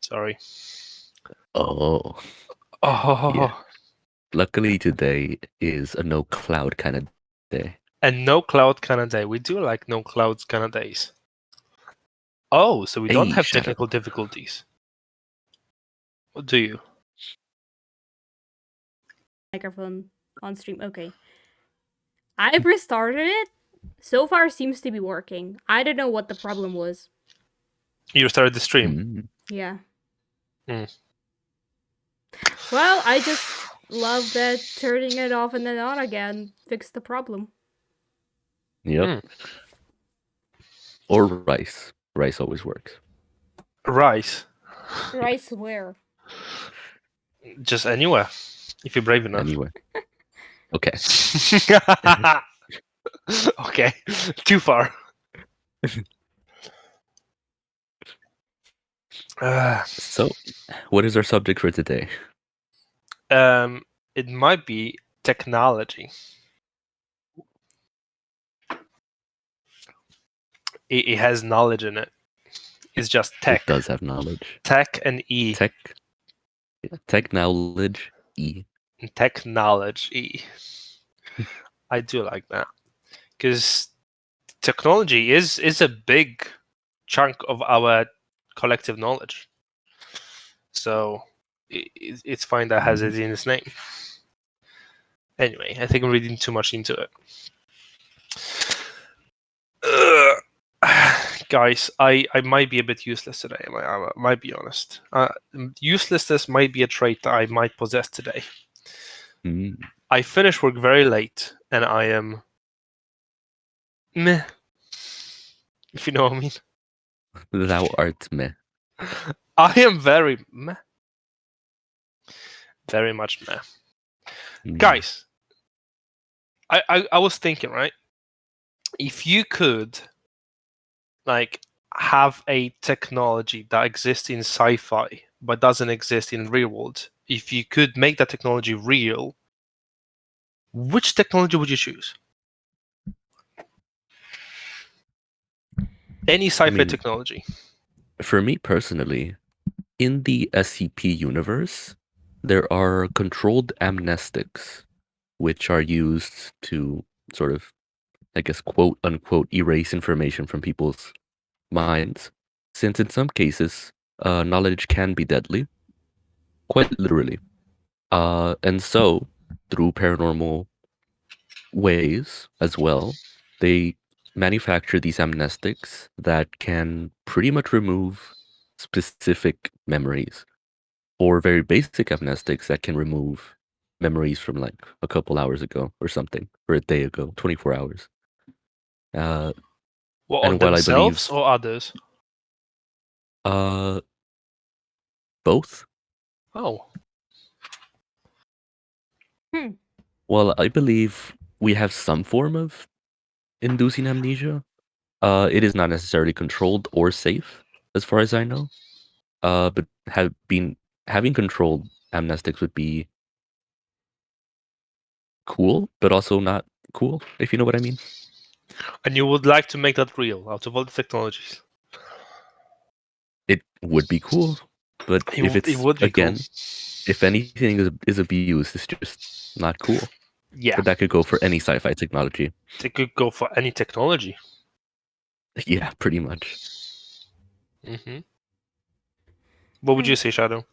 Sorry. Oh. Oh. Yeah. Luckily today is a no cloud kind of day. And no cloud kind of day. We do like no clouds kind of days. Oh, so we don't Hey, have Shadow. technical difficulties. Or do you? Microphone on stream. Okay. I've restarted it. So far seems to be working. I don't know what the problem was. You started the stream. Mm. Yeah. Mm. Well, I just love that turning it off and then on again fixed the problem. Yep. Mm. Or rice. Rice always works. Rice. Rice where? Just anywhere. If you're brave enough. Anyway. Okay. Okay. Too far. So, what is our subject for today? It might be technology. It has knowledge in it. It's just tech. It does have knowledge. Tech and E. Tech. Yeah, tech knowledge E. Tech knowledge E. I do like that. Because technology is a big chunk of our collective knowledge. So it's fine that has it in its name. Anyway, I think I'm reading too much into it. Guys, I might be a bit useless today. I might be honest. Uselessness might be a trait that I might possess today. Mm. I finish work very late, and I am meh. If you know what I mean. Thou art meh. I am very meh. Very much meh. Mm. Guys, I was thinking, right? If you could like have a technology that exists in sci-fi but doesn't exist in real world, if you could make that technology real, which technology would you choose? Any sci-fi technology. For me personally, in the SCP universe, there are controlled amnestics, which are used to sort of, I guess, quote unquote, erase information from people's minds, since in some cases, knowledge can be deadly, quite literally. And so, through paranormal ways as well, they manufacture these amnestics that can pretty much remove specific memories, or very basic amnestics that can remove memories from like a couple hours ago or something, or a day ago, 24 hours. Well, and on while I themselves believe or others? Both. Oh. Well, I believe we have some form of inducing amnesia. It is not necessarily controlled or safe, as far as I know. But having controlled amnestics would be cool, but also not cool, if you know what I mean. And you would like to make that real out of all the technologies? It would be cool, but if it's, would be again, cool. if anything is abused, it's just not cool. Yeah. But that could go for any sci-fi technology. It could go for any technology. Yeah, pretty much. Mm-hmm. What would you say, Shadow?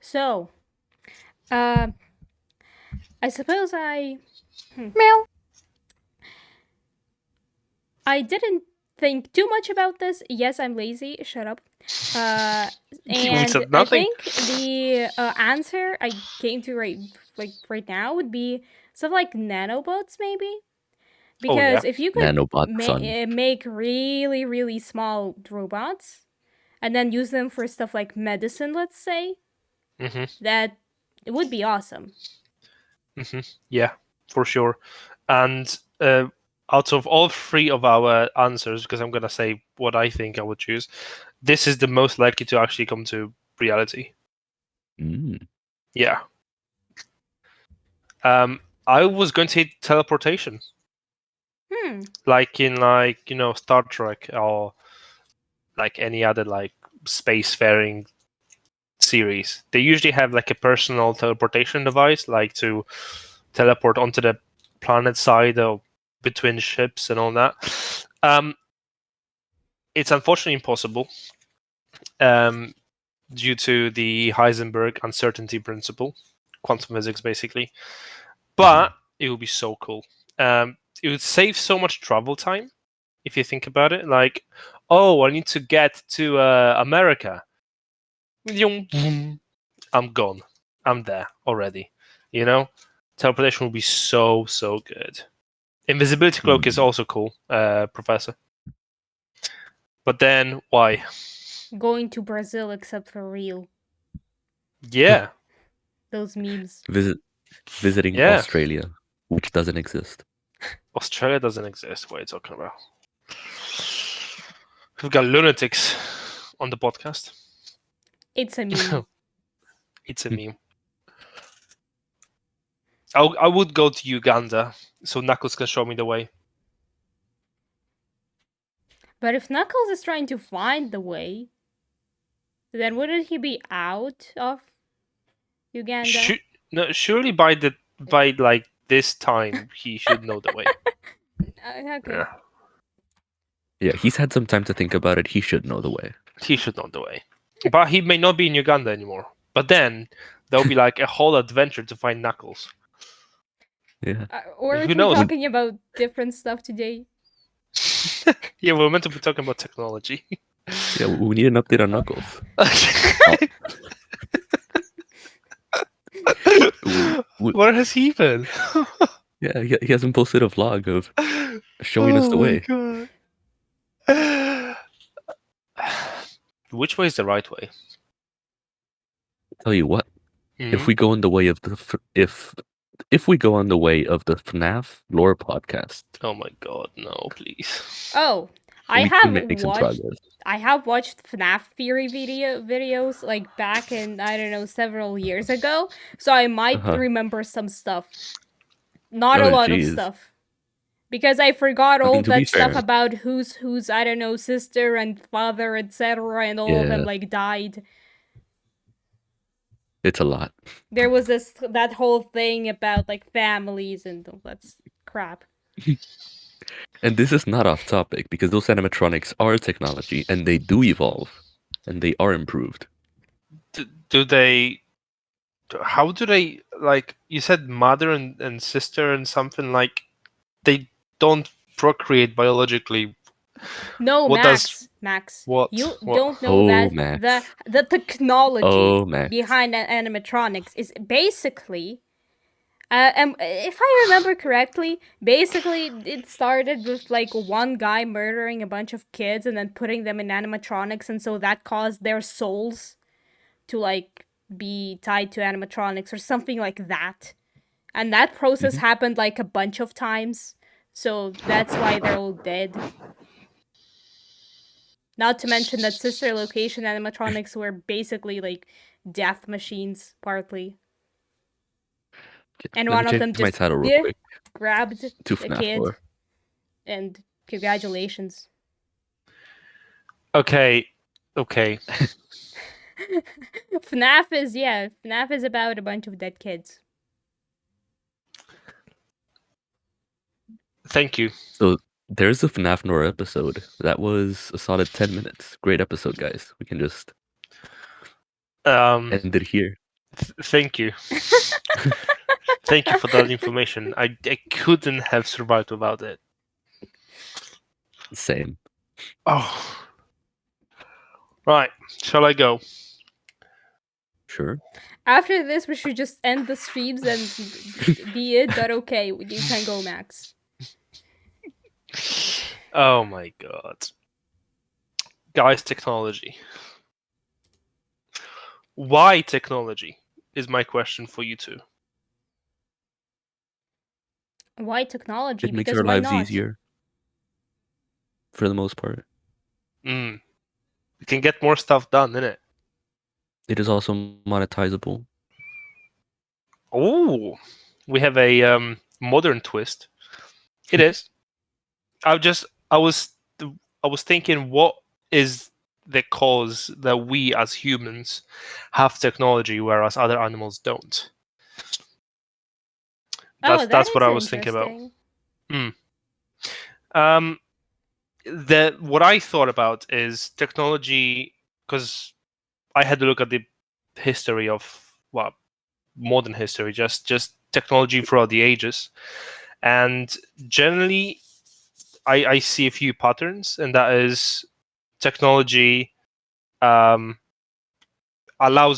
So, I suppose Meow. I didn't think too much about this. Yes, I'm lazy. Shut up. And I think the answer I came to right now would be stuff like nanobots, maybe. Because if you could make really, really small robots and then use them for stuff like medicine, let's say, that it would be awesome. Yeah, for sure. And out of all three of our answers, because I'm going to say what I think I would choose, this is the most likely to actually come to reality. Yeah. I was going to say teleportation. Like in Star Trek or like any other like spacefaring series. They usually have like a personal teleportation device, like to teleport onto the planet side or between ships and all that. It's unfortunately impossible due to the Heisenberg uncertainty principle, quantum physics, basically. But it would be so cool. It would save so much travel time if you think about it. Like, oh, I need to get to America. I'm gone. I'm there already. You know, teleportation would be so good. Invisibility cloak is also cool, Professor. But then why? Going to Brazil, except for real. Yeah. Those memes. Visiting Australia, which doesn't exist. Australia doesn't exist. What are you talking about? We've got lunatics on the podcast. It's a meme. It's a meme. I would go to Uganda so Knuckles can show me the way. But if Knuckles is trying to find the way, then wouldn't he be out of Uganda? Surely by like this time he should know the way. Okay. Yeah, he's had some time to think about it. He should know the way. He should know the way. But he may not be in Uganda anymore. But then there'll be like a whole adventure to find Knuckles. Yeah. Or Who we're knows? talking about different stuff today. Yeah, we're meant to be talking about technology. Yeah, we need an update on Knuckles. Where has he been? Yeah, he hasn't posted a vlog of showing us the way. God. Which way is the right way? Tell you what, if we go on the way of the if we go on the way of the FNAF lore podcast. Oh my god, no, please. Oh, I have watched FNAF theory videos like back in, I don't know, several years ago, so I might remember some stuff. Not a lot of stuff. Because I forgot all that stuff about who's I don't know, sister and father, etc., and all of them like died. It's a lot. There was that whole thing about like families and all that crap. And this is not off topic because those animatronics are technology and they do evolve and they are improved. Do they? How do they, like you said, mother and sister and something, like they don't procreate biologically? No, Max. What? You don't know that Max. the technology Max. behind animatronics is basically, if I remember correctly, basically it started with like one guy murdering a bunch of kids and then putting them in animatronics, and so that caused their souls to like be tied to animatronics or something like that. And that process happened like a bunch of times, so that's why they're all dead. Not to mention that sister location animatronics were basically like death machines, partly. And one of them just grabbed to a kid. And congratulations. Okay. FNAF is about a bunch of dead kids. Thank you. So there's a FNAF Nora episode. That was a solid 10 minutes. Great episode, guys. We can just end it here. Thank you. Thank you for that information. I couldn't have survived without it. Same. Oh. Right. Shall I go? Sure. After this, we should just end the streams and be it, but okay, you can go, Max. Oh my god. Guys, technology. Why technology is my question for you two. Why technology? It makes because our why lives not? easier. For the most part. We can get more stuff done, innit? It is also monetizable. Oh, we have a modern twist. It is. I was thinking, what is the cause that we as humans have technology, whereas other animals don't. That's what I was thinking about. What I thought about is technology, because I had to look at the history of modern history, just technology throughout the ages, and generally, I see a few patterns, and that is technology allows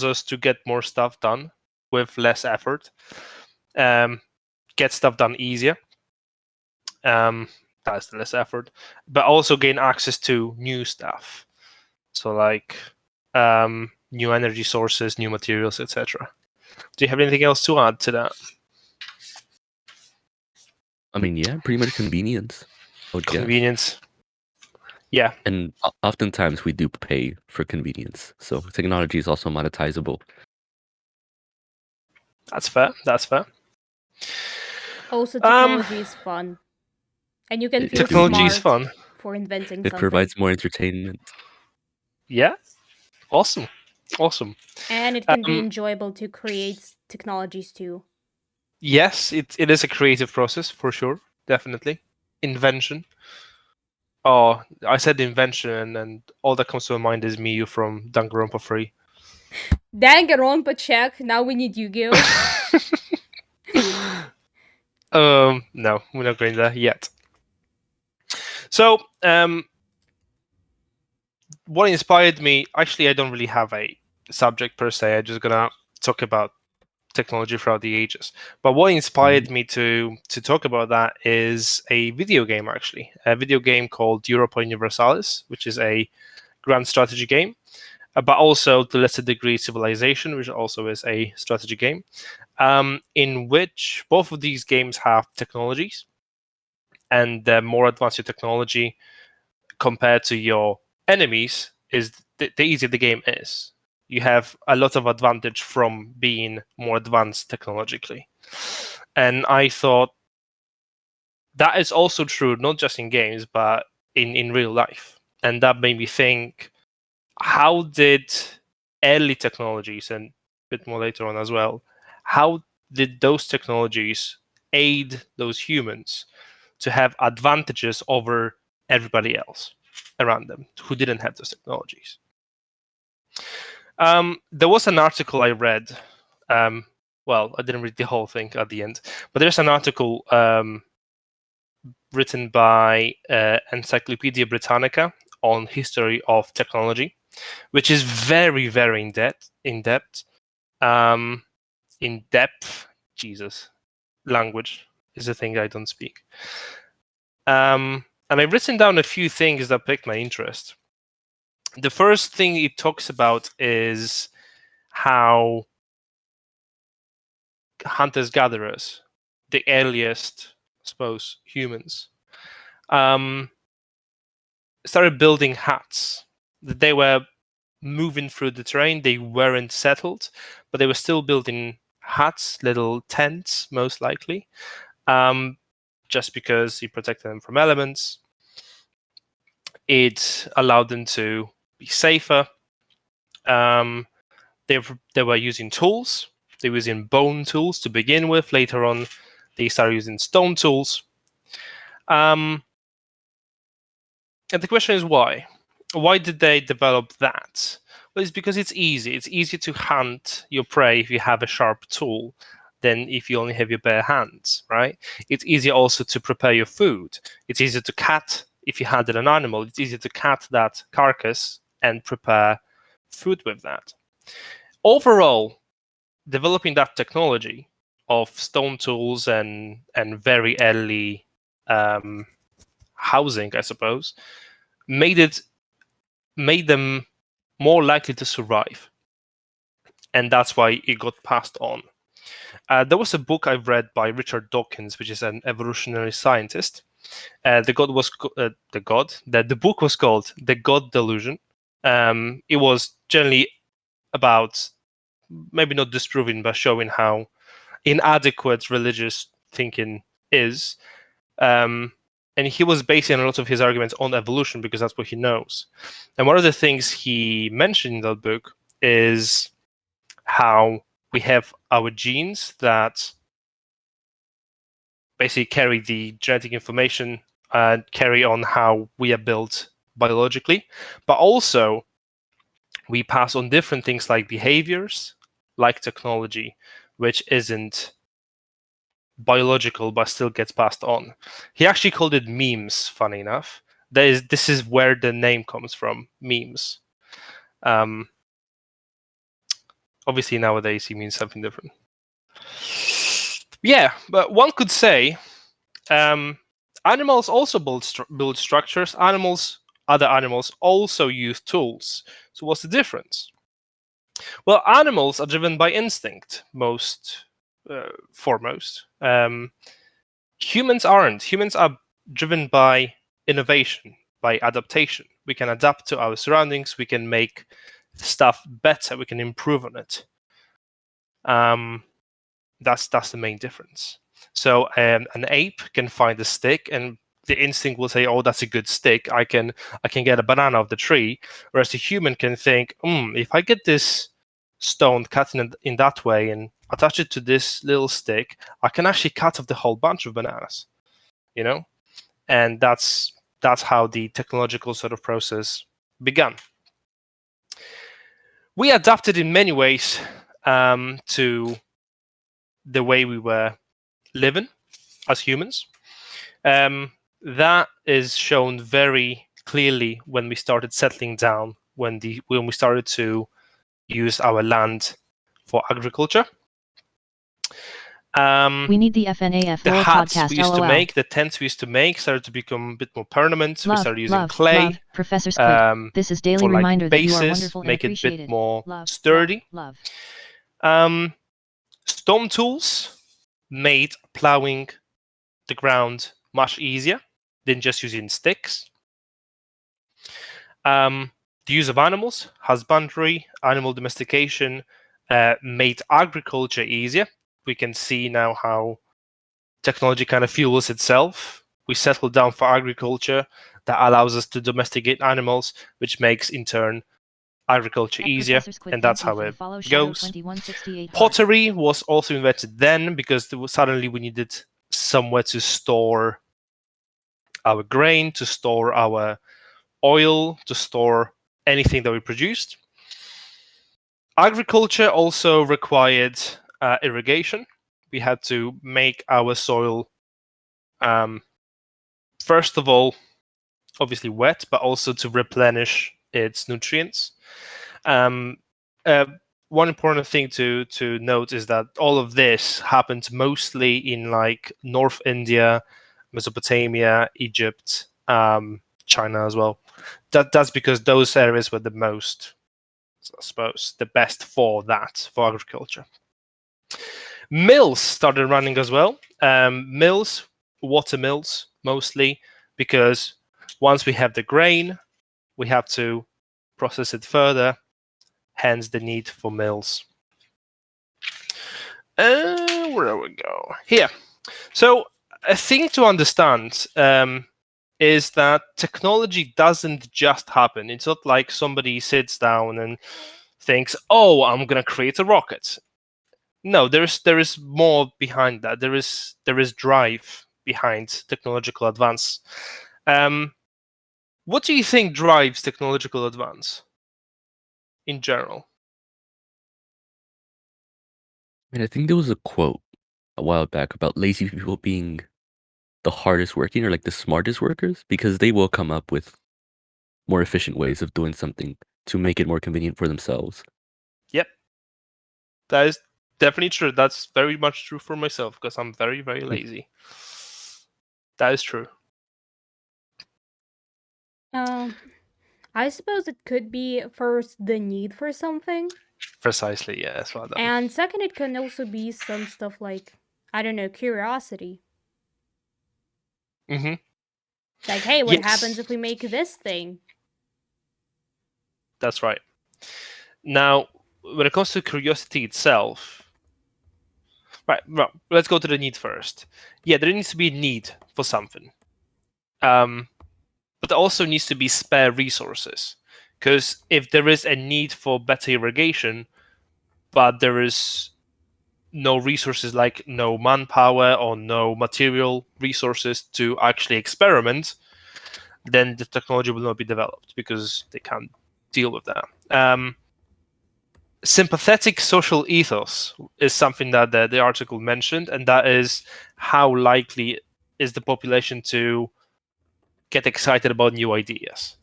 us to get more stuff done with less effort, get stuff done easier. That's the less effort, but also gain access to new stuff. So like new energy sources, new materials, etc. Do you have anything else to add to that? I mean, yeah, pretty much convenience. Convenience. Yeah. And oftentimes we do pay for convenience. So technology is also monetizable. That's fair. Also, technology is fun. And you can feel technology is smart fun for inventing it something. provides more entertainment. Yeah. Awesome. And it can be enjoyable to create technologies too. Yes, it is a creative process for sure. Definitely. Invention. Oh, I said invention, and all that comes to my mind is Miyu from Danganronpa 3. Danganronpa check. Now we need Yu-Gi-Oh. No, we're not going there yet. So, what inspired me? Actually, I don't really have a subject per se. I'm just gonna talk about technology throughout the ages. But what inspired me to talk about that is a video game, actually. A video game called Europa Universalis, which is a grand strategy game, but also to lesser degree Civilization, which also is a strategy game, in which both of these games have technologies, and the more advanced your technology compared to your enemies is the easier the game is. You have a lot of advantage from being more advanced technologically. And I thought that is also true, not just in games, but in real life. And that made me think, how did early technologies, and a bit more later on as well, how did those technologies aid those humans to have advantages over everybody else around them who didn't have those technologies? There was an article I read. Well, I didn't read the whole thing at the end, but there's an article written by Encyclopedia Britannica on history of technology, which is very, very in depth. Jesus, language is a thing I don't speak. And I've written down a few things that piqued my interest. The first thing it talks about is how hunters-gatherers, the earliest, I suppose, humans, started building huts. They were moving through the terrain. They weren't settled, but they were still building huts, little tents, most likely, just because it protected them from elements. It allowed them to be safer. They were using tools. They were using bone tools to begin with. Later on, they started using stone tools. And the question is why? Why did they develop that? Well, it's because it's easy. It's easier to hunt your prey if you have a sharp tool than if you only have your bare hands, right? It's easier also to prepare your food. It's easier to cut if you handle an animal. It's easier to cut that carcass and prepare food with that. Overall, developing that technology of stone tools and very early housing, I suppose, made them more likely to survive, and that's why it got passed on. There was a book I've read by Richard Dawkins, which is an evolutionary scientist. The book was called The God Delusion. It was generally about, maybe not disproving, but showing how inadequate religious thinking is. and he was basing a lot of his arguments on evolution because that's what he knows. And one of the things he mentioned in that book is how we have our genes that basically carry the genetic information and carry on how we are built biologically, but also we pass on different things like behaviors, like technology, which isn't biological but still gets passed on. He actually called it memes, funny enough. This is where the name comes from, memes. Obviously nowadays he means something different. Yeah, but one could say animals also build structures. Other animals also use tools. So what's the difference? Well, animals are driven by instinct, foremost. Humans aren't. Humans are driven by innovation, by adaptation. We can adapt to our surroundings. We can make stuff better. We can improve on it. That's the main difference. So an ape can find a stick, and the instinct will say, "Oh, that's a good stick. I can get a banana off the tree." Whereas the human can think, "If I get this stone cut in that way and attach it to this little stick, I can actually cut off the whole bunch of bananas." You know, and that's how the technological sort of process began. We adapted in many ways to the way we were living as humans. That is shown very clearly when we started settling down, when we started to use our land for agriculture. We need the FNAF the hats podcast, we used LOL. to make, the tents we used to make, started to become a bit more permanent. We started using clay. Love. Professor Squid. This is daily for like reminder that you are bases, wonderful and make it a appreciated. bit more Love, sturdy. love. Stone tools made plowing the ground much easier than just using sticks. The use of animals, husbandry, animal domestication made agriculture easier. We can see now how technology kind of fuels itself. We settle down for agriculture. That allows us to domesticate animals, which makes, in turn, agriculture easier, and that's how it goes. Pottery was also invented then because suddenly we needed somewhere to store our grain, to store our oil, to store anything that we produced. Agriculture also required irrigation. We had to make our soil, first of all, obviously wet, but also to replenish its nutrients. One important thing to note is that all of this happened mostly in like North India, Mesopotamia, Egypt, China as well. That's because those areas were the most, I suppose, the best for agriculture. Mills started running as well. Mills, water mills mostly, because once we have the grain, we have to process it further, hence the need for mills. Where do we go? Here. So a thing to understand is that technology doesn't just happen. It's not like somebody sits down and thinks, "Oh, I'm going to create a rocket." No, there is more behind that. There is drive behind technological advance. What do you think drives technological advance in general? And I think there was a quote a while back about lazy people being the hardest working or like the smartest workers because they will come up with more efficient ways of doing something to make it more convenient for themselves. Yep. That is definitely true. That's very much true for myself because I'm very, very lazy. That is true. I suppose it could be first the need for something. Precisely, yeah. That's what And second, it can also be some stuff like, I don't know, curiosity. Mm-hmm. Like, hey, what happens if we make this thing? That's right. Now, when it comes to curiosity itself, right, well, let's go to the need first. Yeah, there needs to be a need for something. But there also needs to be spare resources, because if there is a need for better irrigation, but there is no resources, like no manpower or no material resources to actually experiment, then the technology will not be developed because they can't deal with that. Sympathetic social ethos is something that the article mentioned, and that is how likely is the population to get excited about new ideas.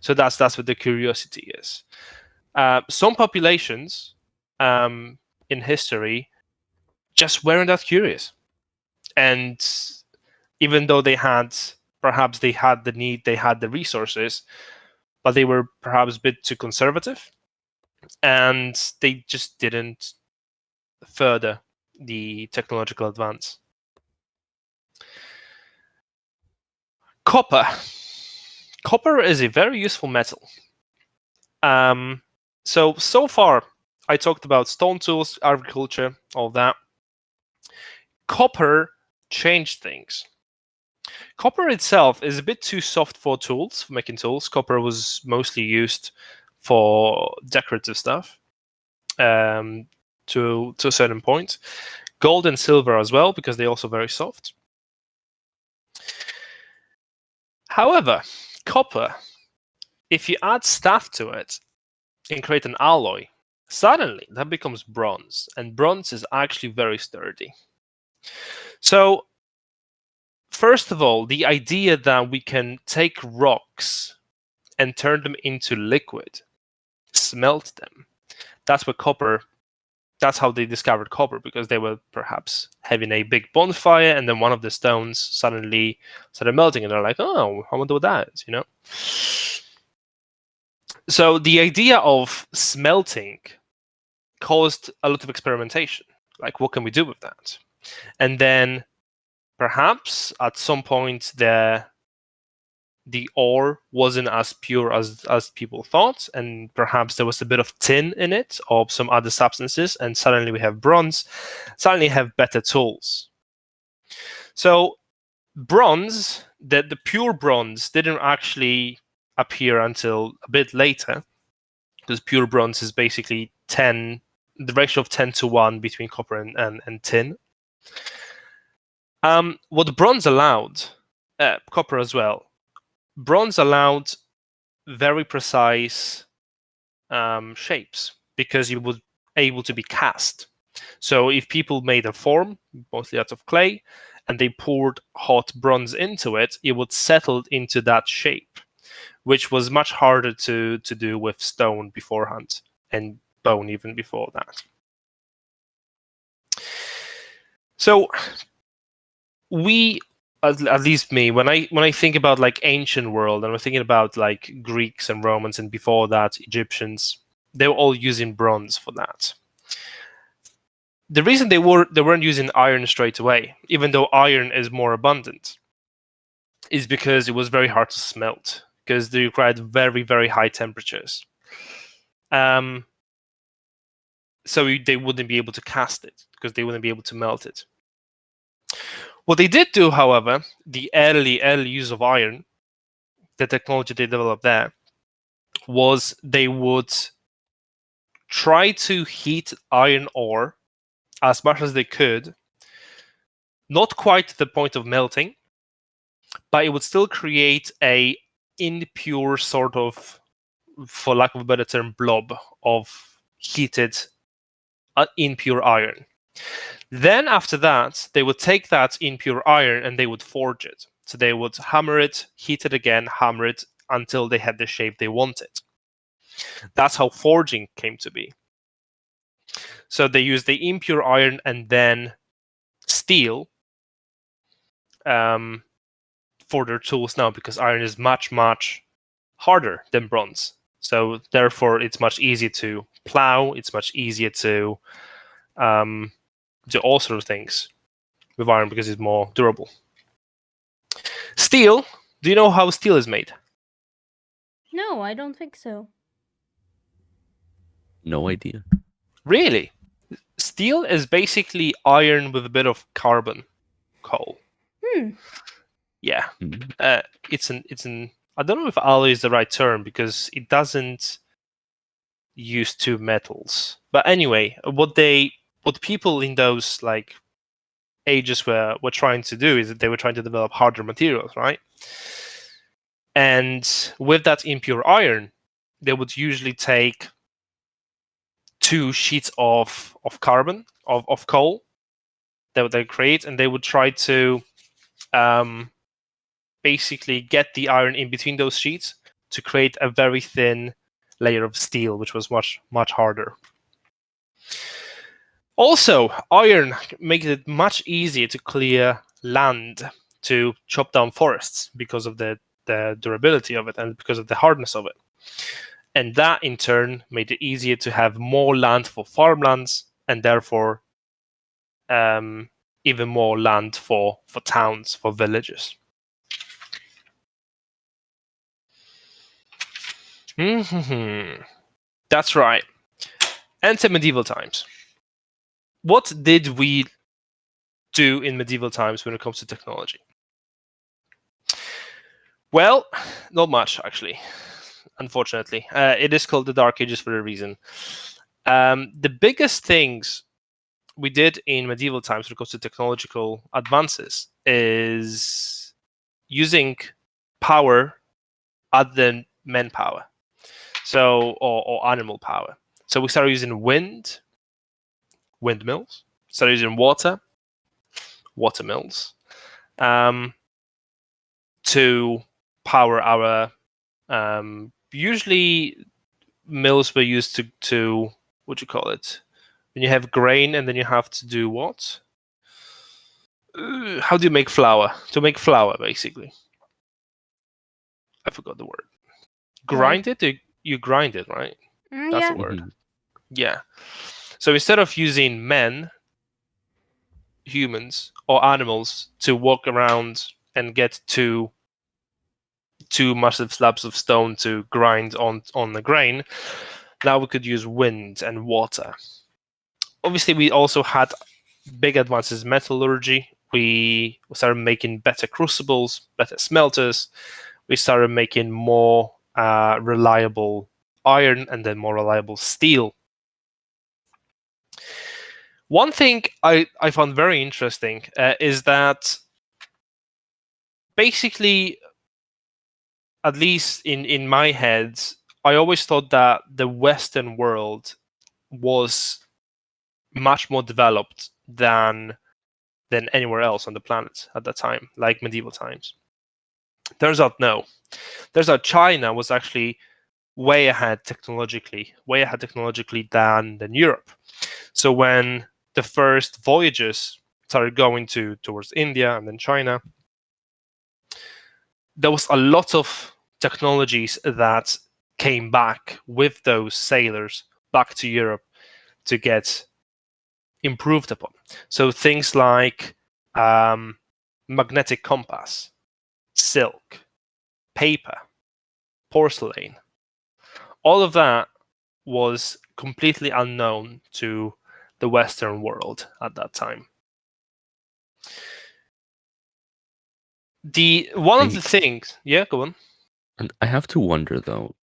So that's what the curiosity is. Some populations in history just weren't that curious, and even though perhaps they had the need, they had the resources, but they were perhaps a bit too conservative, and they just didn't further the technological advance. Copper. Copper is a very useful metal. So far, I talked about stone tools, agriculture, all that. Copper changed things. Copper itself is a bit too soft for tools, for making tools. Copper was mostly used for decorative stuff, to a certain point. Gold and silver as well, because they're also very soft. However, copper, if you add stuff to it and create an alloy, suddenly that becomes bronze, and bronze is actually very sturdy. So, first of all, the idea that we can take rocks and turn them into liquid, smelt them, that's what copper. That's how they discovered copper, because they were perhaps having a big bonfire, and then one of the stones suddenly started melting, and they're like, "Oh, I wonder what that is," you know. So the idea of smelting caused a lot of experimentation. Like, what can we do with that? And then perhaps at some point the ore wasn't as pure as people thought, and perhaps there was a bit of tin in it or some other substances, and suddenly we have bronze, suddenly have better tools. So bronze, the pure bronze, didn't actually appear until a bit later, because pure bronze is basically the ratio of 10:1 between copper and tin. What bronze allowed, copper as well, bronze allowed very precise shapes, because it was able to be cast. So if people made a form, mostly out of clay, and they poured hot bronze into it, it would settle into that shape, which was much harder to do with stone beforehand, and bone even before that. So we, at least me, when I think about like ancient world, and we're thinking about like Greeks and Romans, and before that Egyptians, they were all using bronze for that. The reason they weren't using iron straight away, even though iron is more abundant, is because it was very hard to smelt, because they required very, very high temperatures. So they wouldn't be able to cast it, because they wouldn't be able to melt it. What they did do, however, the early use of iron, the technology they developed there, was they would try to heat iron ore as much as they could, not quite to the point of melting, but it would still create a impure sort of, for lack of a better term, blob of heated impure iron. Then after that, they would take that impure iron and they would forge it. So they would hammer it, heat it again, hammer it until they had the shape they wanted. That's how forging came to be. So they used the impure iron and then steel for their tools now, because iron is much, much harder than bronze. So therefore, it's much easier to plow. It's much easier to do all sorts of things with iron, because it's more durable. Steel. Do you know how steel is made? No, I don't think so. No idea. Really? Steel is basically iron with a bit of carbon coal. Yeah, Mhm. it's an. I don't know if alloy is the right term because it doesn't use two metals. But anyway, what people in those like ages were trying to do is that they were trying to develop harder materials, right? And with that impure iron, they would usually take 2 sheets of carbon of coal that they create, and they would try to basically get the iron in between those sheets to create a very thin layer of steel, which was much harder. Also, iron makes it much easier to clear land, to chop down forests because of the durability of it and because of the hardness of it. And that in turn made it easier to have more land for farmlands and therefore even more land for towns, for villages. That's right. Enter medieval times. What did we do in medieval times when it comes to technology? Well, not much, actually, unfortunately. It is called the Dark Ages for a reason. The biggest things we did in medieval times when it comes to technological advances is using power other than manpower, or animal power. So we started using windmills, started using watermills, to power our usually mills were used to what do you call it when you have grain and then you have to do what? How do you make flour? To make flour, basically. I forgot the word. Grind it? You grind it, right? That's Yeah. the word. Mhm. Yeah. So instead of using men, humans, or animals to walk around and get two massive slabs of stone to grind on the grain, now we could use wind and water. Obviously, we also had big advances in metallurgy. We started making better crucibles, better smelters. We started making more reliable iron and then more reliable steel. One thing I found very interesting is that basically, at least in my head, I always thought that the Western world was much more developed than anywhere else on the planet at that time, like medieval times. Turns out no. Turns out China was actually way ahead technologically than Europe. So when the first voyages started going towards India and then China, there was a lot of technologies that came back with those sailors back to Europe to get improved upon. So things like magnetic compass, silk, paper, porcelain, all of that was completely unknown to the Western world at that time. One of the things, yeah, go on. And I have to wonder though,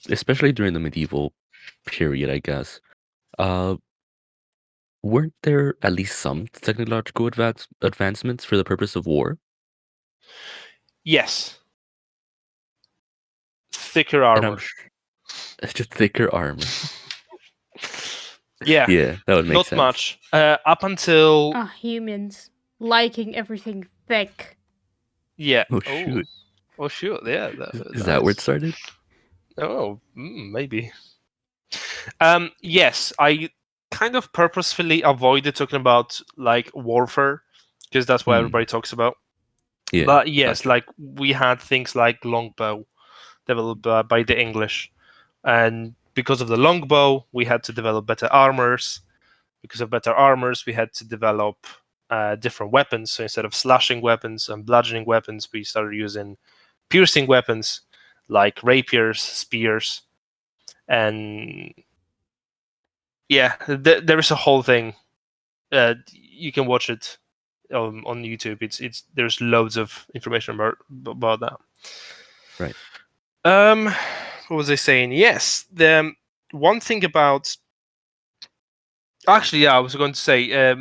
especially during the medieval period, I guess, weren't there at least some technological advancements for the purpose of war? Yes, thicker And armor. It's just thicker armor. Yeah, Yeah, that would make not sense. much. Up until Humans liking everything thick. yeah. Oh shoot! Oh shoot! Yeah, Is that where it nice. started? Oh, maybe. Yes, I kind of purposefully avoided talking about like warfare because that's what everybody talks about. Yeah, But yes, gotcha. like we had things like longbow developed by the English, and because of the longbow, we had to develop better armors. Because of better armors, we had to develop different weapons. So instead of slashing weapons and bludgeoning weapons, we started using piercing weapons like rapiers, spears, and yeah, there is a whole thing. You can watch it on YouTube. There's loads of information about that. Right. What was I saying? Yes, the one thing about. Actually, yeah, I was going to say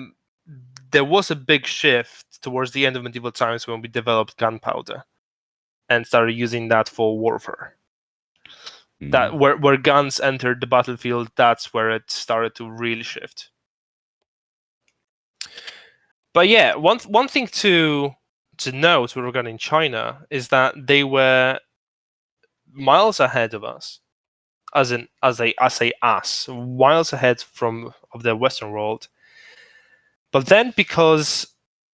there was a big shift towards the end of medieval times when we developed gunpowder and started using that for warfare. That where guns entered the battlefield, that's where it started to really shift. But yeah, one thing to note regarding China is that they were miles ahead of us, as miles ahead of the Western world. But then, because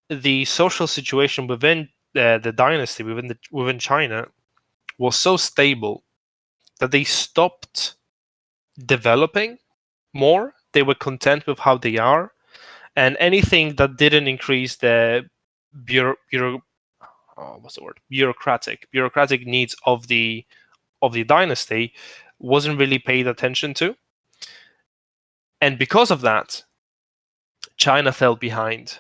the social situation within the dynasty within China was so stable that they stopped developing more. They were content with how they are, and anything that didn't increase the bureaucratic needs of the dynasty wasn't really paid attention to. And because of that, China fell behind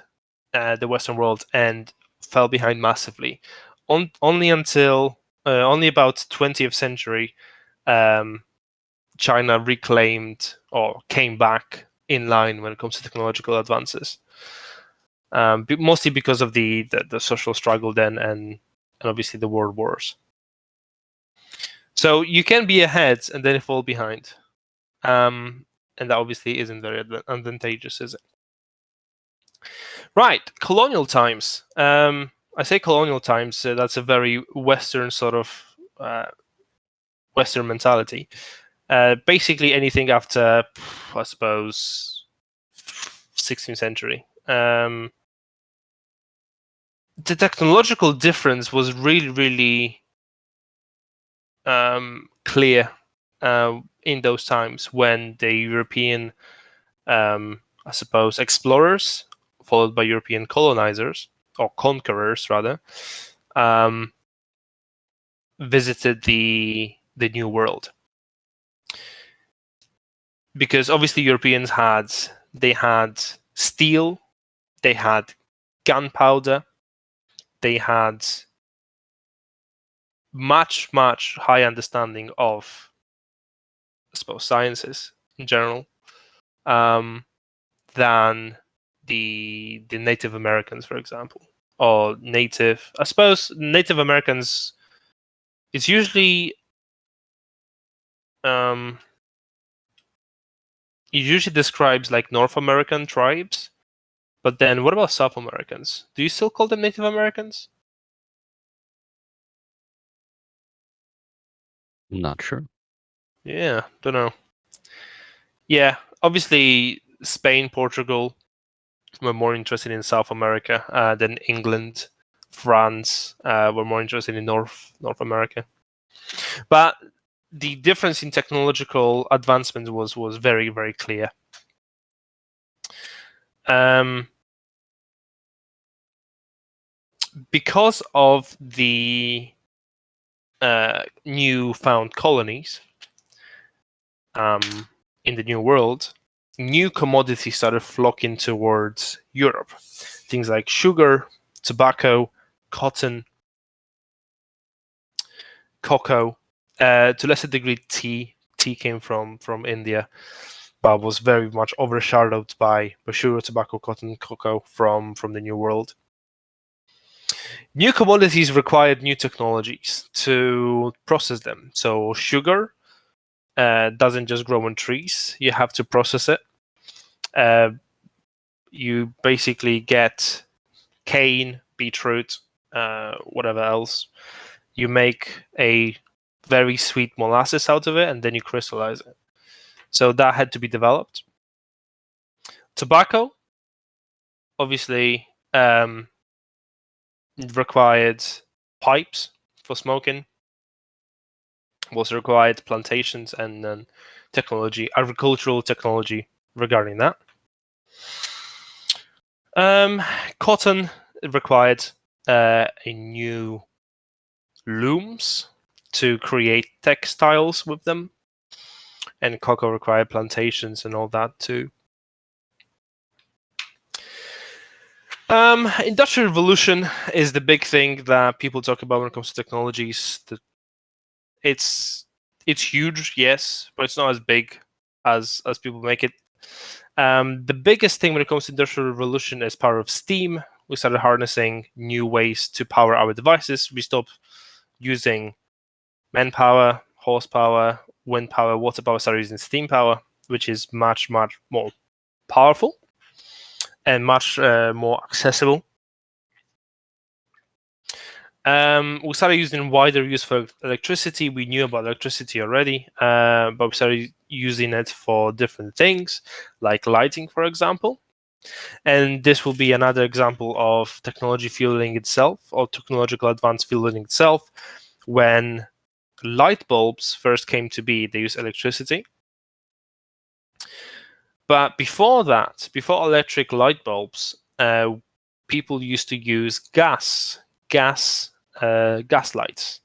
the Western world and fell behind massively. Only about 20th century, China reclaimed or came back in line when it comes to technological advances. Mostly because of the social struggle then and obviously the world wars. So you can be ahead and then fall behind. And that obviously isn't very advantageous, is it? Right, colonial times. I say colonial times, that's a very Western sort of Western mentality. Basically anything after, I suppose, 16th century. The technological difference was really, really clear in those times when the European, I suppose, explorers, followed by European colonizers, or conquerors rather, visited the New World. Because obviously Europeans had steel, they had gunpowder, they had much higher understanding of, I suppose, sciences in general than the Native Americans, for example, or I suppose Native Americans. It's usually it usually describes like North American tribes, but then what about South Americans? Do you still call them Native Americans? Not sure. Yeah, don't know. Yeah, obviously Spain, Portugal were more interested in South America than England. France were more interested in North America. But the difference in technological advancement was very, very clear. Because of the newfound colonies in the New World, new commodities started flocking towards Europe. Things like sugar, tobacco, cotton, cocoa, to a lesser degree tea. Tea came from India, but was very much overshadowed by sugar, tobacco, cotton, cocoa from the New World. New commodities required new technologies to process them. So sugar doesn't just grow on trees. You have to process it. You basically get cane, beetroot, whatever else. You make a very sweet molasses out of it, and then you crystallize it. So that had to be developed. Tobacco, obviously, required pipes for smoking. Also required plantations and then agricultural technology regarding that. Cotton required a new looms to create textiles with them, and cocoa required plantations and all that too. Industrial revolution is the big thing that people talk about when it comes to technologies. It's huge, yes, but it's not as big as people make it. The biggest thing when it comes to industrial revolution is power of steam. We started harnessing new ways to power our devices. We stopped using manpower, horsepower, wind power, water power. Started using steam power, which is much more powerful and much more accessible. We started using wider use for electricity. We knew about electricity already, but we started using it for different things, like lighting, for example. And this will be another example of technology fueling itself, or technological advance fueling itself. When light bulbs first came to be, they used electricity. But before that, before electric light bulbs, people used to use gas lights,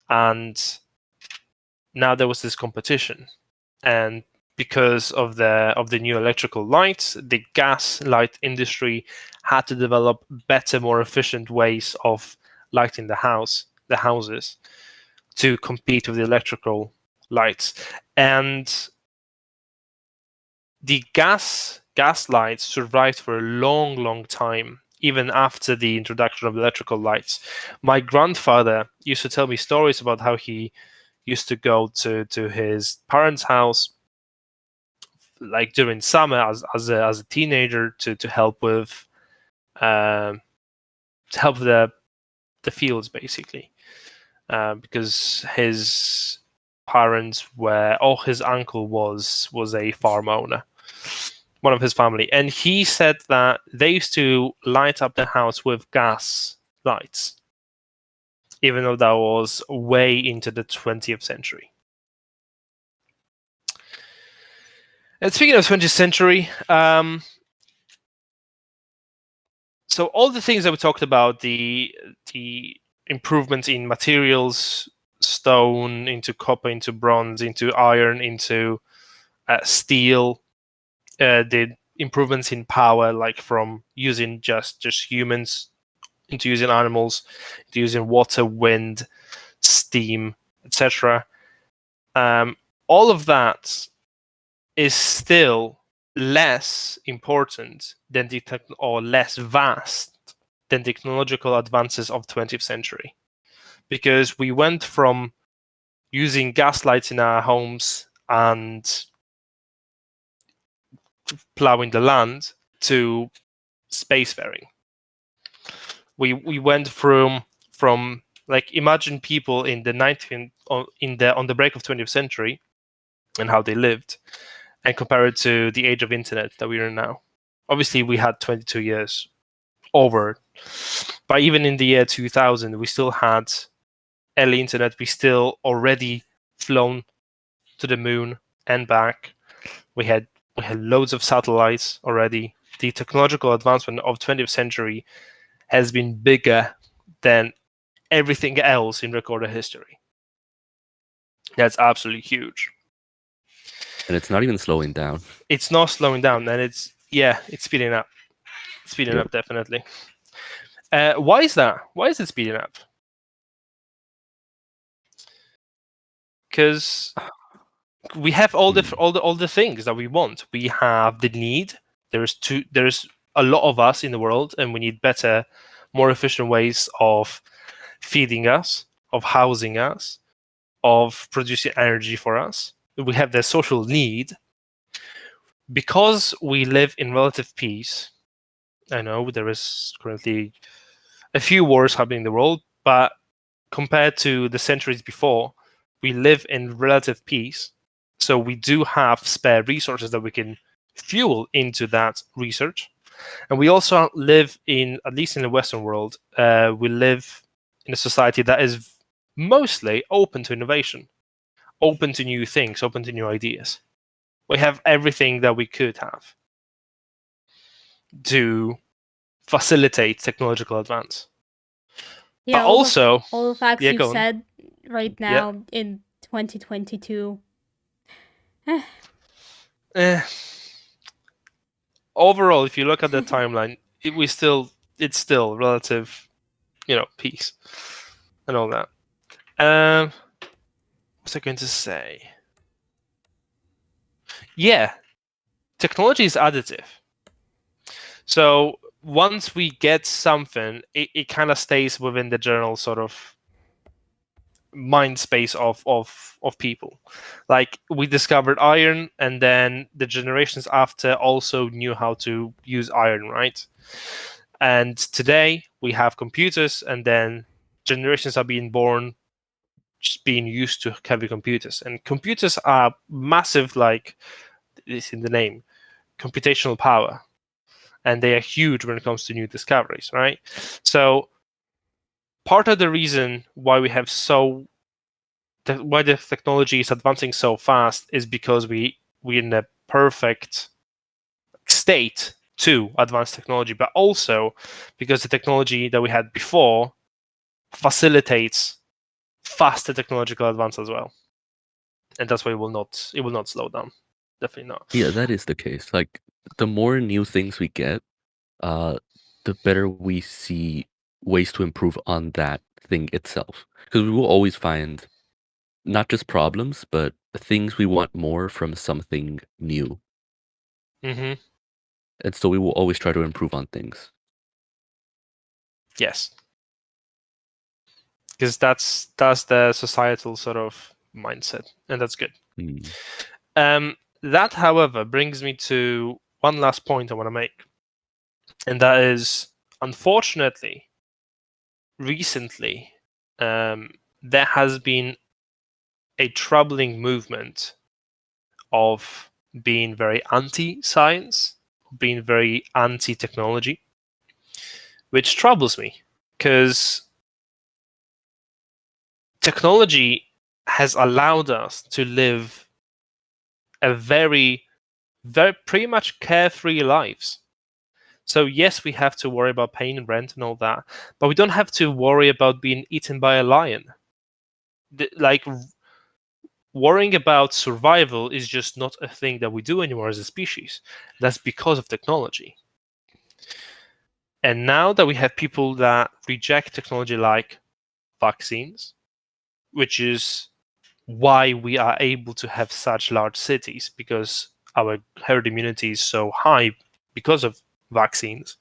and now there was this competition, and because of the new electrical lights, the gas light industry had to develop better, more efficient ways of lighting the houses, to compete with the electrical lights. And the gas lights survived for a long time, even after the introduction of electrical lights. My grandfather used to tell me stories about how he used to go to his parents' house, like during summer as a teenager, to help with the fields, basically, because his parents were, or his uncle was a farm owner, one of his family, and he said that they used to light up the house with gas lights, even though that was way into the 20th century. And speaking of 20th century, so all the things that we talked about, the improvements in materials, stone into copper, into bronze, into iron, into steel, the improvements in power, like from using just humans into using animals, into using water, wind, steam, etc. All of that is still less important than or less vast than the technological advances of 20th century, because we went from using gas lights in our homes and plowing the land to spacefaring. We went from like, imagine people in the 19th on the break of 20th century and how they lived, and compare it to the age of internet that we're in now. Obviously, we had 22 years over, but even in the year 2000, we still had early internet. We still already flown to the moon and back. We had loads of satellites already. The technological advancement of 20th century has been bigger than everything else in recorded history. That's absolutely huge. And it's not even slowing down. It's not slowing down, and it's speeding up. Speeding up, definitely. Why is that? Why is it speeding up? Because we have all the things that we want. We have the need. There's a lot of us in the world, and we need better, more efficient ways of feeding us, of housing us, of producing energy for us. We have the social need. Because we live in relative peace, I know there is currently a few wars happening in the world, but compared to the centuries before, we live in relative peace. So we do have spare resources that we can fuel into that research. And we also live in, at least in the Western world, we live in a society that is mostly open to innovation, open to new things, open to new ideas. We have everything that we could have to facilitate technological advance. Yeah, but also, all the facts you've go on. said right now in 2022. Overall, if you look at the timeline, it's still relative, peace and all that. What was I going to say? Yeah, technology is additive. So once we get something, it kind of stays within the general sort of mind space of people. Like, we discovered iron, and then the generations after also knew how to use iron, right? And today we have computers, and then generations are being born just being used to heavy computers. And computers are massive, like it's in the name, computational power. And they are huge when it comes to new discoveries, right? So part of the reason why why the technology is advancing so fast is because we're in a perfect state to advance technology, but also because the technology that we had before facilitates faster technological advance as well, and that's why it will not slow down. Definitely not. Yeah, that is the case. Like, the more new things we get, uh, the better we see ways to improve on that thing itself. Because we will always find not just problems, but things we want more from something new. Mm-hmm. And so we will always try to improve on things. Yes, because that's the societal sort of mindset, and that's good. That, however, brings me to one last point I want to make, and that is, unfortunately, recently, there has been a troubling movement of being very anti-science, being very anti-technology, which troubles me, because technology has allowed us to live a very pretty much carefree lives. So yes, we have to worry about paying rent and all that, but we don't have to worry about being eaten by a lion. Like, worrying about survival is just not a thing that we do anymore as a species. That's because of technology. And now that we have people that reject technology like vaccines, which is why we are able to have such large cities, because our herd immunity is so high because of vaccines.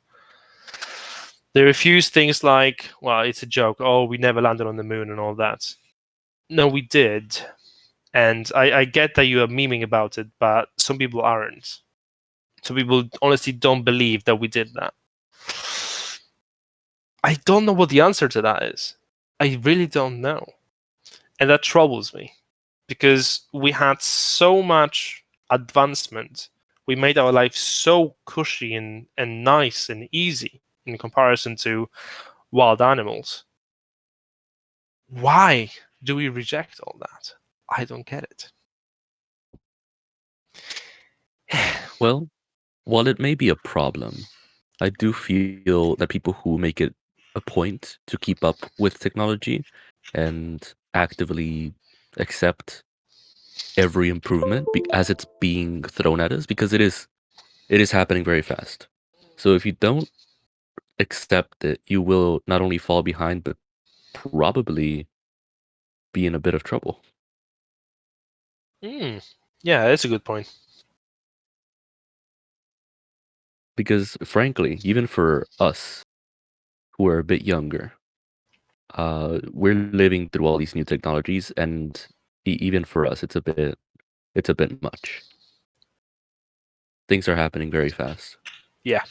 They refuse things like, well, it's a joke, oh, we never landed on the moon and all that. No, we did. And I get that you are memeing about it, but some people aren't. Some people honestly don't believe that we did that. I don't know what the answer to that is. I really don't know. And that troubles me, because we had so much advancement. We made our life so cushy and nice and easy in comparison to wild animals. Why do we reject all that? I don't get it. Well, while it may be a problem, I do feel that people who make it a point to keep up with technology and actively accept every improvement as it's being thrown at us, because it is happening very fast. So if you don't accept it, you will not only fall behind, but probably be in a bit of trouble. Yeah, that's a good point. Because frankly, even for us who are a bit younger, we're living through all these new technologies, and even for us, it's a bit much. Things are happening very fast. Yeah,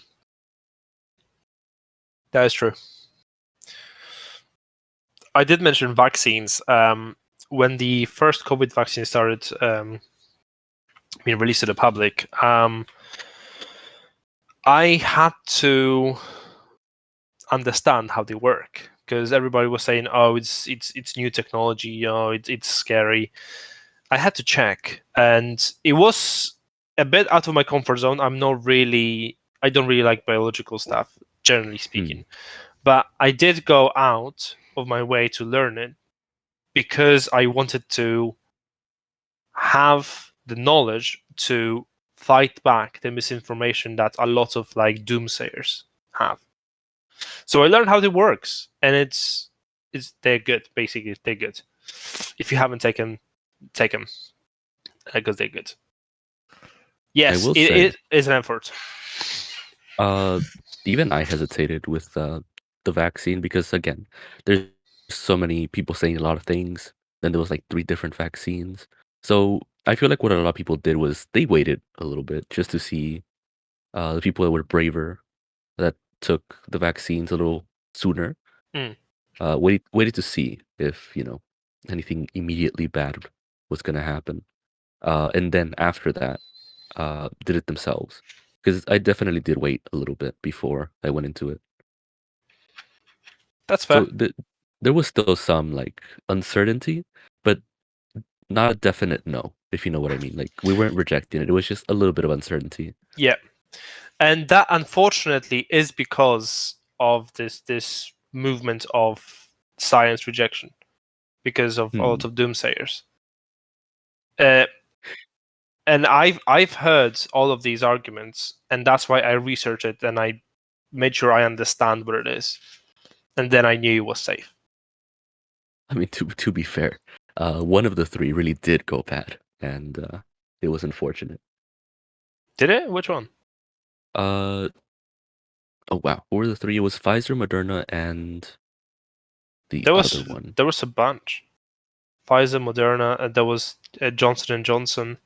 that is true. I did mention vaccines. When the first COVID vaccine started being released to the public, I had to understand how they work, because everybody was saying, "Oh, it's new technology. Oh, it's scary." I had to check, and it was a bit out of my comfort zone. I don't really like biological stuff, generally speaking. But I did go out of my way to learn it, because I wanted to have the knowledge to fight back the misinformation that a lot of like doomsayers have. So I learned how it works, and they're good. Basically, they're good. If you haven't take them because they're good. Yes, it is an effort. Even I hesitated with the vaccine because, again, there's so many people saying a lot of things. Then there was like 3 different vaccines. So I feel like what a lot of people did was they waited a little bit just to see the people that were braver, that took the vaccines a little sooner. Waited to see if, anything immediately bad was going to happen. And then after that, did it themselves. Because I definitely did wait a little bit before I went into it. That's fair. So there was still some like uncertainty, but not a definite no, if you know what I mean. Like we weren't rejecting it. It was just a little bit of uncertainty. Yeah. And that unfortunately is because of this movement of science rejection, because of a lot of doomsayers. And I've heard all of these arguments, and that's why I researched it and I made sure I understand what it is, and then I knew it was safe. I mean, to be fair, one of the 3 really did go bad, and it was unfortunate. Did it? Which one? Oh wow, what were the 3? It was Pfizer, Moderna, and the other one. There was a bunch. Pfizer, Moderna, and there was Johnson & Johnson.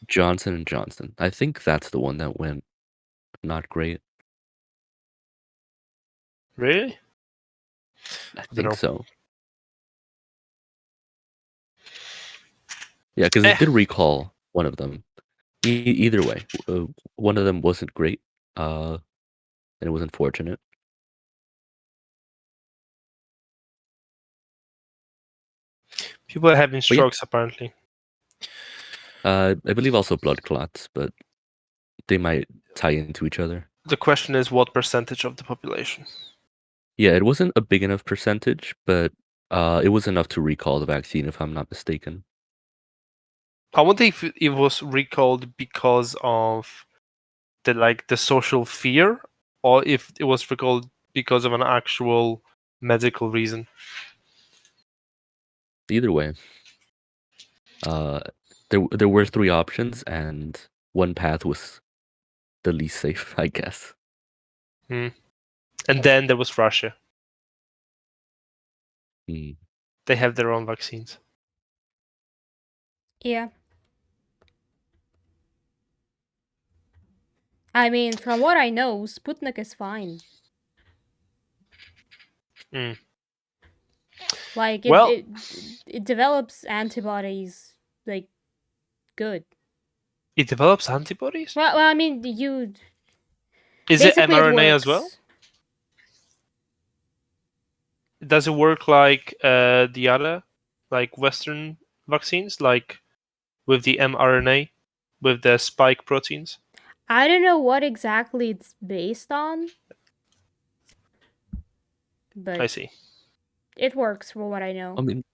Johnson & Johnson. I think that's the one that went not great. Really? I think so. Yeah, because it did recall one of them. Either way, one of them wasn't great, and it was unfortunate. People are having strokes, apparently. I believe also blood clots, but they might tie into each other. The question is, what percentage of the population? Yeah, it wasn't a big enough percentage, but it was enough to recall the vaccine, if I'm not mistaken. I wonder if it was recalled because of the social fear, or if it was recalled because of an actual medical reason. Either way, there were 3 options, and one path was the least safe, I guess. And then there was Russia. They have their own vaccines. Yeah. I mean, from what I know, Sputnik is fine. Like it develops antibodies like good. It develops antibodies? Well, I mean, Is it mRNA as well? Does it work like the other, like Western vaccines, like with the mRNA, with the spike proteins? I don't know what exactly it's based on, but I see. It works for what I know. I mean,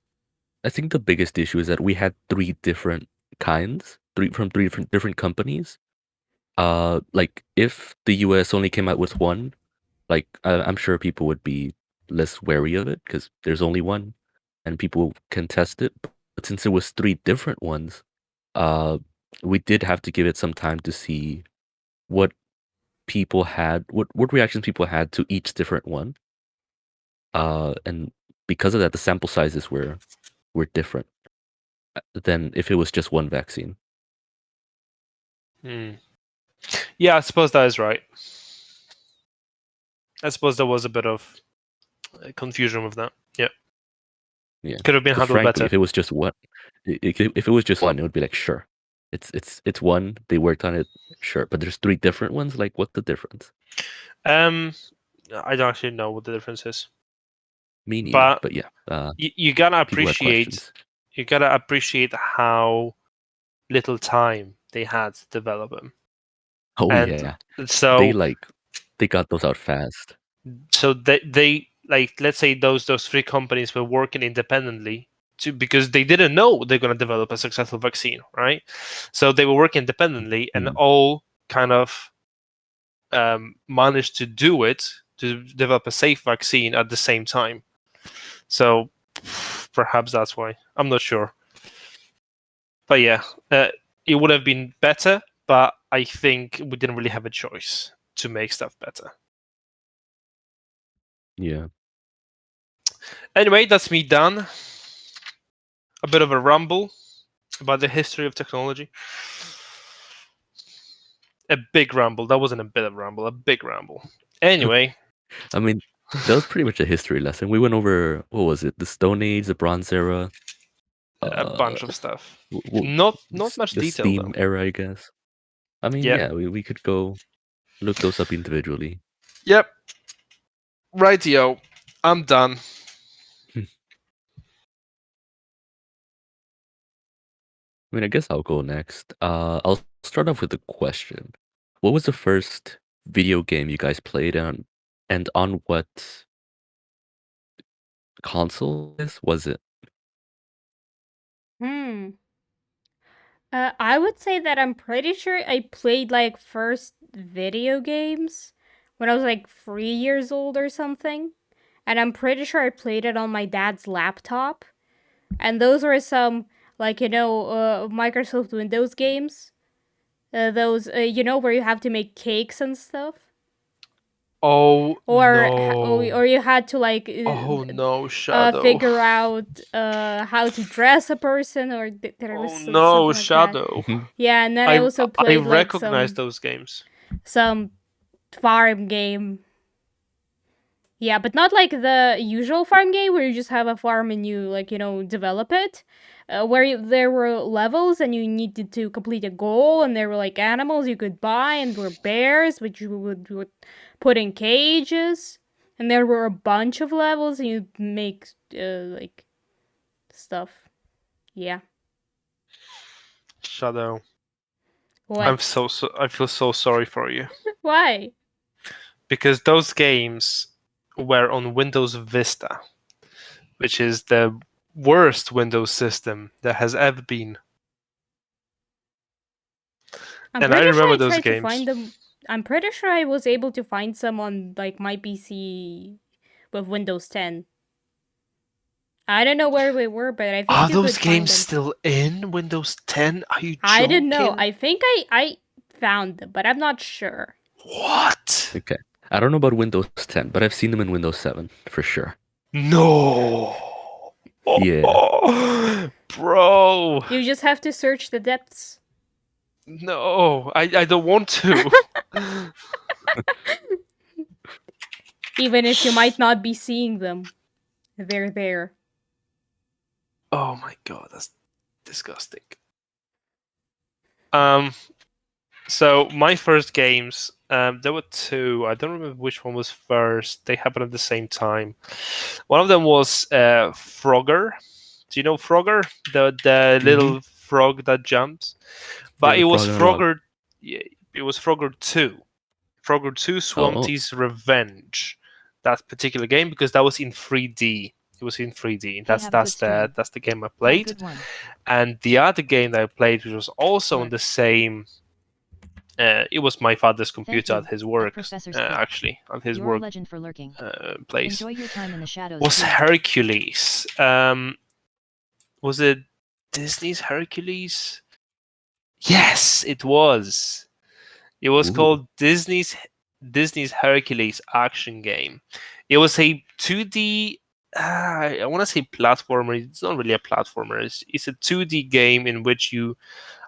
I think the biggest issue is that we had 3 different kinds, 3 from 3 different companies. Like if the US only came out with one, like I'm sure people would be less wary of it because there's only one, and people can test it. But since it was 3 different ones, we did have to give it some time to see what people had, what reactions people had to each different one. And because of that, the sample sizes were different than if it was just one vaccine. Yeah, I suppose that is right. I suppose there was a bit of confusion with that. Yeah. Yeah. Could have been handled frankly, better. If it was just one, if it was just one, it would be like, sure, it's one. They worked on it, sure. But there's 3 different ones. Like, what's the difference? I don't actually know what the difference is. Me neither. But yeah, you gotta appreciate. You gotta appreciate how little time they had to develop them. Oh yeah. So they got those out fast. So they like, let's say those 3 companies were working independently because they didn't know they're going to develop a successful vaccine, right? So they were working independently and all kind of managed to do it to develop a safe vaccine at the same time. So perhaps that's why. I'm not sure. But yeah, it would have been better, but I think we didn't really have a choice to make stuff better. Yeah. Anyway, that's me done. A bit of a rumble about the history of technology. A big rumble. That wasn't a bit of a rumble, a big rumble. Anyway. I mean, that was pretty much a history lesson. We went over, what was it? The Stone Age, the Bronze Era. A bunch of stuff. Not Not much the detail, Steam though. era, I guess. I mean, yeah, we could go look those up individually. Yep. Rightio. I'm done. I mean, I guess I'll go next. I'll start off with a question. What was the first video game you guys played on, and on what console was it? I would say that I'm pretty sure I played like first video games when I was like 3 years old or something. And I'm pretty sure I played it on my dad's laptop. And those were some, like, Microsoft Windows games. Those, where you have to make cakes and stuff. Oh, Or, no. or you had to, like, Oh, no, Shadow. figure out how to dress a person, or there was something like Shadow. that. Yeah, and then I also played I recognize those games. Some farm game. Yeah, but not like the usual farm game where you just have a farm and you, like, develop it. There were levels and you needed to complete a goal, and there were like animals you could buy, and there were bears which you would put in cages, and there were a bunch of levels and you make like stuff. Yeah. Shadow. What? I feel so sorry for you. Why? Because those games were on Windows Vista, which is the worst Windows system that has ever been. And I remember those games. To find them. I'm pretty sure I was able to find some on like my PC with Windows 10. I don't know where we were, but I think are those games still in Windows 10? Are you joking? I didn't know. I think I found them, but I'm not sure. What? Okay. I don't know about Windows 10, but I've seen them in Windows 7 for sure. No. Yeah. Bro. You just have to search the depths. No, I don't want to. Even if you might not be seeing them, they're there. Oh my god, that's disgusting. So my first games, there were two. I don't remember which one was first. They happened at the same time. One of them was Frogger. Do you know Frogger? The little frog that jumps. But it was Frogger. Yeah, it was Frogger 2. Frogger 2: Swampy's Revenge. That particular game, because that was in 3D. It was in 3D. That's the game I played. And the other game that I played, which was also on the same. It was my father's computer at his work, actually, at his work place. Enjoy your time in the shadows. Was Hercules. Was it Disney's Hercules? Yes, it was. It was called Disney's Hercules action game. It was a 2D. I want to say platformer. It's not really a platformer. It's a 2D game in which you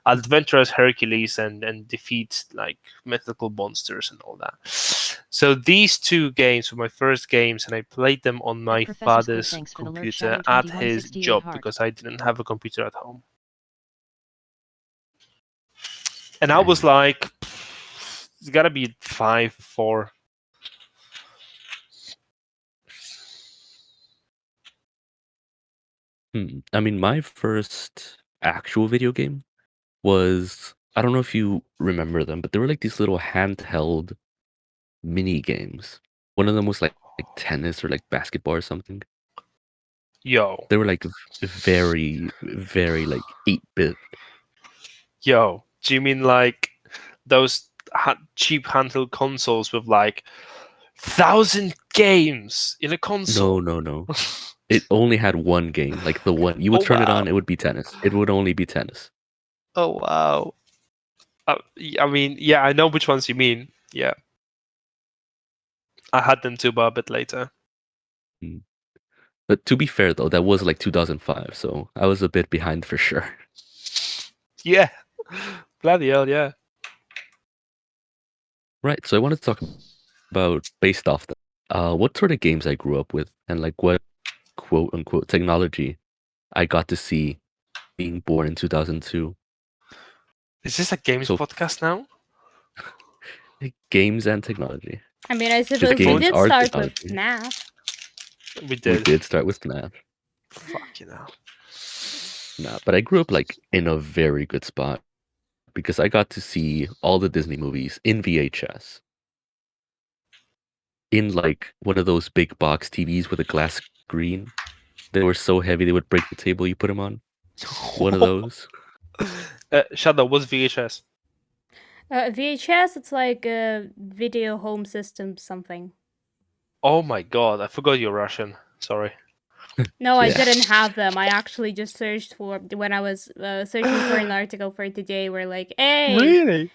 adventure as Hercules and defeat like mythical monsters and all that. So these two games were my first games, and I played them on my father's computer at his job because I didn't have a computer at home. And I was like, it's gotta be 5, 4. I mean, my first actual video game was, I don't know if you remember them, but they were like these little handheld mini games. One of them was like tennis or like basketball or something. Yo. They were like very, very like 8-bit. Yo, do you mean like those cheap handheld consoles with like 1,000 games in a console. No. It only had one game, like the one. You would Oh, turn it on, wow. it would be tennis. It would only be tennis. Oh wow. I mean, yeah, I know which ones you mean. Yeah. I had them too, but a bit later. But to be fair, though, that was like 2005, so I was a bit behind for sure. Yeah. Bloody hell, yeah. Right, so I wanted to talk about, based off that, what sort of games I grew up with and like what quote unquote technology I got to see being born in 2002. Is this a games So podcast now? games and technology. I mean, I Because suppose we games did are start with technology. FNAF. We We did. did start with FNAF. Fuck you know. Nah, but I grew up like in a very good spot because I got to see all the Disney movies in VHS. In like one of those big box TVs with a glass screen. They were so heavy they would break the table you put them on. One of those. Shadow, what's VHS? VHS, it's like a video home system something. Oh my god, I forgot you're Russian. Sorry. No, I Yeah. didn't have them. I actually just searched for when I was searching for an article for today. Where like, hey, Really?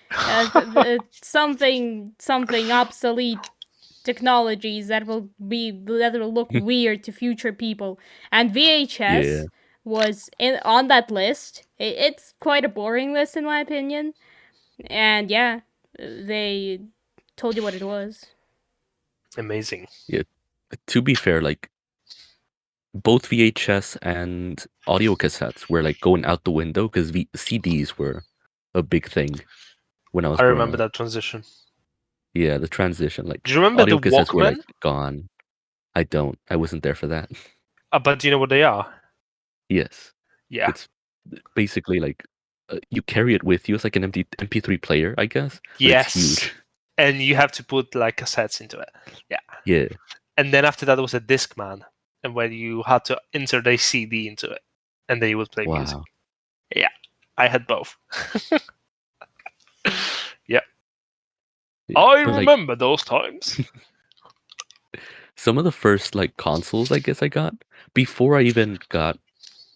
something obsolete technologies that will look weird to future people, and VHS Yeah. was on that list. It's quite a boring list in my opinion, and yeah, they told you what it was. Amazing. Yeah. To be fair, like both VHS and audio cassettes were like going out the window because CDs were a big thing when I was I growing remember up. that transition. Yeah, the transition. Like Do you remember audio the cassettes were like Walkman? gone. I don't. I wasn't there for that. But do you know what they are? Yes. Yeah. It's basically like you carry it with you. It's like an empty MP3 player, I guess. But Yes. it's huge. And you have to put like cassettes into it. Yeah. Yeah. And then after that, there was a Discman, and where you had to insert a CD into it, and then you would play music. Wow. Yeah, I had both. Yeah. I But, like, remember those times. some of the first like consoles I guess I got before I even got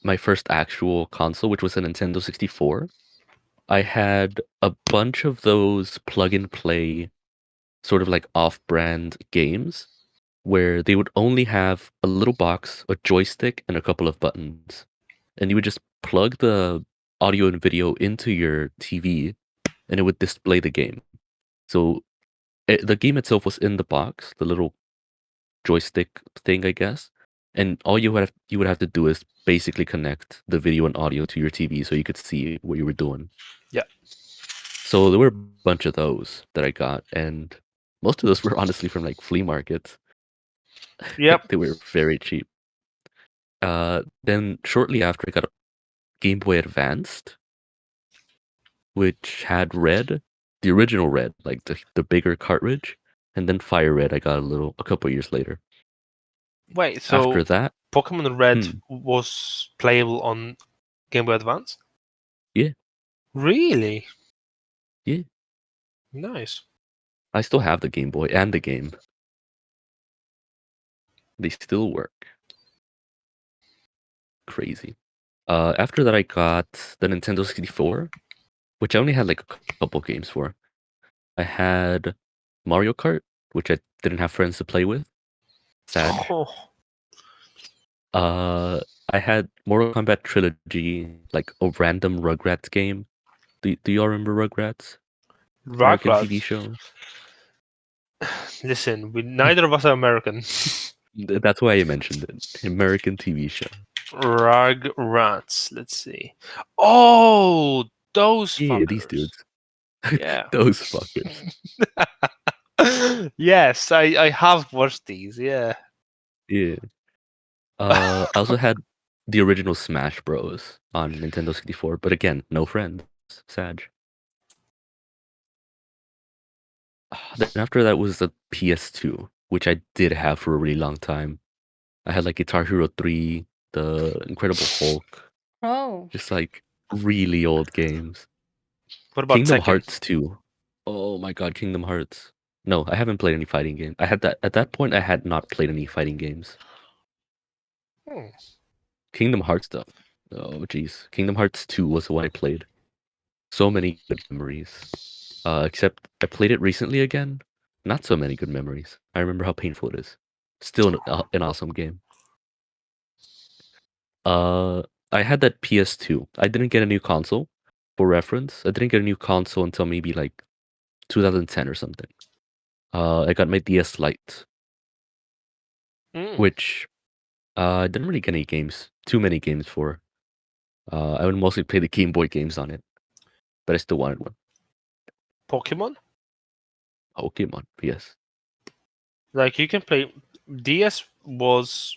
my first actual console, which was a Nintendo 64. I had a bunch of those plug and play sort of like off-brand games where they would only have a little box, a joystick, and a couple of buttons. And you would just plug the audio and video into your TV and it would display the game. So the game itself was in the box, the little joystick thing, I guess. And all you would have to do is basically connect the video and audio to your TV so you could see what you were doing. Yeah. So there were a bunch of those that I got, and most of those were honestly from like flea markets. Yep. They were very cheap. Then shortly after, I got a Game Boy Advanced, which had Red, the original Red, like the bigger cartridge, and then Fire Red. I got a couple years later. Wait, so After that, Pokemon Red was playable on Game Boy Advance? Yeah. Really? Yeah. Nice. I still have the Game Boy and the game. They still work. Crazy. After that, I got the Nintendo 64, which I only had like a couple games for. I had Mario Kart, which I didn't have friends to play with. Sad. Oh. I had Mortal Kombat Trilogy, like a random Rugrats game. Do y'all remember Rugrats? American TV show. Listen, neither of us are American. That's why I mentioned it. American TV show. Rugrats. Let's see. Oh, those Yeah, fuckers. these dudes. Yeah. Those fuckers. Yes, I have watched these. Yeah. Yeah. I also had the original Smash Bros. On Nintendo 64, but again, no friends. Sad. Then after that was the PS2, which I did have for a really long time. I had like Guitar Hero 3, the Incredible Hulk. Oh. Just like really old games. What about Kingdom Tekken? Hearts 2. Oh my god, Kingdom Hearts. No, I haven't played any fighting game. I had that at that point. I had not played any fighting games. Kingdom Hearts though. Oh jeez, Kingdom Hearts 2 was the one I played. So many good memories. Except I played it recently again. Not so many good memories. I remember how painful it is. Still an awesome game. I had that PS2. I didn't get a new console. For reference, I didn't get a new console until maybe like 2010 or something. I got my DS Lite, which I didn't really get any games, too many games for. I would mostly play the Game Boy games on it, but I still wanted one. Pokemon? Pokemon, yes. Like you can play. DS was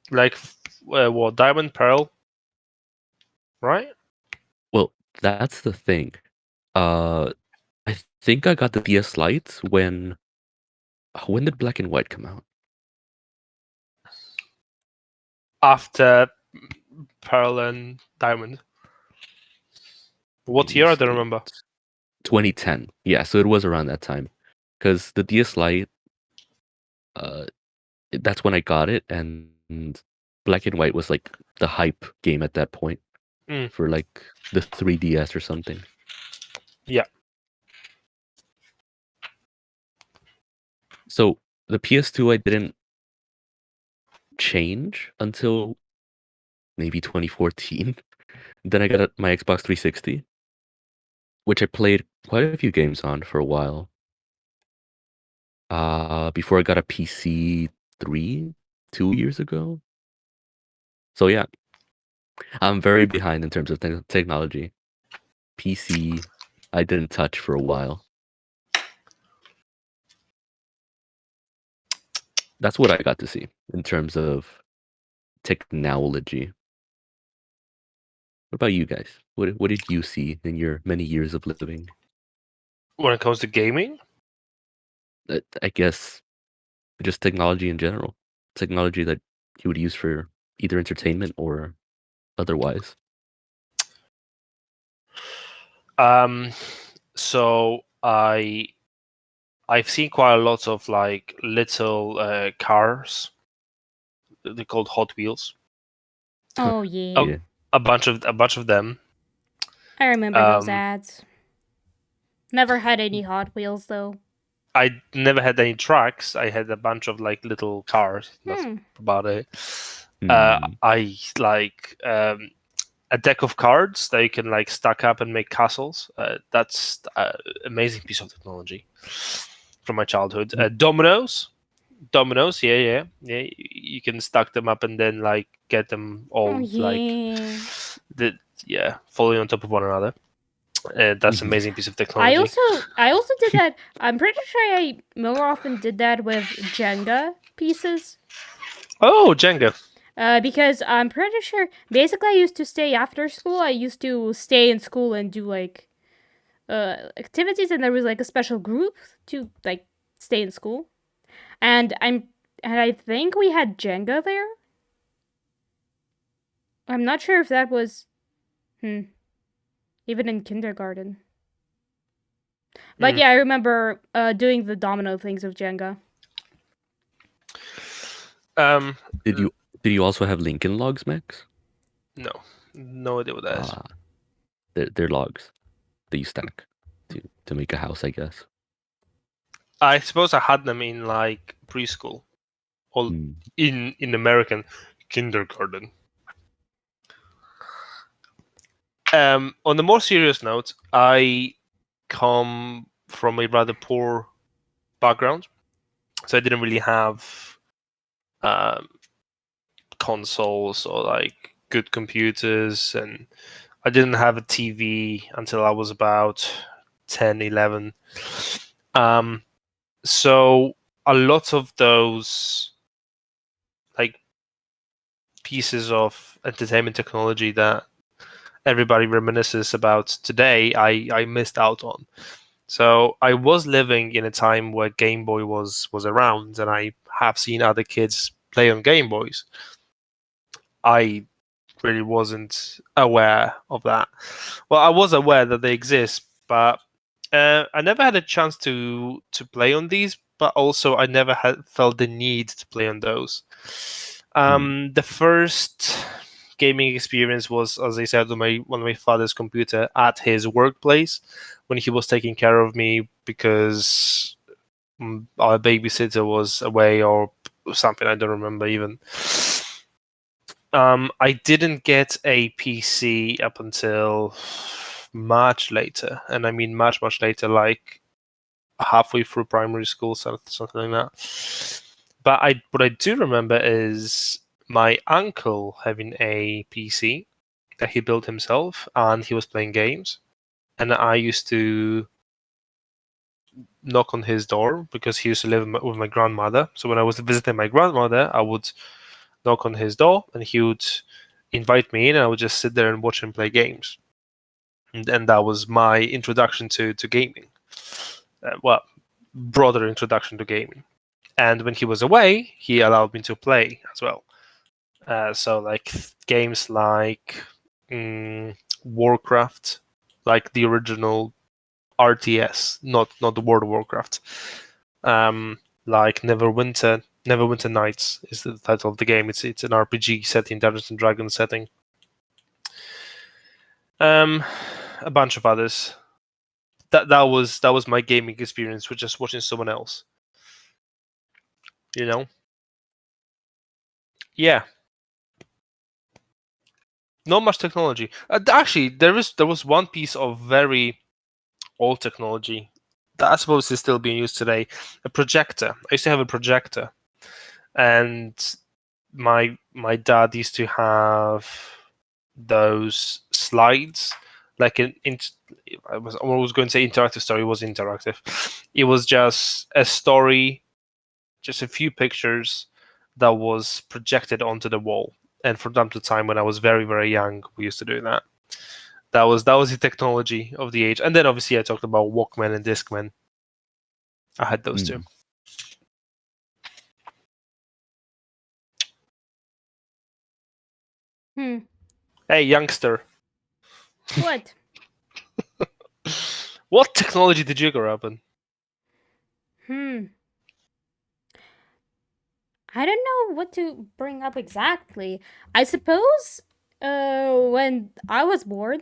like what, Diamond, Pearl, right? Well, that's the thing. I think I got the DS Lite when did Black and White come out? After Pearl and Diamond. What year? I don't remember. 2010. Yeah, so it was around that time. Because the DS Lite, that's when I got it, and Black and White was like the hype game at that point for like the 3DS or something. Yeah. So the PS2 I didn't change until maybe 2014. Then I got my Xbox 360, which I played quite a few games on for a while. Before I got a PC 2 years ago. So yeah, I'm very behind in terms of technology. PC, I didn't touch for a while. That's what I got to see in terms of technology. What about you guys? What did you see in your many years of living? When it comes to gaming? I guess just technology in general. Technology that you would use for either entertainment or otherwise. So I've seen quite a lot of like little cars. They're called Hot Wheels. Oh yeah. A bunch of them. I remember those ads. Never had any Hot Wheels though. I never had any trucks. I had a bunch of like little cars. That's about it. I like a deck of cards that you can like stack up and make castles. That's an amazing piece of technology from my childhood. Dominoes, yeah. You can stack them up and then like get them all falling on top of one another. That's an amazing piece of technology. I also did that. I'm pretty sure I more often did that with Jenga pieces. Oh, Jenga. Because I'm pretty sure, basically I used to stay after school. I used to stay in school and do like activities, and there was like a special group to like stay in school. And I think we had Jenga there. I'm not sure if that was even in kindergarten. But yeah, I remember doing the domino things of Jenga. Did you also have Lincoln logs, Max? No idea what that is. They're logs that you stack to make a house, I guess. I suppose I had them in like preschool, or in American kindergarten. On a more serious note, I come from a rather poor background, so I didn't really have consoles or like good computers, and I didn't have a TV until I was about 10, 11. So a lot of those like pieces of entertainment technology that everybody reminisces about today, I missed out on. So I was living in a time where Game Boy was around, and I have seen other kids play on Game Boys. I really wasn't aware of that. Well, I was aware that they exist, but I never had a chance to play on these, but also I never had felt the need to play on those. The first gaming experience was, as I said, on one of my father's computer at his workplace when he was taking care of me because our babysitter was away or something. I don't remember even. I didn't get a PC up until much later, and I mean much later, like halfway through primary school, something like that. But what I do remember is my uncle having a PC that he built himself, and he was playing games, and I used to knock on his door because he used to live with my grandmother. So when I was visiting my grandmother, I would knock on his door, and he would invite me in, and I would just sit there and watch him play games. And that was my introduction to gaming. Well, broader introduction to gaming. And when he was away, he allowed me to play as well. So like games like Warcraft, like the original RTS, not the World of Warcraft. Like Neverwinter Nights is the title of the game. It's an RPG set in Dungeons and Dragons setting. A bunch of others. That was my gaming experience with just watching someone else. You know? Yeah. Not much technology. Actually, there was one piece of very old technology that I suppose is still being used today. A projector. I used to have a projector, and my dad used to have those slides, like I was going to say interactive story. It was interactive. It was just a story, just a few pictures that was projected onto the wall. And from time to time, when I was very, very young, we used to do that. That was the technology of the age. And then obviously I talked about Walkman and Discman. I had those too. Hey, youngster. What? What technology did you grow up in? I don't know what to bring up exactly. I suppose when I was born,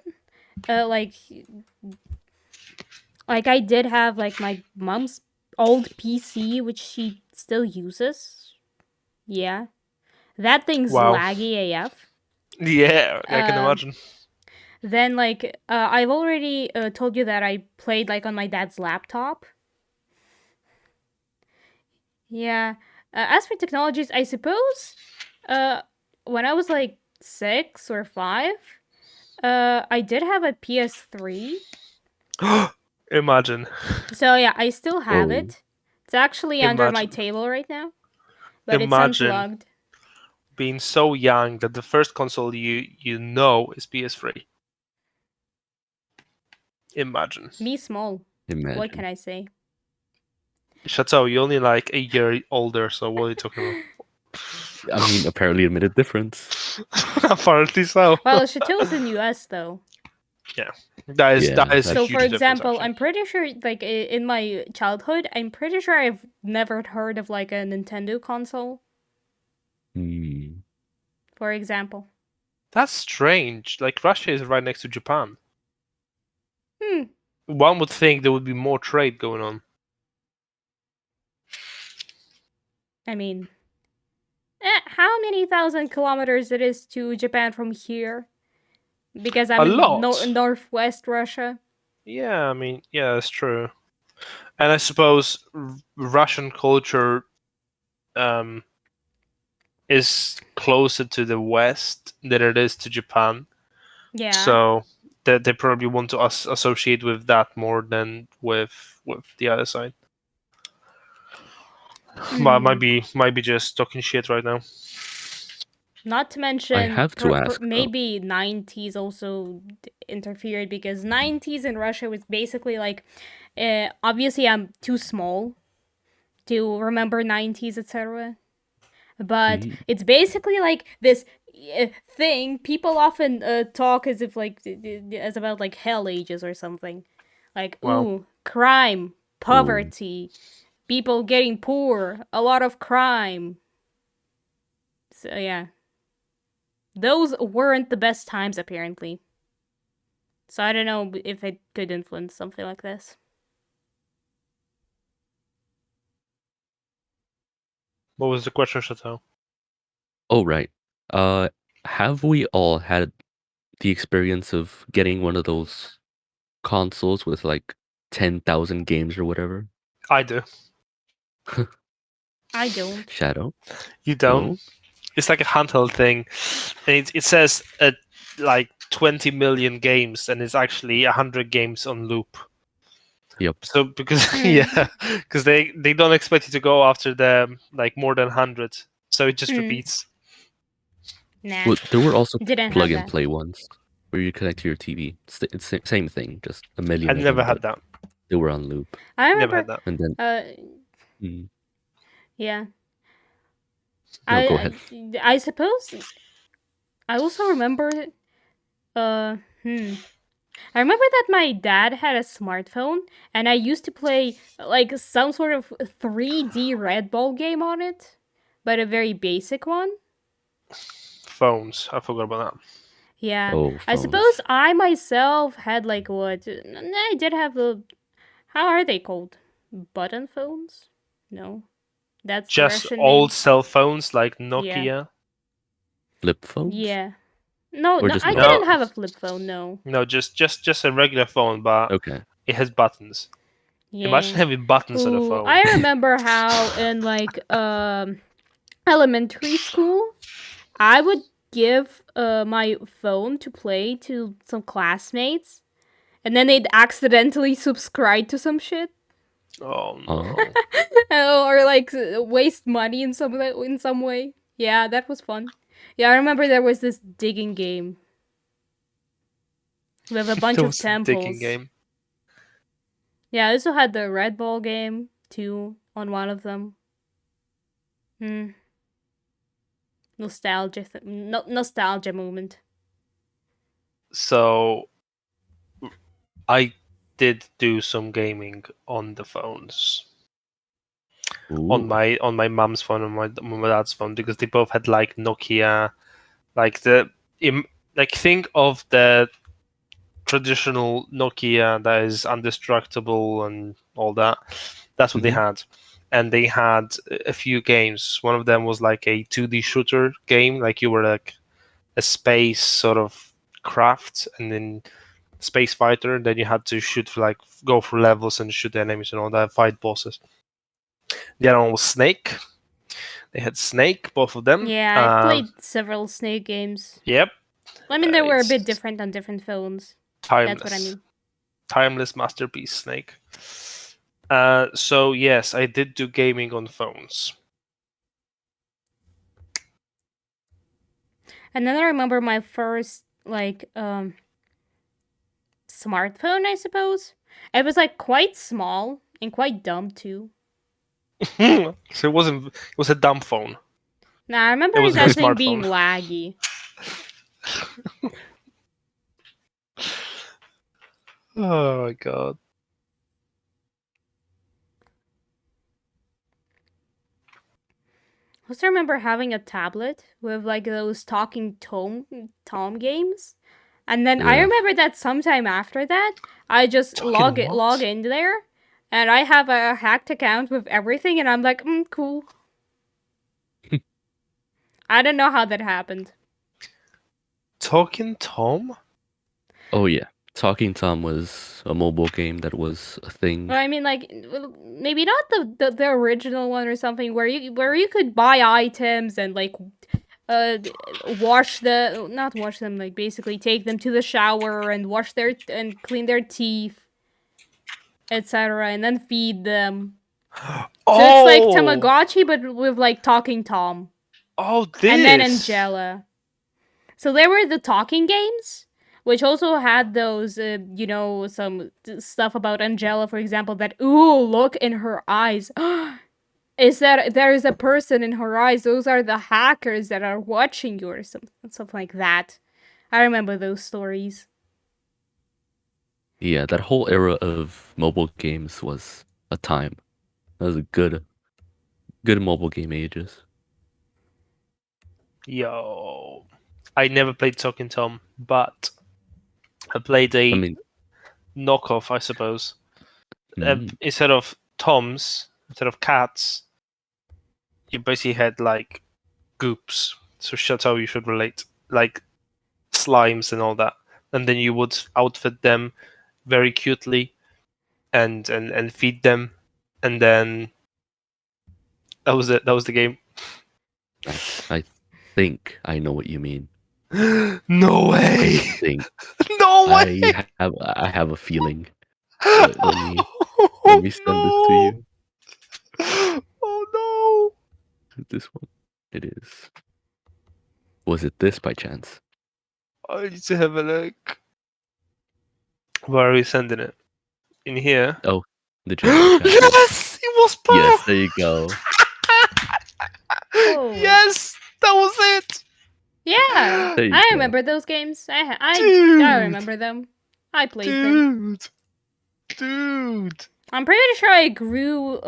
like I did have like my mom's old PC, which she still uses. Yeah, that thing's Wow. laggy AF. Yeah, I can imagine. Then like I've already told you that I played like on my dad's laptop. Yeah. As for technologies, I suppose when I was like 6 or 5, I did have a PS3. Imagine. So yeah, I still have it. It's actually under my table right now, but it's unplugged. Being so young that the first console you know is PS3. Imagine. Me small. Imagine. What can I say? Chateau, you're only like a year older, so what are you talking about? I mean, apparently a minute difference. Apparently so. Well, Chateau's in US though. Yeah, that is. So, a huge for example, difference, I'm pretty sure, like in my childhood, I'm pretty sure I've never heard of like a Nintendo console. For example. That's strange. Like Russia is right next to Japan. One would think there would be more trade going on. I mean, how many thousand kilometers it is to Japan from here? Because I'm in northwest Russia. Yeah, I mean, yeah, that's true. And I suppose Russian culture is closer to the West than it is to Japan. Yeah. So they probably want to associate with that more than with the other side. But might be just talking shit right now. Not to mention, I have to ask, maybe 90s also interfered, because 90s in Russia was basically like, obviously I'm too small to remember 90s, etc. But it's basically like this thing people often talk as if like as about like Hell Ages or something. Like, Wow. ooh, crime, poverty, people getting poor, a lot of crime. So yeah. Those weren't the best times, apparently. So I don't know if it could influence something like this. What was the question, Chateau? Oh, right. Have we all had the experience of getting one of those consoles with like 10,000 games or whatever? I do. I don't. Shadow? You don't. No? It's like a handheld thing, and it says like 20 million games, and it's actually 100 games on loop. Yep. So because because they don't expect you to go after them like more than 100, so it just repeats. Nah. Well, there were also Didn't plug have and that. play ones where you connect to your TV. It's the same thing, just a million I of never them, had but that. they were on loop. I Never remember. had that. And then, Yeah. no, go ahead. I suppose. I also remember. I remember that my dad had a smartphone, and I used to play like some sort of 3D Red Ball game on it, but a very basic one. Phones. I forgot about that. Yeah. Oh, I phones. suppose I myself had like what? I did have the. How are they called? Button phones? No. That's the Just Russian old name. cell phones like Nokia. Yeah. Flip phones? Yeah. No, Or no, just I normal didn't have a phones? flip phone, no. No, just a regular phone, but Okay. it has buttons. Yeah. Imagine having buttons on a Ooh, phone. I remember how in like elementary school, I would give my phone to play to some classmates, and then they'd accidentally subscribe to some shit. Oh no. Or like waste money in some way. Yeah, that was fun. Yeah, I remember there was this digging game with a bunch That of was a digging temples. game. Yeah, I also had the Red Ball game too on one of them. Nostalgia, nostalgia moment. So I did do some gaming on the phones. Ooh. On my mom's phone and my dad's phone, because they both had like Nokia, like like think of the traditional Nokia that is indestructible and all that. That's what they had, and they had a few games. One of them was like a 2D shooter game, like you were like a space sort of craft, and then space fighter. And then you had to shoot for like go through levels and shoot enemies and all that, fight bosses. The other one was Snake. They had Snake, both of them. Yeah, I've played several Snake games. Yep. I mean, they were a It's bit different on different phones. timeless. That's what I mean. Timeless masterpiece, Snake. So yes, I did do gaming on phones. And then I remember my first like smartphone, I suppose. It was like quite small and quite dumb too. So it wasn't. It was a dumb phone. Nah, I remember It was a that thing smartphone. being laggy. Oh my god. I also remember having a tablet with like those talking Tom games. And then I Yeah. remember that sometime after that, I just log in there, and I have a hacked account with everything, and I'm like, cool. I don't know how that happened. Talking Tom? Oh, yeah. Talking Tom was a mobile game that was a thing. Well, I mean, like, maybe not the original one or something where you could buy items and like not wash them, like basically take them to the shower and and clean their teeth, etc., and then feed them. So it's like Tamagotchi but with like talking Tom. Oh, this. And then Angela. So there were the talking games, which also had those some stuff about Angela, for example, that look in her eyes. Is that there is a person in her eyes? Those are the hackers that are watching you, or something like that. I remember those stories. Yeah, that whole era of mobile games was a time. That was a good mobile game ages. Yo, I never played Talking Tom, but I played a knockoff, I suppose. Instead of toms, instead of cats, you basically had like goops. So that's how you should relate, like slimes and all that. And then you would outfit them very cutely, and feed them, and then that was it. That was the game. I think I know what you mean. No way! I think No way! I have a feeling. Let me send this to you. Oh no! This one. It is. Was it this by chance? I need to have a look. Where are we sending it? In here? Oh, the general chat. Yes! It was perfect! Yes, there you go. Oh. Yes! That was it! Yeah, There you I go. remember those games. I remember them. I played them. Dude! I'm pretty sure I grew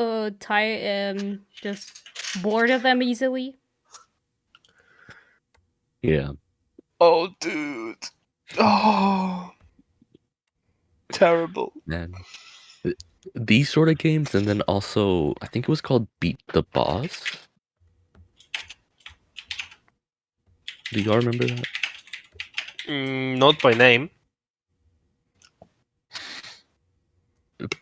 just bored of them easily. Yeah. Oh, dude. Oh. Terrible. Man. These sort of games, and then also, I think it was called Beat the Boss. Do y'all remember that? Not by name.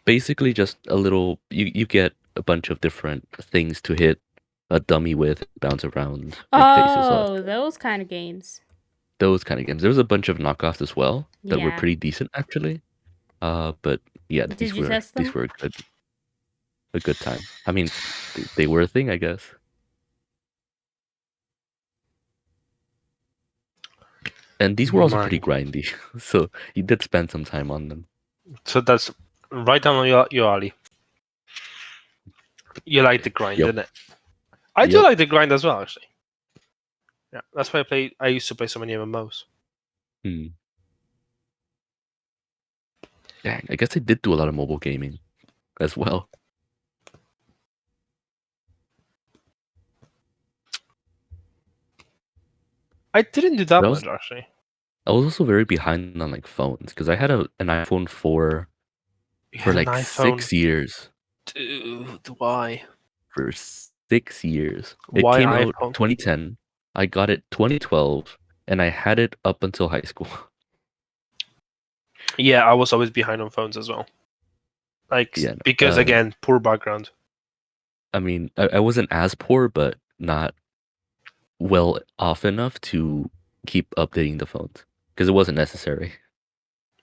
Basically, just a little. You get a bunch of different things to hit a dummy with, bounce around, make faces. Oh, those kind of games. Those kind of games. There was a bunch of knockoffs as well that were Yeah. pretty decent, actually. But yeah, Did you test them? these were a good time. I mean, they were a thing, I guess. And these were also pretty grindy, so you did spend some time on them. So that's right down on your alley. You like the grind, Yep. didn't it? I do like the grind as well, actually. Yeah, that's why I used to play so many MMOs. Dang, I guess I did do a lot of mobile gaming as well. I didn't do that much, actually. I was also very behind on like phones because I had an iPhone 4 for like 6 years. Dude, why? For 6 years. Why It came iPhone? out 2010. I got it 2012, and I had it up until high school. Yeah, I was always behind on phones as well. Like, because again, poor background. I mean, I wasn't as poor, but not well off enough to keep updating the phones because it wasn't necessary.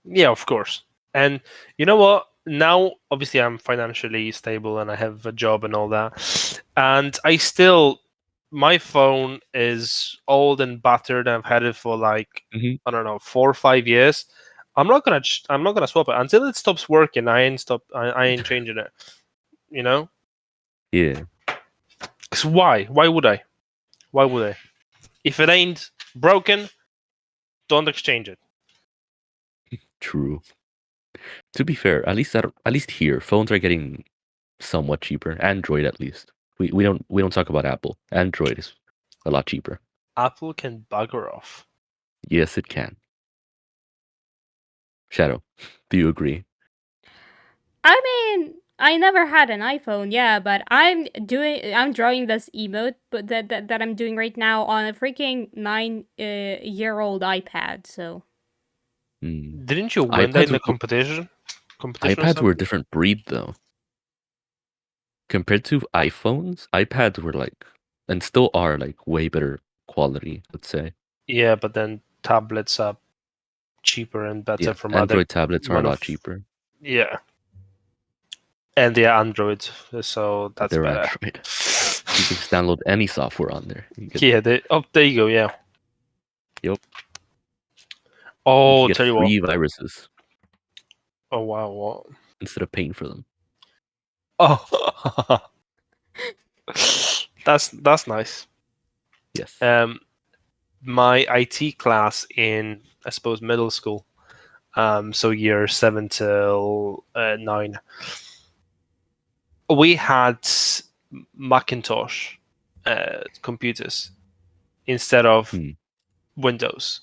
Yeah, of course. And you know what? Now, obviously, I'm financially stable and I have a job and all that. And my phone is old and battered. I've had it for like I don't know 4 or 5 years. I'm not gonna swap it until it stops working. I ain't changing it. You know? Yeah. Cause why? Why would I? Why would I? If it ain't broken, don't exchange it. True. To be fair, at least here, phones are getting somewhat cheaper. Android, at least. We don't talk about Apple. Android is a lot cheaper. Apple can bugger off. Yes, it can. Shadow, do you agree? I mean, I never had an iPhone, yeah, but I'm drawing this emote, but that I'm doing right now on a freaking 9-year-old iPad. So. Didn't you win that in the competition? iPads were a different breed, though. Compared to iPhones, iPads were like, and still are like, way better quality, let's say. Yeah, but then tablets are cheaper and better from Android tablets are a lot cheaper. Yeah. And they're Android, so that's better. Android. You can just download any software on there. Yeah, there you go, yeah. Yep. Oh, you tell you free what. viruses. Oh, wow, what? Instead of paying for them. Oh. That's nice. Yes. My IT class in, I suppose, middle school, so year 7 till 9. We had Macintosh computers instead of Windows,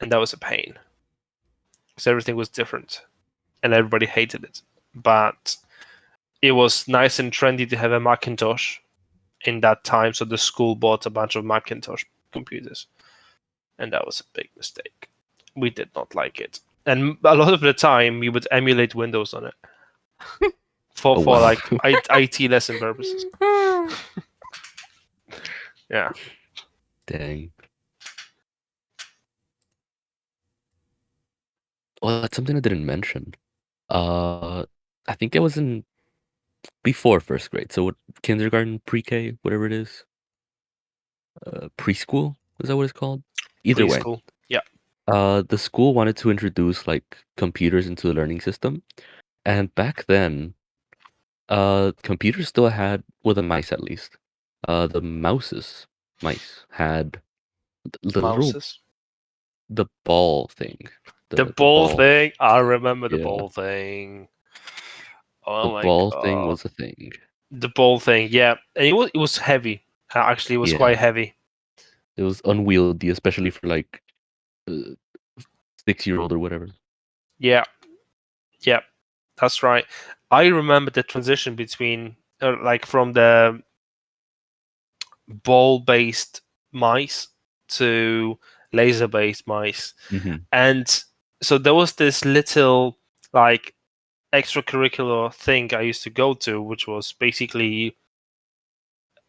and that was a pain because everything was different and everybody hated it. But it was nice and trendy to have a Macintosh in that time, so the school bought a bunch of Macintosh computers, and that was a big mistake. We did not like it, and a lot of the time we would emulate Windows on it for like IT lesson purposes. Yeah. Dang. Well, that's something I didn't mention. I think it was in before first grade. So what, kindergarten, pre-K, whatever it is. Preschool, is that what it's called? Either way. Preschool. Yeah. The school wanted to introduce like computers into the learning system. And back then, computers still had, well, the mice at least. The mice had the little, Mouses. the ball thing. The ball thing. I remember the ball thing. Oh the my ball god. thing was a thing. The ball thing, yeah. And it was heavy. Actually, it was quite heavy. It was unwieldy, especially for like 6-year-old or whatever. Yeah. Yeah. That's right. I remember the transition between like from the ball-based mice to laser-based mice. And so there was this little like extracurricular thing I used to go to, which was basically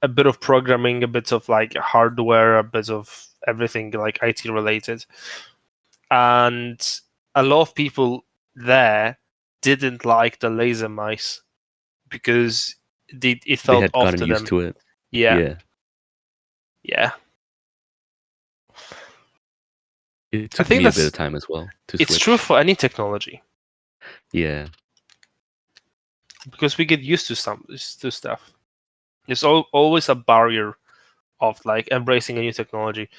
a bit of programming, a bit of like hardware, a bit of everything like IT related. And a lot of people there didn't like the laser mice because it felt they had off gotten to used them. to it. Yeah. It took me a bit of time as well to switch. It's true for any technology. Yeah. Because we get used to stuff. There's always a barrier of like embracing a new technology.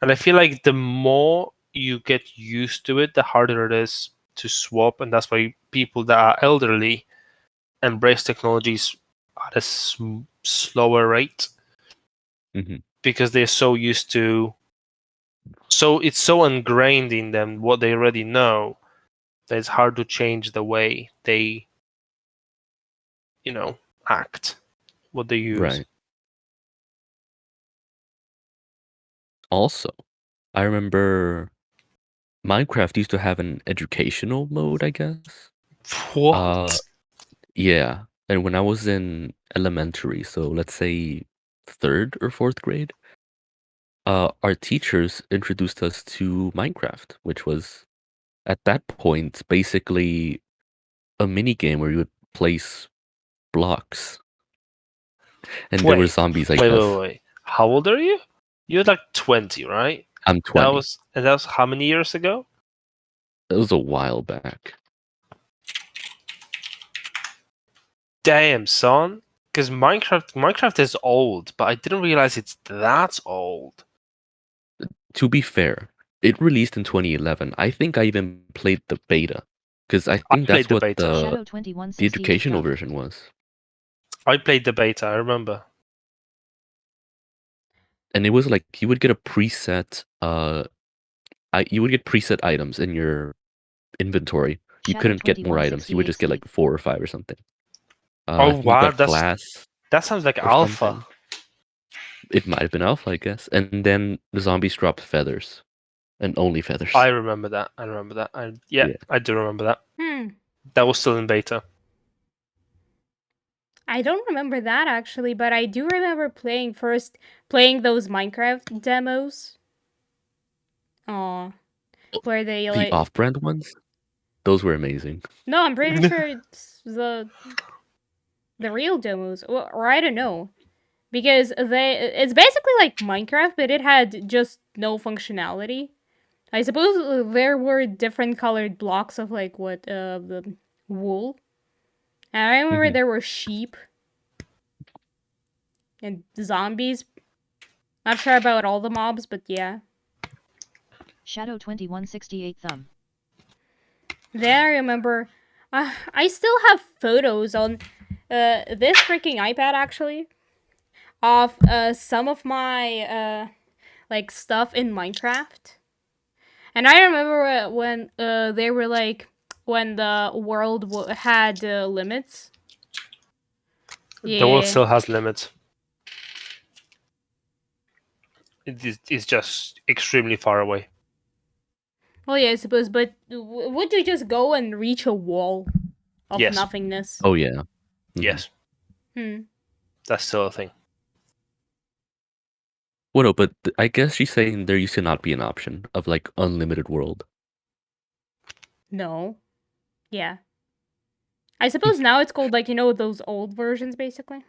And I feel like the more you get used to it, the harder it is to swap. And that's why people that are elderly embrace technologies at a slower rate. Because they're so used to, so it's so ingrained in them what they already know that it's hard to change the way they, act, what they use. Right. Also, I remember Minecraft used to have an educational mode, I guess. What? Yeah. And when I was in elementary, so let's say 3rd or 4th grade, our teachers introduced us to Minecraft, which was at that point basically a mini game where you would place blocks. And there were zombies, I guess. Wait. How old are you? You're like 20, right? I'm 20. That was how many years ago? It was a while back. Damn, son. Because Minecraft is old, but I didn't realize it's that old. To be fair, it released in 2011. I think I even played the beta. Because I think that's what the educational version was. I played the beta, I remember. And it was like you would get a preset you would get preset items in your inventory. You couldn't get more items. You would just get like 4 or 5 or something. Oh wow, glass. That sounds like alpha. Something. It might have been alpha, I guess. And then the zombies dropped feathers. And only feathers. I remember that. I do remember that. That was still in beta. I don't remember that actually, but I do remember playing those Minecraft demos. Where they the off-brand ones? Those were amazing. No, I'm pretty sure it's the real demos, or I don't know, because it's basically like Minecraft, but it had just no functionality. I suppose there were different colored blocks of like the wool. And I remember there were sheep and zombies. Not sure about all the mobs, but yeah. Shadow 2168 thumb. Then I remember, I still have photos on this freaking iPad actually of some of my like stuff in Minecraft. And I remember when they were like when the world had limits. The world Yeah. still has limits. It's just extremely far away. Well, yeah, I suppose. But would you just go and reach a wall of Yes. nothingness? Oh yeah. Mhm. Yes, that's still a thing. Well, no, but I guess she's saying there used to not be an option of like unlimited world. No. Yeah. I suppose now it's called like those old versions basically.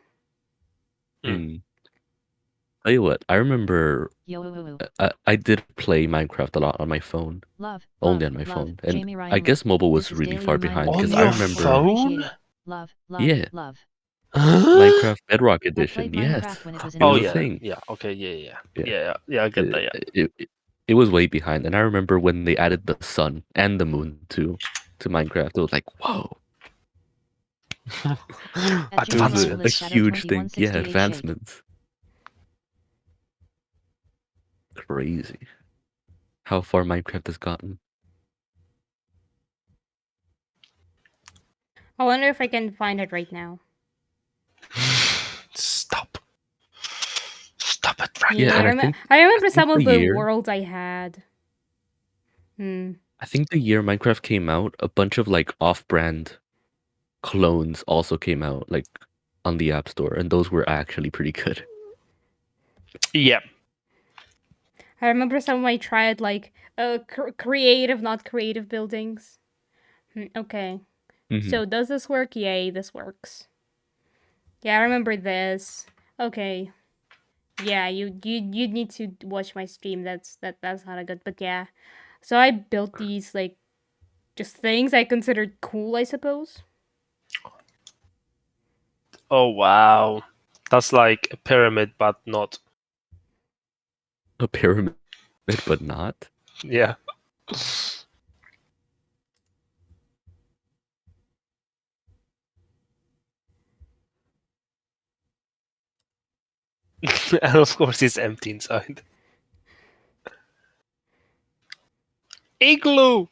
Tell you what, I remember Yo. I did play Minecraft a lot on my phone. Love. Only love, on my love. phone. And Jamie Ryan I guess mobile was This is really daily far reminder. behind On because your I remember phone? Love. Yeah. Love. Minecraft Bedrock I Edition. played Yes. Minecraft when it was in It was Oh a yeah, thing. yeah. Okay, Yeah. yeah. I get that. Yeah. It was way behind. And I remember when they added the sun and the moon to Minecraft, it was like, whoa. At It was Advancement. a huge thing. Yeah, 2168 advancements. Crazy. How far Minecraft has gotten. I wonder if I can find it right now. Stop it right Yeah, and I remember some of the year, worlds I had. I think the year Minecraft came out, a bunch of like off-brand clones also came out, like on the App Store, and those were actually pretty good. Yeah. I remember some I tried like creative, not creative buildings. Okay. So does this work? Yay, this works. Yeah, I remember this. Okay. Yeah, you need to watch my stream. That's not a good, but yeah. So I built these like just things I considered cool, I suppose. Oh wow, that's like a pyramid, but not. A pyramid, but not. Yeah. And of course, it's empty inside. Igloo.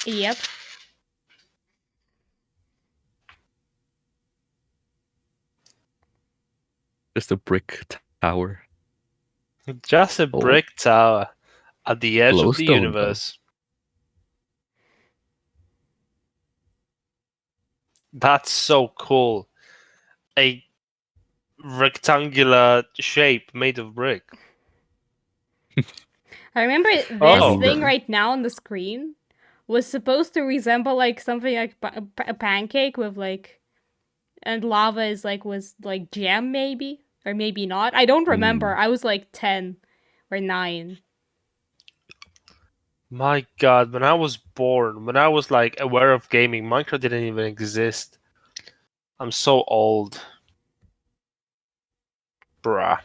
Yep. Just a brick tower. Just a brick tower at the edge of the Glowstone, universe. That's so cool. A rectangular shape made of brick. I remember this thing right now on the screen was supposed to resemble like something like a pancake with like, and lava is like was like jam maybe or maybe not. I don't remember. I was like 10 or 9. My god, when I was born, when I was like aware of gaming, Minecraft didn't even exist. I'm so old. Bruh.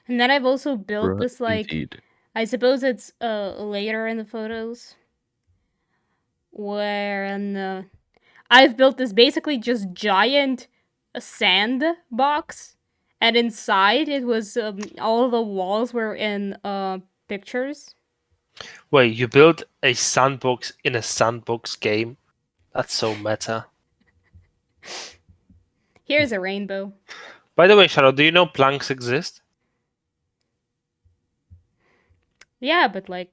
And then I've also built this like I suppose it's later in the photos where I've built this basically just giant sand box, and inside it was all the walls were in pictures. Wait, you built a sandbox in a sandbox game? That's so meta. Here's a rainbow. By the way, Shadow, do you know planks exist? Yeah, but like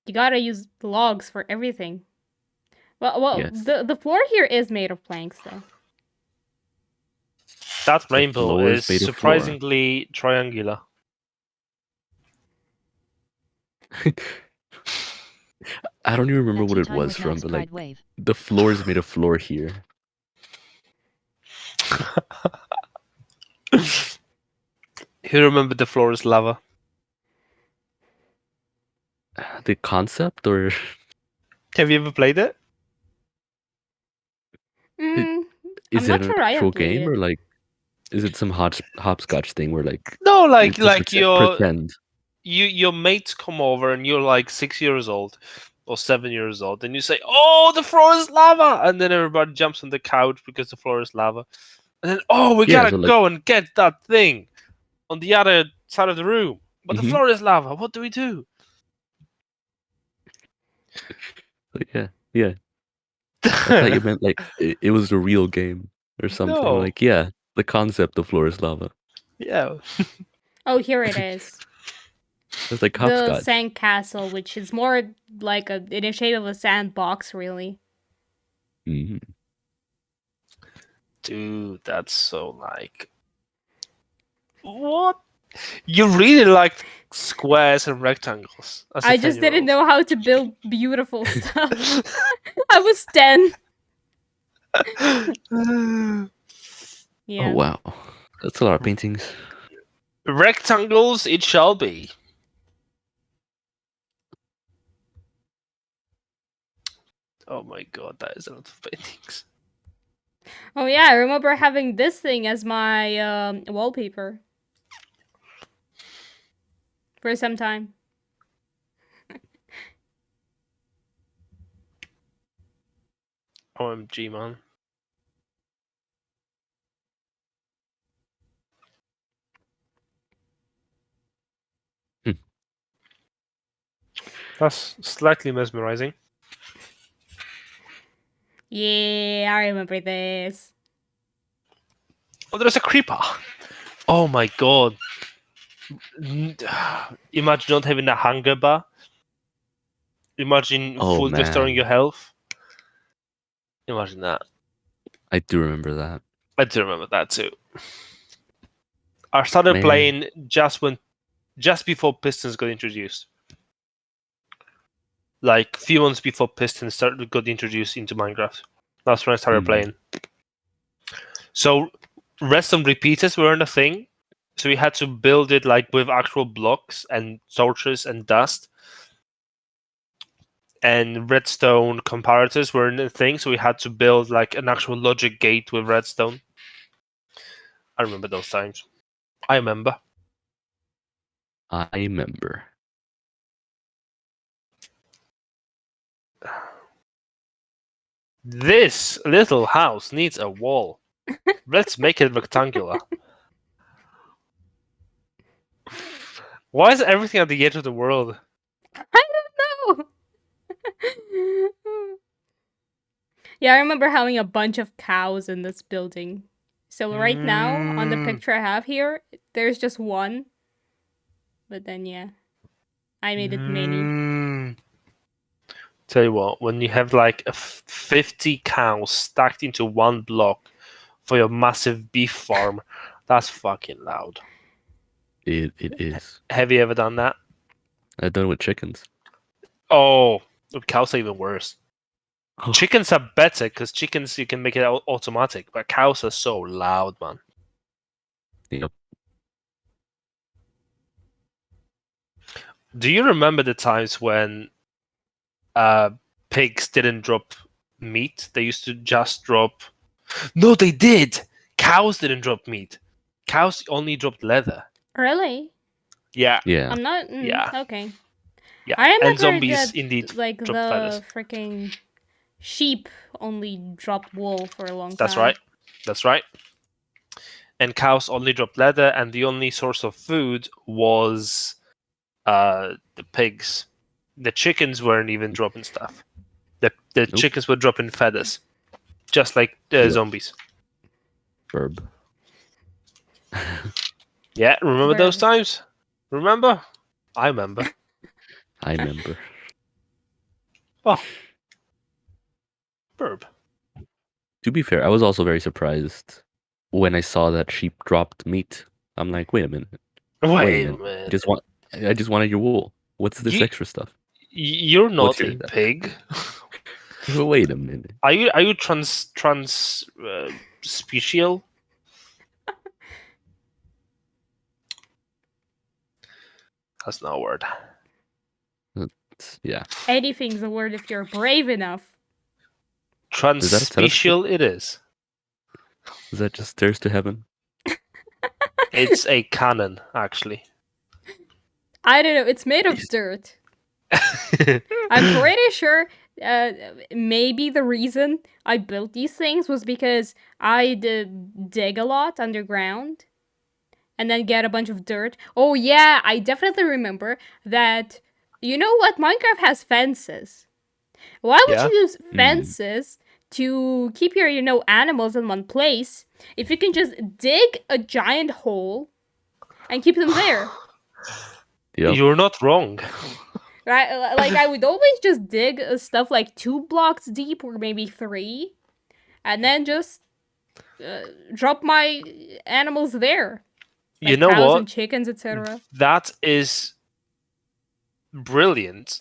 you gotta use logs for everything. Well, yes. the floor here is made of planks, though. That rainbow is surprisingly triangular. I don't even remember what it was from, but like the floor is made of floor here. You remember the floor is lava? The concept, or have you ever played it? Is it an actual game or like? Is it some hopscotch thing where like No, like pretend? your mates come over and you're like 6 years old or 7 years old, and you say, "Oh, the floor is lava," and then everybody jumps on the couch because the floor is lava, and then we Yeah, gotta so, like- go and get that thing on the other side of the room, but the Mhm. floor is lava. What do we do? Yeah. I thought you meant like it was a real game or something. No. Like, yeah, the concept of floor is lava. Yeah. Oh, here it is. It's like The hopscotch. sandcastle, which is more like in the shape of a sandbox, really. Mhm. Dude, that's so like... What? You really liked squares and rectangles. As a I just didn't 10-year-old. know how to build beautiful stuff. I was 10. Yeah. Oh wow, that's a lot of paintings. Rectangles it shall be. Oh my god, that is a lot of paintings. Oh yeah, I remember having this thing as my wallpaper for some time. OMG, man. That's slightly mesmerizing. Yeah, I remember this. Oh, there's a creeper. Oh my god. Imagine not having a hunger bar. Imagine Oh, food restoring man. your health. Imagine that. I do remember that. I do remember that too. I started Man. playing just before Pistons got introduced. Like few months before Pistons got introduced into Minecraft. That's when I started playing. So redstone repeaters weren't a thing. So we had to build it like with actual blocks and torches and dust. And redstone comparators weren't a thing, so we had to build like an actual logic gate with redstone. I remember those times. I remember. I remember. This little house needs a wall. Let's make it rectangular. Why is everything at the edge of the world? I don't know. Yeah, I remember having a bunch of cows in this building. So right now, on the picture I have here, there's just one. But then, yeah, I made it many. Tell you what, when you have like 50 cows stacked into one block for your massive beef farm, that's fucking loud. It is. Have you ever done that? I've done it with chickens. Oh, cows are even worse. Oh. Chickens are better because chickens you can make it automatic, but cows are so loud, man. Yep. Do you remember the times when pigs didn't drop meat? They used to just drop... No, they did! Cows didn't drop meat. Cows only dropped leather. Really? Yeah. Yeah. I'm not. Yeah. Okay. Yeah. I remember And zombies that, indeed like drop the feathers. freaking sheep only dropped wool for a long time. That's right. That's right. And cows only dropped leather, and the only source of food was the pigs. The chickens weren't even dropping stuff. The chickens were dropping feathers, just like zombies. Verb. Yeah, remember those Verb. times? Remember? I remember. I remember. Oh. Verb. To be fair, I was also very surprised when I saw that sheep dropped meat. I'm like, wait a minute. Wait a minute. I just wanted your wool. What's this extra stuff? You're not What's a your- pig. Wait a minute. Are you trans special? That's not a word. Yeah. Anything's a word if you're brave enough. Transspecial it is. Is that just stairs to heaven? It's a cannon, actually. I don't know. It's made of dirt. I'm pretty sure maybe the reason I built these things was because I dig a lot underground and then get a bunch of dirt. Oh yeah, I definitely remember that. You know what? Minecraft has fences. Why would Yeah. you use fences to keep your, animals in one place if you can just dig a giant hole and keep them there? Yep. You're not wrong. Right? Like, I would always just dig stuff like 2 blocks deep or maybe 3, and then just drop my animals there. Like You know cows what? and chickens, etc. That is brilliant.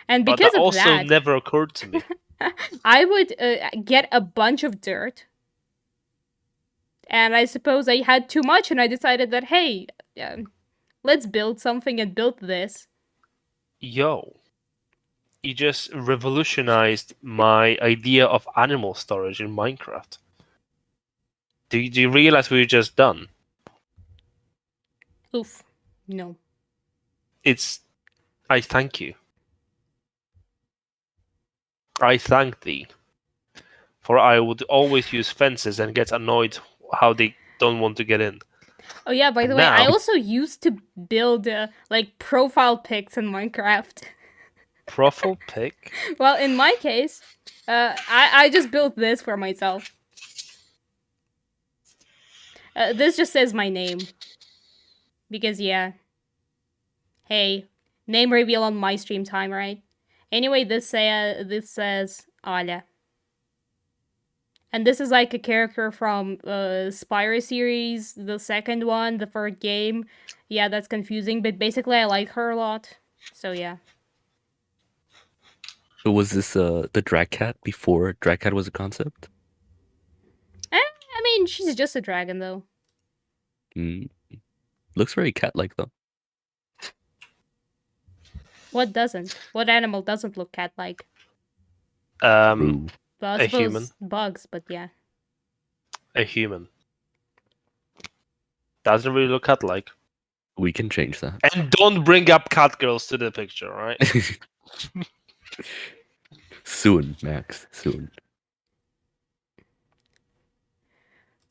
And But because that of also that, never occurred to me. I would get a bunch of dirt. And I suppose I had too much, and I decided that, hey, let's build something, and built this. Yo. You just revolutionized my idea of animal storage in Minecraft. Do you realize what you just done? Oof. No. I thank you. I thank thee. For I would always use fences and get annoyed how they don't want to get in. Oh yeah, by the way, I also used to build like profile pics in Minecraft. Profile pic? Well, in my case, I just built this for myself. This just says my name. Because yeah. Hey, name reveal on my stream time, right? Anyway, this says Aля. And this is like a character from Spyro series, the second one, the third game. Yeah, that's confusing, but basically I like her a lot. So yeah. So was this the drag cat before drag cat was a concept? I mean, she's just a dragon though. Looks very cat-like though. What doesn't? What animal doesn't look cat-like? True. Well, I A suppose human. bugs, but yeah. A human. Doesn't really look cat-like. We can change that. And don't bring up cat girls to the picture, right? Soon, Max. Soon.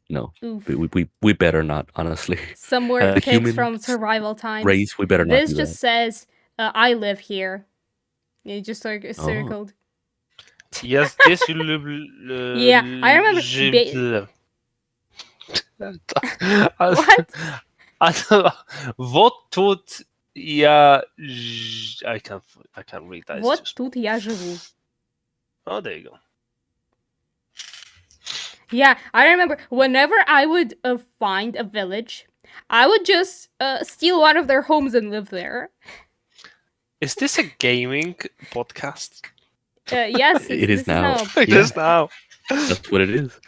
No. Oof. We better not, honestly. Some more pics human from survival times. Race, we better not This do just that. says, I live here. It just circled. Yes, this Yeah, I remember. What? Вот тут я... I can't read that. Вот тут я живу. Oh, there you go. Yeah, I remember whenever I would find a village, I would just steal one of their homes and live there. Is this a gaming podcast? Yes, it is now. It is now. That's what it is.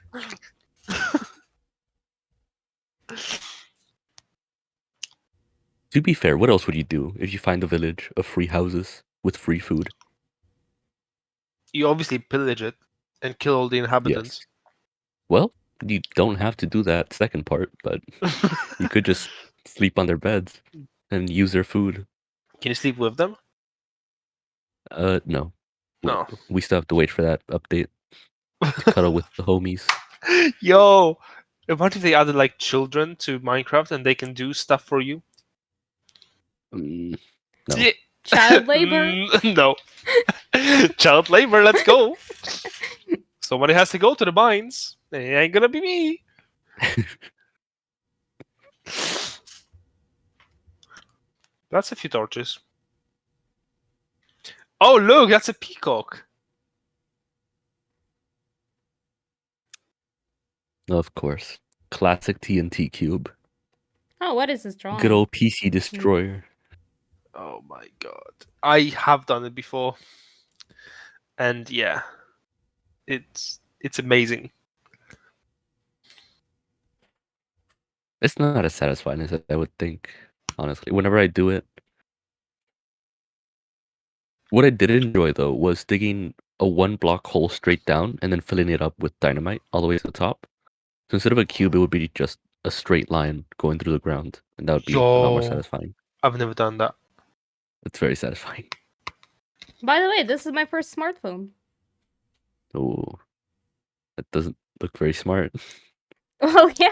To be fair, what else would you do if you find a village of free houses with free food? You obviously pillage it and kill all the inhabitants. Yes. Well, you don't have to do that second part, but you could just sleep on their beds and use their food. Can you sleep with them? No. No. We still have to wait for that update to cuddle with the homies. Yo, what if they added like children to Minecraft and they can do stuff for you? No. Child labor? No. Child labor, let's go. Somebody has to go to the mines. It ain't gonna be me. That's a few torches. Oh, look, that's a peacock. Of course. Classic TNT cube. Oh, what is this drawing? Good old PC destroyer. Oh my god. I have done it before. And yeah. It's amazing. It's not as satisfying as I would think, honestly. Whenever I do it. What I did enjoy, though, was digging a 1-block hole straight down and then filling it up with dynamite all the way to the top. So instead of a cube, it would be just a straight line going through the ground, and that would be a lot more Yo, satisfying. I've never done that. It's very satisfying. By the way, this is my first smartphone. Oh, that doesn't look very smart. Oh yeah.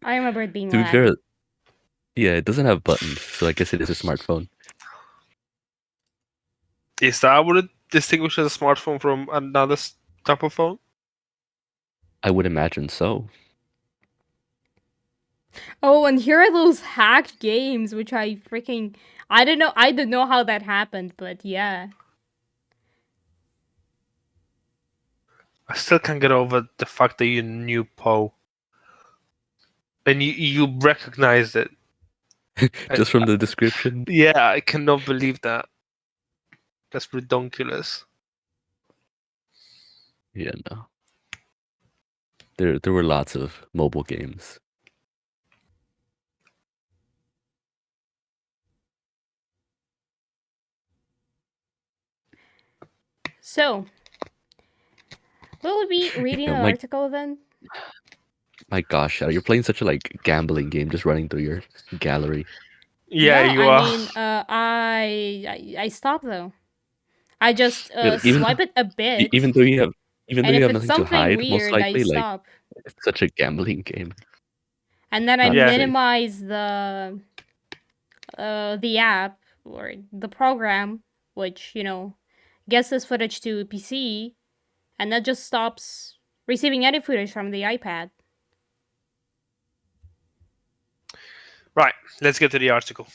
I remember it being To be fair, laggy. yeah, it doesn't have buttons, so I guess it is a smartphone. Is that what it distinguishes a smartphone from another type of phone? I would imagine so. Oh, and here are those hacked games, which I don't know how that happened, but yeah. I still can't get over the fact that you knew Poe. And you recognized it. Just from the description. Yeah, I cannot believe that. That's ridiculous. Yeah, no. There were lots of mobile games. So, will we be reading an article then? My gosh, you're playing such a like gambling game, just running through your gallery. Yeah, no, you I are. mean, I stopped though. I just Even swipe it a bit, even though you have and if it's nothing to something hide, most weird, I likely, like stop. it's such a gambling game. And then I Not to say. minimize the app or the program, which gets this footage to PC, and that just stops receiving any footage from the iPad. Right, let's get to the article.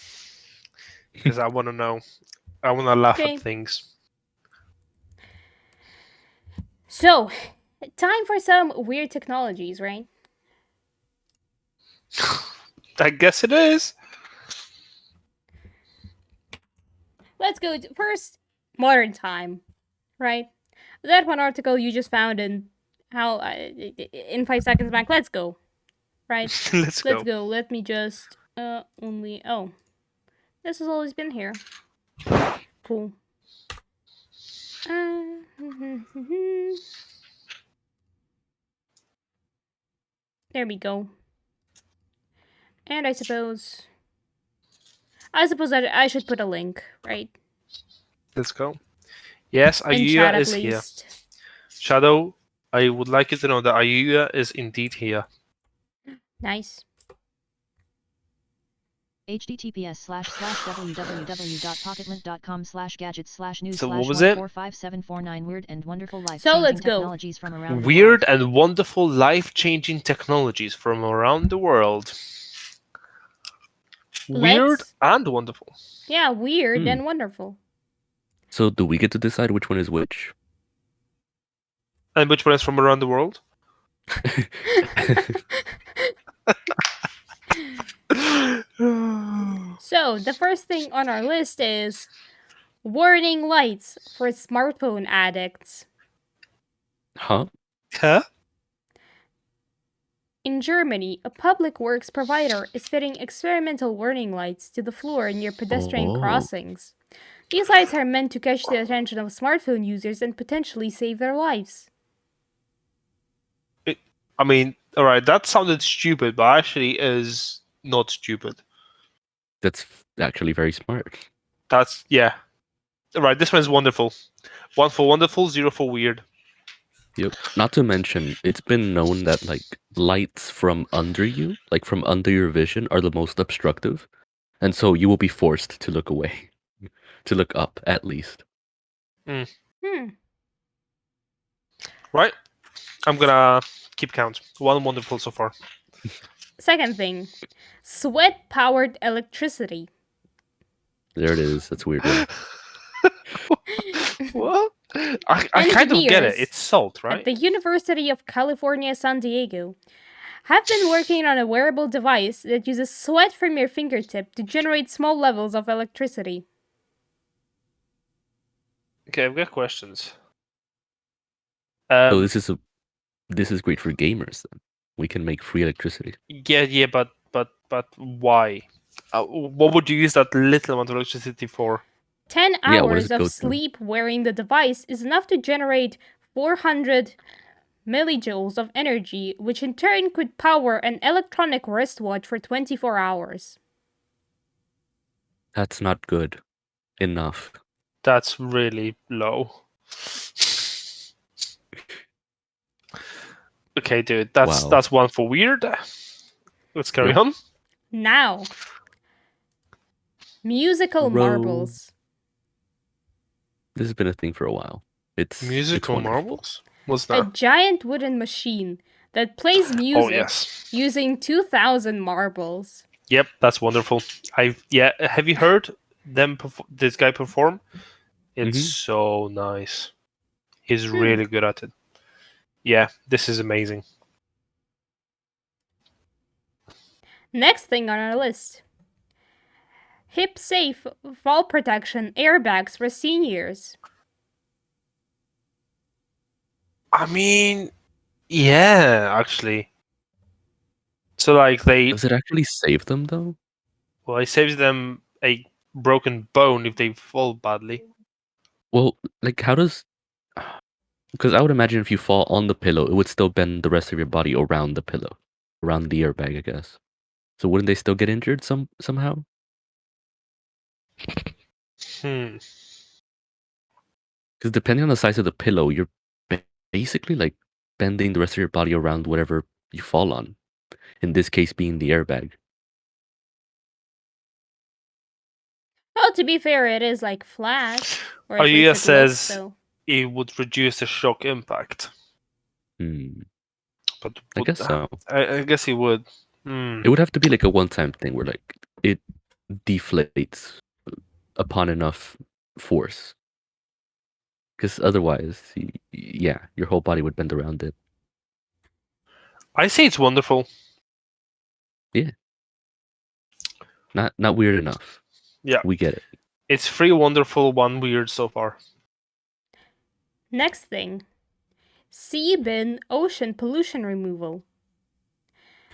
Because I want to know. I want to laugh Okay. at things. So, time for some weird technologies, right? I guess it is. Let's go to first modern time, right? That one article you just found in 5 seconds back. Let's go, right? Let's go. Let me just this has always been here. Cool. There we go. And I suppose that I should put a link, right? Let's go. Yes, In Ayuya chat, is at here. least. Shadow, I would like you to know that Ayuya is indeed here. Nice. https://www.pocketlink.com/gadgets/news/ So what was it? 45749 weird and wonderful So life-changing let's go. technologies from around Weird the world. and wonderful life-changing technologies from around the world. Weird and wonderful. Yeah, weird and wonderful. So do we get to decide which one is which? And which one is from around the world? So, the first thing on our list is warning lights for smartphone addicts. Huh? Huh? In Germany, a public works provider is fitting experimental warning lights to the floor near pedestrian crossings. These lights are meant to catch the attention of smartphone users and potentially save their lives. I mean, alright, that sounded stupid, but actually is not stupid. That's actually very smart. That's, yeah. Alright, this one is wonderful. 1 for wonderful, 0 for weird. Yep. Not to mention, it's been known that like lights from under you, like from under your vision, are the most obstructive. And so you will be forced to look away. To look up, at least. Right? I'm gonna keep count. 1 wonderful so far. Second thing, sweat-powered electricity. There it is. That's weird. One. What? I kind of get it. It's salt, right? At the University of California, San Diego, have been working on a wearable device that uses sweat from your fingertip to generate small levels of electricity. Okay, I've got questions. So this is great for gamers then. We can make free electricity. Yeah, but why? What would you use that little amount of electricity for? 10 Yeah, what does hours it go of to? sleep wearing the device is enough to generate 400 millijoules of energy, which in turn could power an electronic wristwatch for 24 hours. That's not good enough. That's really low. Okay, dude, that's Wow. one for weird. Let's carry Yep. on. Now, musical marbles. This has been a thing for a while. It's Musical wonderful. marbles? What's A that? giant wooden machine that plays music Oh yes. using 2,000 marbles. Yep, that's wonderful. Have you heard this guy perform? It's so nice. He's really good at it. Yeah, this is amazing. Next thing on our list. Hip safe fall protection airbags for seniors. I mean, yeah, actually. So like Does it actually save them though? well, it saves them a broken bone if they fall badly. Well, like how does? Because I would imagine if you fall on the pillow, it would still bend the rest of your body around the pillow, around the airbag, I guess. So wouldn't they still get injured somehow? Because depending on the size of the pillow, you're basically like bending the rest of your body around whatever you fall on. In this case, being the airbag. Well, to be fair, it is like flat. Or at Ayuya least it looks says so. it would reduce the shock impact. But I guess so. I guess it would. It would have to be like a one-time thing where like it deflates upon enough force. Because otherwise, yeah, your whole body would bend around it. I say it's wonderful. Yeah. Not weird enough. Yeah. We get it. It's 3 wonderful, 1 weird so far. Next thing. Sea bin ocean pollution removal.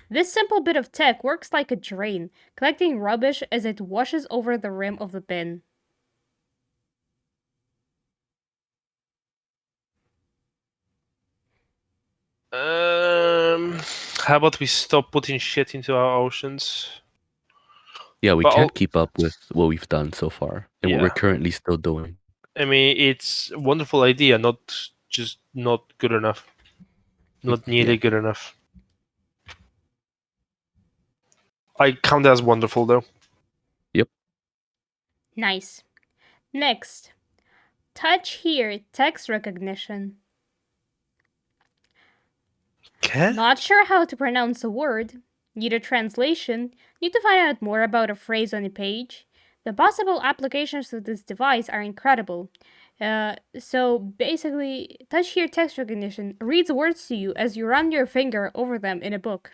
This simple bit of tech works like a drain, collecting rubbish as it washes over the rim of the bin. How about we stop putting shit into our oceans? Yeah, we can't keep up with what we've done so far and what we're Yeah. currently still doing. I mean, it's a wonderful idea, not good enough. Not nearly good enough. I count that as wonderful, though. Yep. Nice. Next. Touch here text recognition. Okay. Not sure how to pronounce a word? Need a translation? Need to find out more about a phrase on a page? The possible applications of this device are incredible. So basically, touch here text recognition reads words to you as you run your finger over them in a book.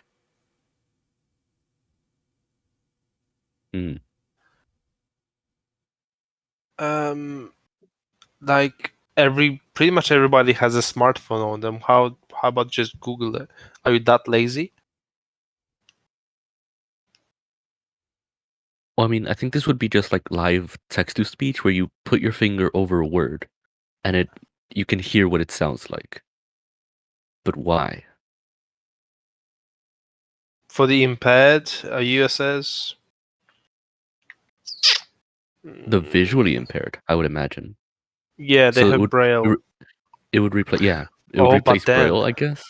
Like pretty much everybody has a smartphone on them. How about just Google it? Are you that lazy? Well, I mean, I think this would be just like live text-to-speech where you put your finger over a word and you can hear what it sounds like. But why? For the impaired, USS? The visually impaired, I would imagine. Yeah, they have Braille. It would replace, yeah. It would replace Braille, I guess.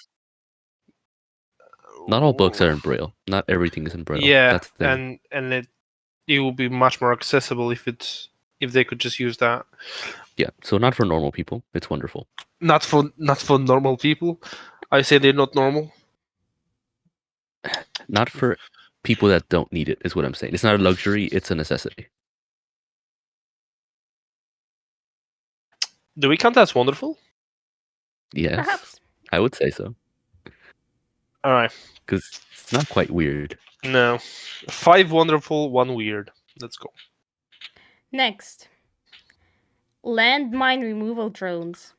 Not all books are in Braille. Not everything is in Braille. Yeah, that's the thing. and it will be much more accessible if they could just use that. Yeah, so not for normal people. It's wonderful. Not for normal people. I say they're not normal. Not for people that don't need it, is what I'm saying. It's not a luxury, it's a necessity. Do we count that as wonderful? Yes. Perhaps. I would say so. Alright. Because it's not quite weird. No. 5 wonderful, 1 weird. Let's go. Next. Landmine removal drones.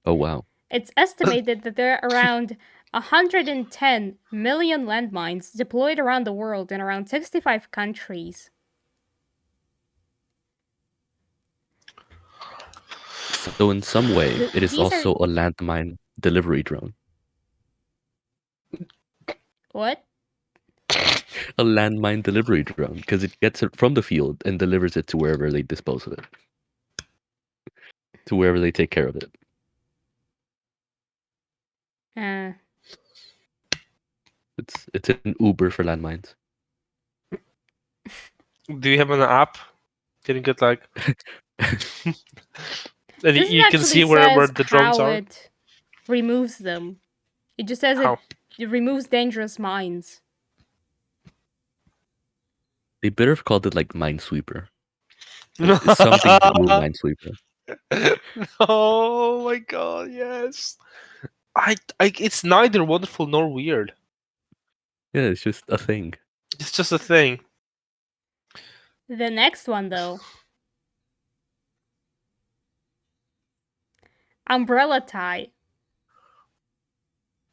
Oh, wow. It's estimated that there are around 110 million landmines deployed around the world in around 65 countries. So in some way, it is also a landmine delivery drone. What? A landmine delivery drone, because it gets it from the field and delivers it to wherever they dispose of it. To wherever they take care of it. It's an Uber for landmines. Do you have an app? Can you get like... and This you can see where the drones how are? it removes them. It just says How? it removes dangerous mines. They better have called it like Minesweeper. It's something to do with Minesweeper. Oh my god, yes. It's neither wonderful nor weird. Yeah, it's just a thing. It's just a thing. The next one, though. Umbrella tie.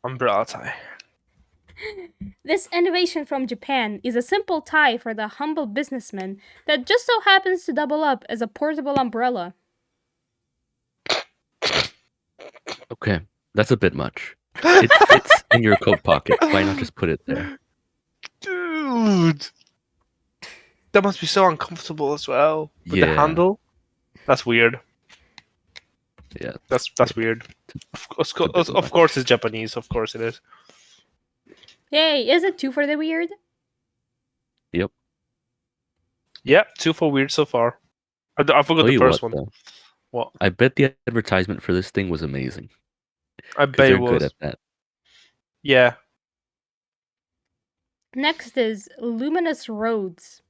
Umbrella tie. This innovation from Japan is a simple tie for the humble businessman that just so happens to double up as a portable umbrella. Okay, that's a bit much. It fits in your coat pocket. Why not just put it there? Dude! That must be so uncomfortable as well. With the Yeah. handle. That's weird. Yeah. That's weird. Of course it's Japanese, of course it is. Yay, is it 2 for the weird? Yep. Yep, 2 for weird so far. I forgot Tell the you first what, one. though. What? I bet the advertisement for this thing was amazing. I Because bet it they're was. good at that. Yeah. Next is luminous roads.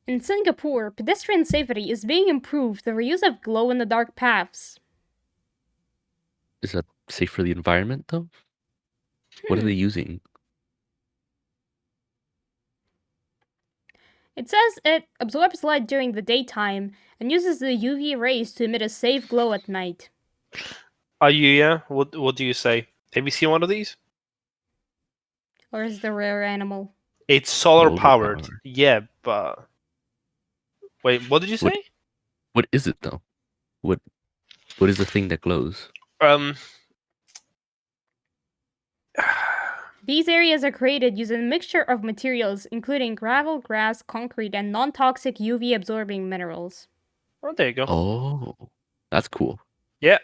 In Singapore, pedestrian safety is being improved through the use of glow-in-the-dark paths. Is that safe for the environment, though? What are they using? It says it absorbs light during the daytime and uses the UV rays to emit a safe glow at night. Yeah? What do you say? Have you seen one of these? Or is the rare animal? It's solar Solar powered. power. Yeah, but... Wait, what did you say? What is it, though? What is the thing that glows? These areas are created using a mixture of materials including gravel, grass, concrete, and non-toxic UV-absorbing minerals. Oh, there you go. Oh, that's cool. Yeah.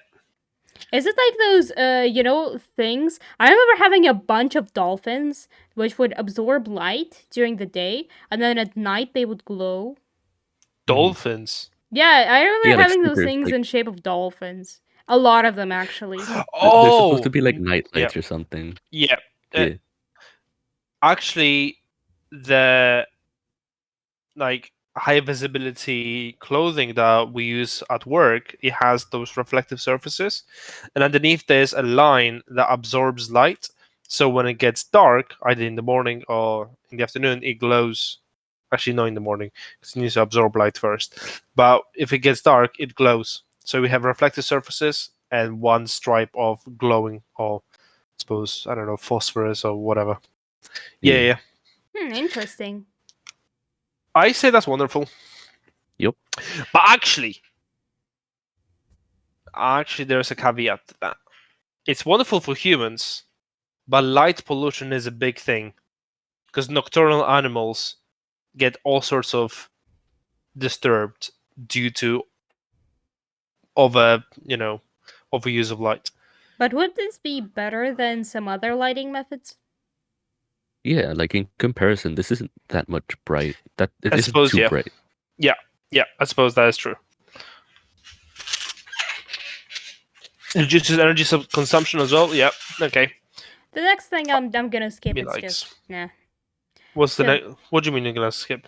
Is it like those, things? I remember having a bunch of dolphins which would absorb light during the day, and then at night they would glow. Dolphins. Yeah, I remember Yeah, like having those stickers, things like- in shape of dolphins. A lot of them, actually. They're Oh! supposed to be like night lights or something. Yeah. Yeah. Actually, the high visibility clothing that we use at work, it has those reflective surfaces, and underneath there's a line that absorbs light. So when it gets dark, either in the morning or in the afternoon, it glows. Actually, not in the morning, because it needs to absorb light first. But if it gets dark, it glows. So we have reflective surfaces and one stripe of glowing, or I suppose, I don't know, phosphorus or whatever. Yeah. Interesting. I say that's wonderful. Yep. But actually, there's a caveat to that. It's wonderful for humans, but light pollution is a big thing, because nocturnal animals get all sorts of disturbed due to overuse of light. But would this be better than some other lighting methods? Yeah, like in comparison, this isn't that much bright. That it I isn't suppose, too yeah. bright. Yeah, I suppose that is true. It reduces energy consumption as well. Yep. Okay. The next thing I'm gonna skip. Me It's likes. just nah. What's the So- next? What do you mean you're gonna skip?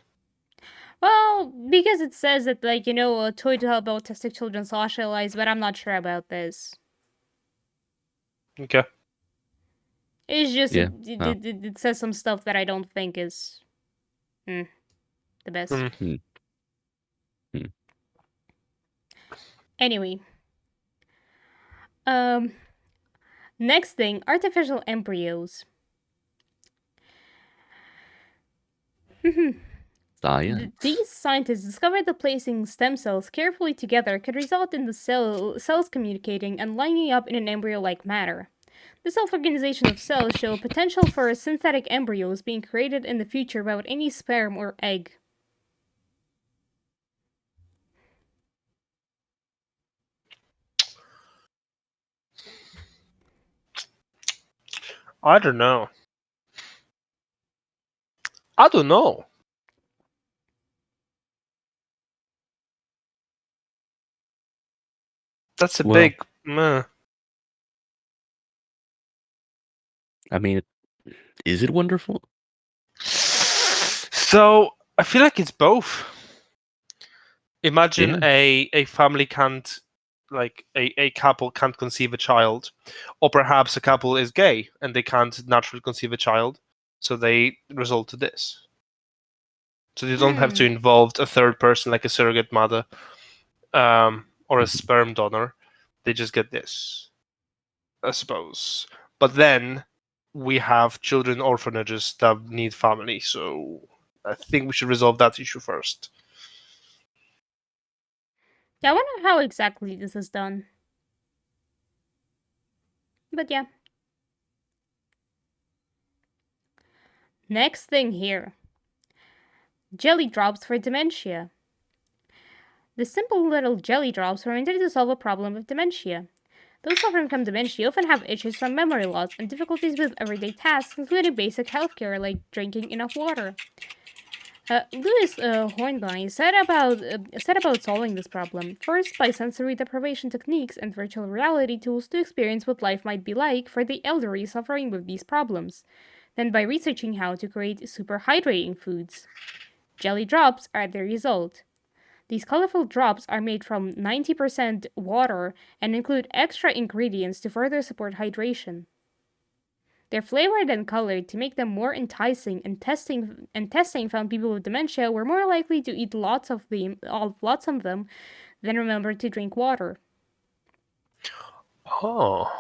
Well, because it says that a toy to help autistic children socialize, but I'm not sure about this. Okay. It's just Yeah. it says some stuff that I don't think is the best. Anyway. Next thing, artificial embryos. Science. These scientists discovered that placing stem cells carefully together could result in the cells communicating and lining up in an embryo-like manner. The self-organization of cells show potential for synthetic embryos being created in the future without any sperm or egg. I don't know. I don't know. That's a big. Meh. I mean, is it wonderful? So I feel like it's both. Imagine a family can't, like a couple can't conceive a child, or perhaps a couple is gay and they can't naturally conceive a child, so they resort to this. So they don't have to involve a third person like a surrogate mother, or a sperm donor. They just get this, I suppose. But then we have children orphanages that need family, so I think we should resolve that issue first. Yeah, I wonder how exactly this is done. But yeah. Next thing here. Jelly drops for dementia. The simple little jelly drops were intended to solve a problem of dementia. Those suffering from dementia often have issues from memory loss and difficulties with everyday tasks, including basic healthcare like drinking enough water. Louis Hornby said about solving this problem, first by sensory deprivation techniques and virtual reality tools to experience what life might be like for the elderly suffering with these problems, then by researching how to create super hydrating foods. Jelly drops are the result. These colorful drops are made from 90% water and include extra ingredients to further support hydration. They're flavored and colored to make them more enticing, and testing found people with dementia were more likely to eat lots of them than remember to drink water. Oh.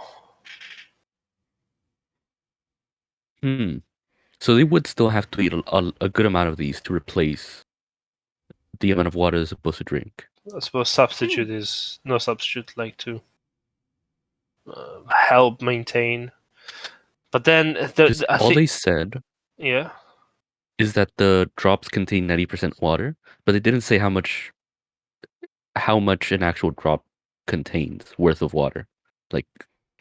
So they would still have to eat a good amount of these to replace the amount of water they're supposed to drink. I suppose substitute is no substitute, like to help maintain. But then they said is that the drops contain 90% water, but they didn't say how much an actual drop contains worth of water, like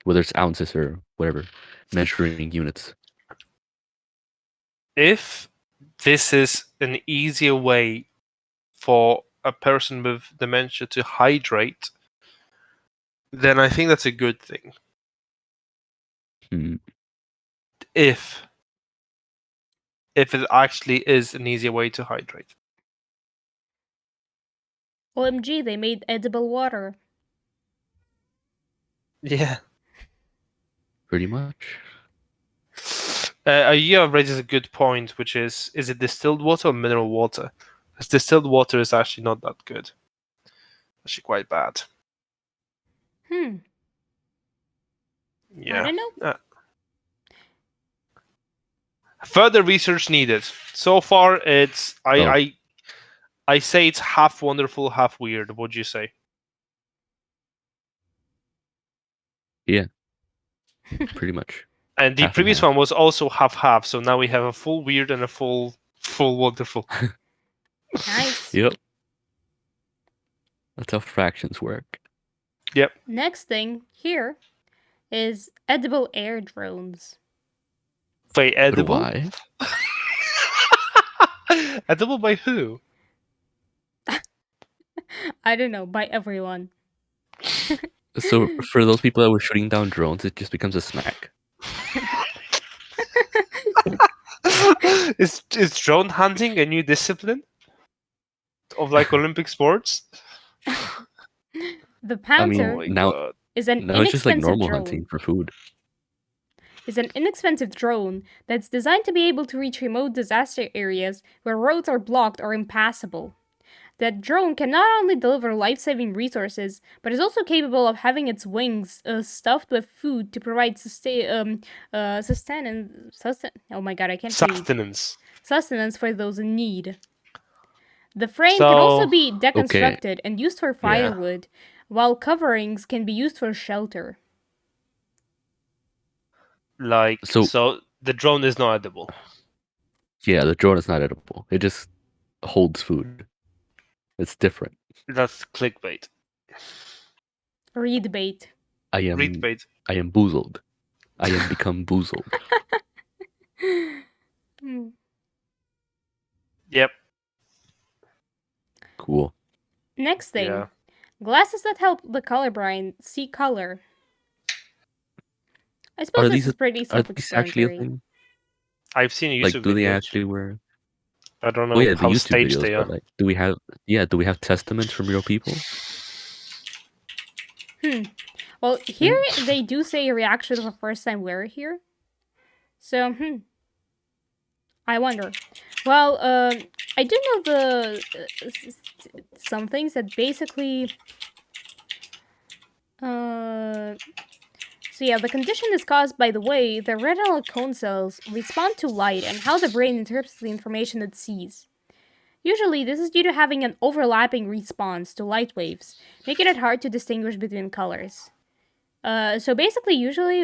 whether it's ounces or whatever measuring units. If this is an easier way for a person with dementia to hydrate, then I think that's a good thing. If it actually is an easier way to hydrate. OMG, they made edible water. Yeah. Pretty much. You raises a good point, which is it distilled water or mineral water? Because distilled water is actually not that good. Actually quite bad. Yeah. I don't know. Further research needed. So far, it's I say it's half wonderful, half weird. What'd you say? Yeah. Pretty much. And the previous one was also half-half, so now we have a full weird and a full wonderful. Nice. Yep. That's how fractions work. Yep. Next thing here is edible air drones. Wait, edible? Why? Edible by who? I don't know, by everyone. So for those people that were shooting down drones, it just becomes a snack. Is drone hunting a new discipline of like Olympic sports? The Panther is an now it's just like normal drone. hunting for food. Is an inexpensive drone that's designed to be able to reach remote disaster areas where roads are blocked or impassable. That drone can not only deliver life-saving resources, but is also capable of having its wings stuffed with food to provide sustenance. Oh my god, I can't read. Sustenance. Sustenance for those in need. The frame can also So- be deconstructed and used for firewood, while coverings can be used for shelter. Like, So- so the drone is not edible. Yeah, the drone is not edible. It just holds food. It's different. That's clickbait. Read bait. I am Read bait. boozled. I am become boozled. Hmm. Yep. Cool. Next thing. Yeah. Glasses that help the colorblind see color. I suppose Are this these is pretty Are these actually a self-explanatory. thing? I've seen YouTube Like, do they videos. actually wear? I don't know Oh yeah, the how YouTube staged videos. they But are. like, do we have testaments from real people? Well, here they do say a reaction of a first-time wearer here. So, I wonder. Well, I do know some things that basically. So yeah, the condition is caused by the way the retinal cone cells respond to light and how the brain interprets the information it sees. Usually, this is due to having an overlapping response to light waves, making it hard to distinguish between colors. So basically, usually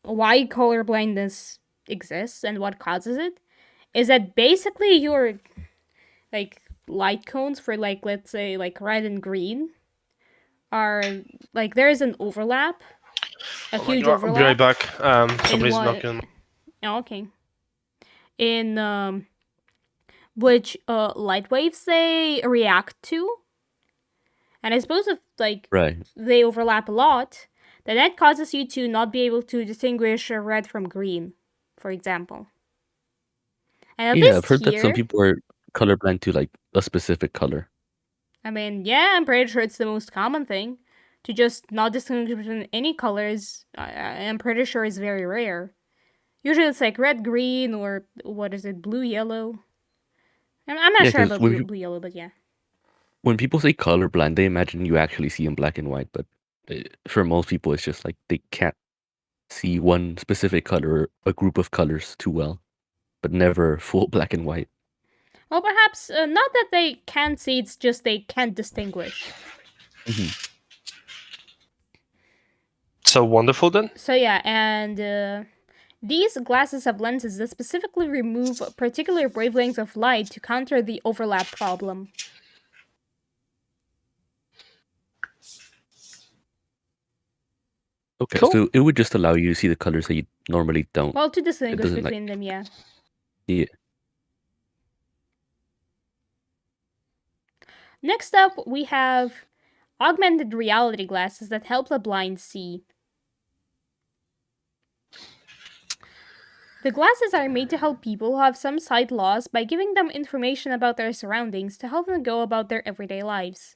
why color blindness exists and what causes it is that basically your like light cones for like let's say like red and green are like there is an overlap, a huge I'll be right overlap. back. Somebody's what- knocking. Oh, okay. In which light waves they react to, and I suppose if like Right. they overlap a lot, then that causes you to not be able to distinguish red from green, for example. And at Yeah, I've least heard that some here, people are colorblind to like a specific color. I mean, yeah, I'm pretty sure it's the most common thing. To just not distinguish between any colors, I'm pretty sure is very rare. Usually it's like red, green, or what is it, blue, yellow? I'm not Yeah, sure 'cause about when blue, you- blue, yellow, but yeah. When people say colorblind, they imagine you actually see in black and white, but for most people, it's just like they can't see one specific color or a group of colors too well, but never full black and white. Well, perhaps not that they can't see, it's just they can't distinguish. So wonderful then. So yeah, and these glasses have lenses that specifically remove particular wavelengths of light to counter the overlap problem. Okay, Cool. so it would just allow you to see the colors that you normally don't. Well, to distinguish doesn't, like- between them, yeah. Yeah. Next up, we have augmented reality glasses that help the blind see. The glasses are made to help people who have some sight loss by giving them information about their surroundings to help them go about their everyday lives.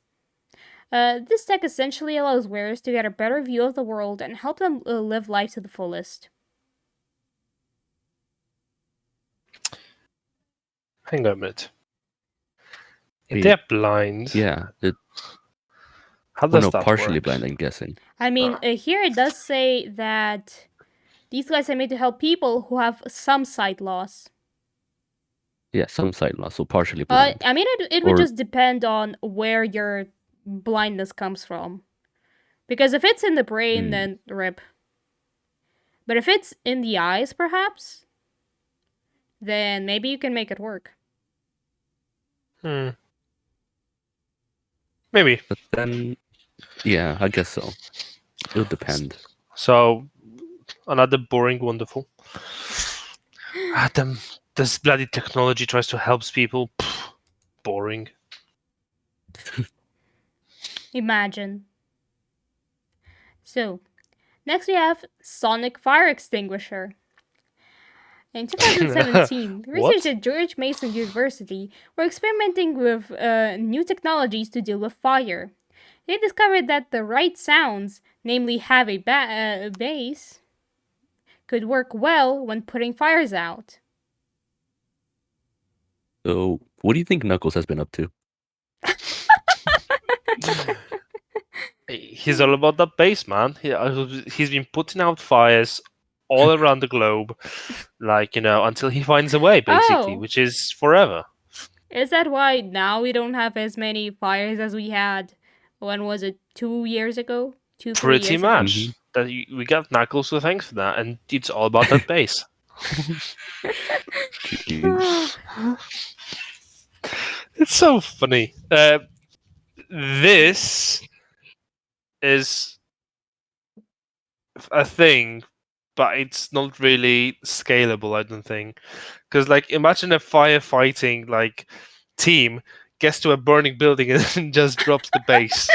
This tech essentially allows wearers to get a better view of the world and help them live life to the fullest. Hang on a minute. If Wait. they're blind, Yeah. how Well, does no, that partially work? blind, I'm guessing. I mean, here it does say that these glasses are made to help people who have some sight loss. Yeah, some sight loss, so partially blind. I mean, it would Or- just depend on where your blindness comes from. Because if it's in the brain, then rip. But if it's in the eyes, perhaps, then maybe you can make it work. Maybe. But then, yeah, I guess so. It would depend. So another boring, wonderful. Adam, this bloody technology tries to help people. Pff, boring. Imagine. So, next we have Sonic Fire Extinguisher. In 2017, What? researchers at George Mason University were experimenting with new technologies to deal with fire. They discovered that the right sounds, namely have a bass, could work well when putting fires out. So, what do you think Knuckles has been up to? He's all about that bass, man. He's been putting out fires all around the globe, like, until he finds a way, basically, Oh. which is forever. Is that why now we don't have as many fires as we had? When was it? 2 years ago? 3 Pretty years ago? much. That we got Knuckles to thank for that, and it's all about that base. Jeez. It's so funny. This is a thing, but it's not really scalable, I don't think. Because, like, imagine a firefighting like team gets to a burning building and then just drops the base.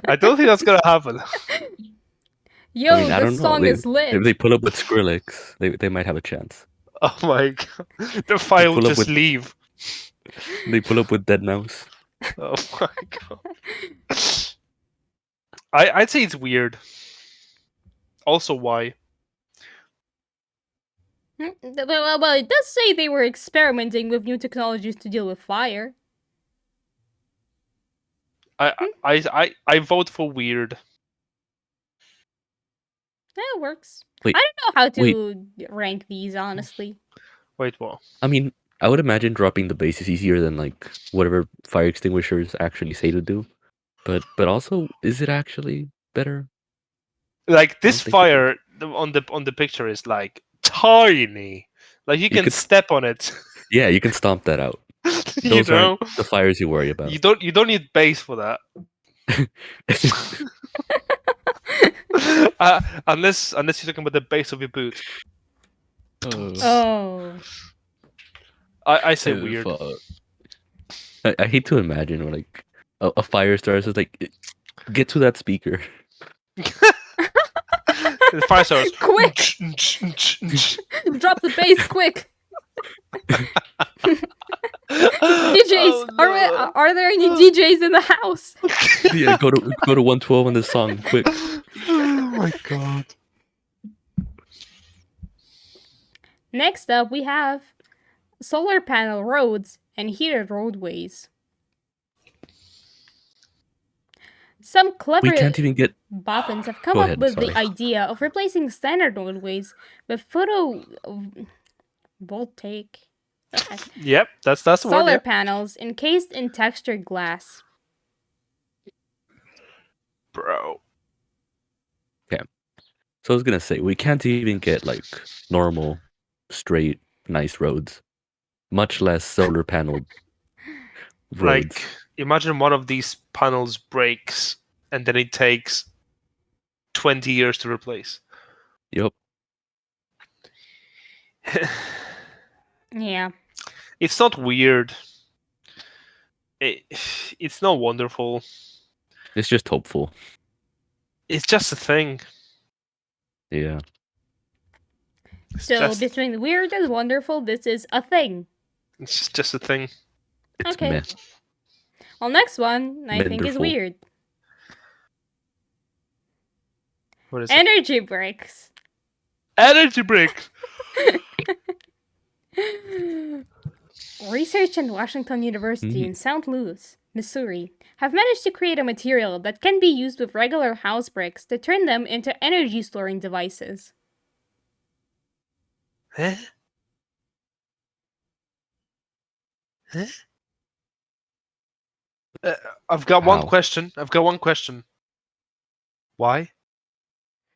I don't think that's gonna happen. Yo, I mean, I this don't know. song is lit. If they pull up with Skrillex, they might have a chance. Oh my god, the fire will pull up just with- leave. They pull up with Dead Mouse. Oh my god. I'd say it's weird. Also, why? Well, it does say they were experimenting with new technologies to deal with fire. I vote for weird. That works. Wait, I don't know how to rank these, honestly. Wait, what? I mean, I would imagine dropping the base is easier than like whatever fire extinguishers actually say to do. But also, is it actually better? Like this think it fire on the picture is like tiny. Like you can could- step on it. Yeah, you can stomp that out. You Those know, aren't the fires you worry about. you don't need base for that. Unless you're talking about the base of your boot. Oh. I say weird. I hate to imagine when like a fire starts. It's like, get to that speaker. The fire starts. Quick! Drop the bass, quick! DJs! Oh, Are there any DJs in the house? Yeah, go to 112 on this song, quick. Oh my god. Next up, we have solar panel roads and heated roadways. Some clever We can't even get. boffins have come Go up ahead, with sorry. the idea of replacing standard roadways with photovoltaic Yep, that's the word. solar Yeah. panels encased in textured glass. Bro. So I was gonna say we can't even get like normal, straight, nice roads, much less solar paneled roads. Like, imagine one of these panels breaks and then it takes 20 years to replace. Yep. Yeah. It's not weird. It's not wonderful. It's just hopeful. It's just a thing. Yeah. It's So just, between weird and wonderful, this is a thing. it's just a thing. It's Okay. meh. Well, next one I think is Wonderful. weird. What is it? Energy bricks. Energy break. Research in Washington University Mhm. in St. Louis, Missouri, have managed to create a material that can be used with regular house bricks to turn them into energy storing devices. Huh? Huh? I've got one How? question. Why?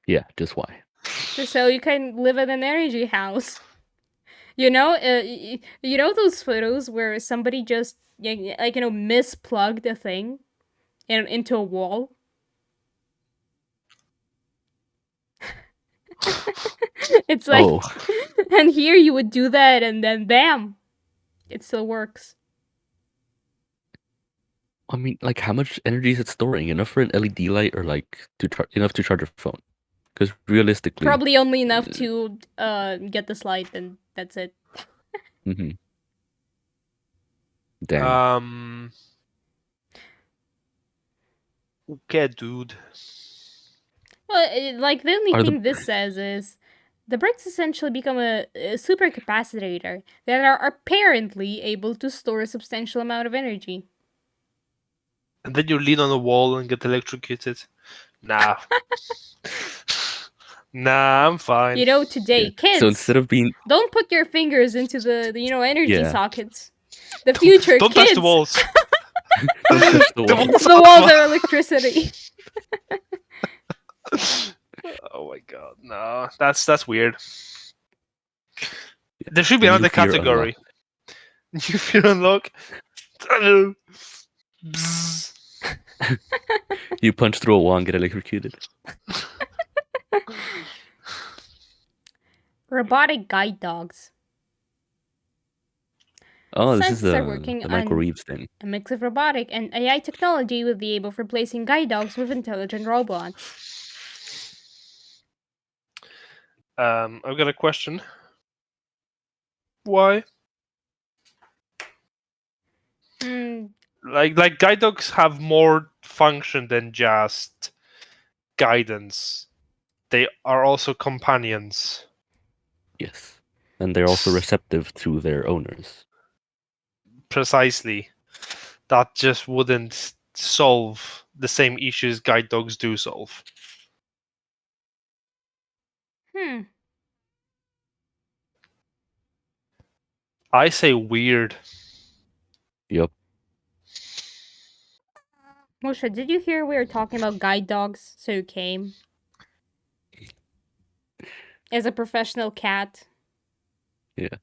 Yeah. Just why? So you can live in an energy house. You know, you know those photos where somebody just misplugged a thing into a wall. It's like, Oh. and here you would do that, and then bam, it still works. I mean, like, how much energy is it storing? Enough for an LED light, or like enough to charge your phone? Because realistically, Probably only enough to get the light, and that's it. Mm-hmm. Damn. Okay, dude. Well, like the only Are the- thing this says is the bricks essentially become a supercapacitor that are apparently able to store a substantial amount of energy. And then you lean on a wall and get electrocuted. Nah. Nah, I'm fine. You know, today, Yeah. kids, So instead of being don't put your fingers into the energy Yeah. sockets. The future, Don't kids. touch the walls. don't touch the The wall. walls The are walls fine. are electricity. Oh my god, no, that's weird. There should be New another fear category. New fear unlock. Bzzz. You punch through a wall and get electrocuted. Robotic guide dogs. Oh, this is Scientists are working the Michael on Reeves thing. a mix of robotic and AI technology with the aim of replacing guide dogs with intelligent robots. I've got a question. Why? Like guide dogs have more function than just guidance. They are also companions. Yes. And they're also receptive to their owners. Precisely. That just wouldn't solve the same issues guide dogs do solve. I say weird. Yup. Moshe, did you hear we were talking about guide dogs, so you came? As a professional cat. Yeah.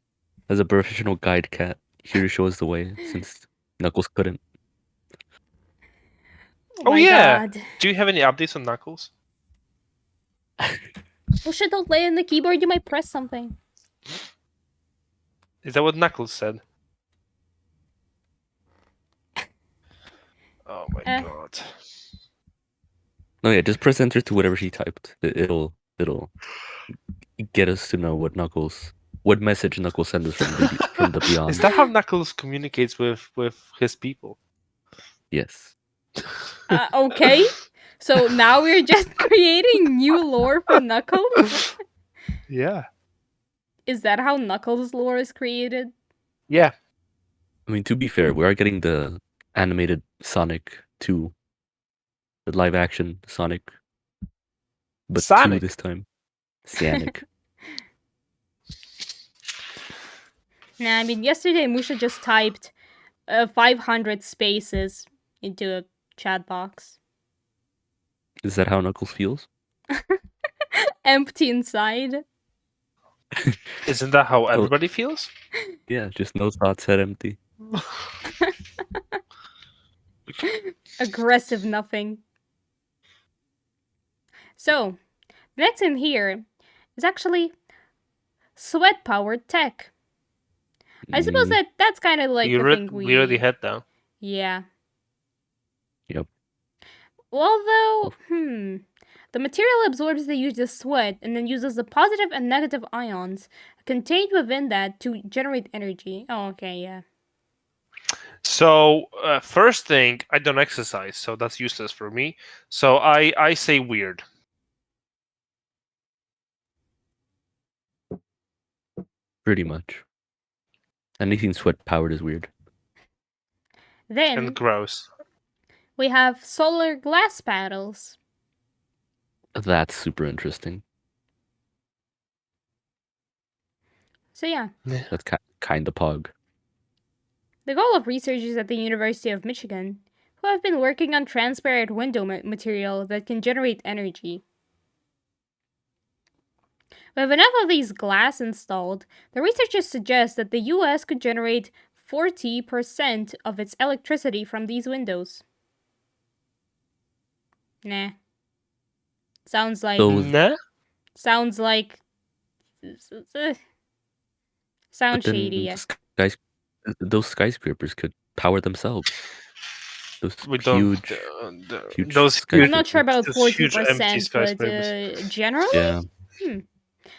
As a professional guide cat, here to show us the way, since Knuckles couldn't. Oh my yeah. God. Do you have any updates on Knuckles? Moshe, don't lay on the keyboard, you might press something. Is that what Knuckles said? Oh my god. No, yeah, just press enter to whatever she typed. It'll get us to know what message Knuckles sends us from the beyond. Is that how Knuckles communicates with his people? Yes. Okay. So now we're just creating new lore for Knuckles? Yeah. Is that how Knuckles lore is created? Yeah. I mean, to be fair, we are getting the animated Sonic 2. The live action Sonic. But 2 Sonic. this time. Sonic. Nah, I mean, yesterday Musha just typed 500 spaces into a chat box. Is that how Knuckles feels? Empty inside. Isn't that how everybody feels? Yeah, just no thoughts, head empty. Aggressive nothing. So, the next in here is actually sweat-powered tech. I suppose that's kind of like the thing we already had that. Yeah. Yep. Although, the material absorbs the user's sweat and then uses the positive and negative ions contained within that to generate energy. Oh, okay, yeah. So, first thing, I don't exercise, so that's useless for me. So I say weird. Pretty much. Anything sweat-powered is weird. Then, And gross. we have solar glass paddles. That's super interesting. So yeah. That's kind of pog. The goal of researchers at the University of Michigan, who have been working on transparent window material that can generate energy. With enough of these glass installed, the researchers suggest that the US could generate 40% of its electricity from these windows. Nah. Sounds like... Nah? Sounds like... Sounds shady, yeah. Those skyscrapers could power themselves. Those We huge those skyscrapers. I'm not sure about Those huge empty 40%, but skyscrapers. generally? Yeah.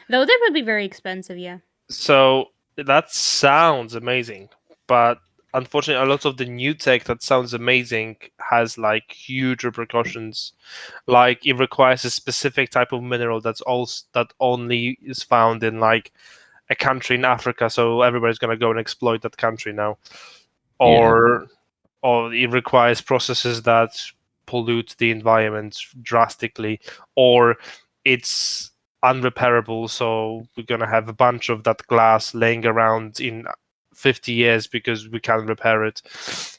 Though that would be very expensive, yeah. So that sounds amazing, but unfortunately, a lot of the new tech that sounds amazing has like huge repercussions. Like it requires a specific type of mineral that only is found in like a country in Africa. So everybody's gonna go and exploit that country now, or it requires processes that pollute the environment drastically, or it's unrepairable, so we're gonna have a bunch of that glass laying around in 50 years because we can't repair it.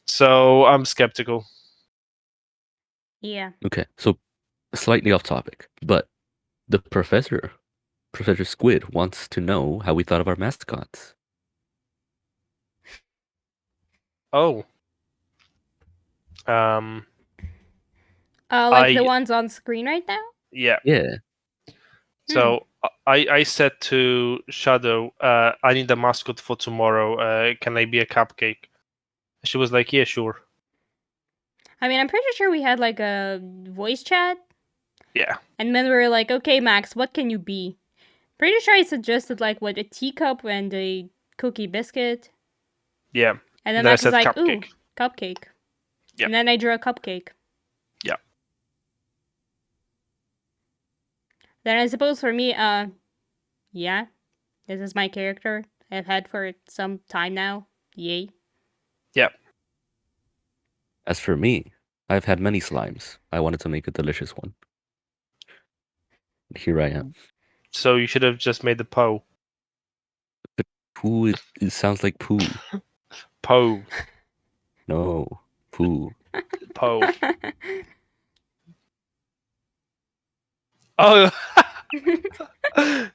So I'm skeptical. Yeah. Okay, so slightly off topic, but the Professor Squid, wants to know how we thought of our mascots. Oh. Like the I ones on screen right now? yeah. Yeah. So I said to Shadow, I need a mascot for tomorrow. Can I be a cupcake? She was like, yeah, sure. I mean, I'm pretty sure we had like a voice chat. Yeah. And then we were like, okay, Max, what can you be? Pretty sure I suggested like what, a teacup and a cookie biscuit. Yeah. And then And then I Max was said like, cupcake. ooh, cupcake. Yeah. And then I drew a cupcake. Yeah. Then I suppose for me, yeah, this is my character I've had for some time now. Yay. Yeah. As for me, I've had many slimes. I wanted to make a delicious one. Here I am. So you should have just made the Poe. Poo, it sounds like poo. Poe. No, poo. Poe. Oh.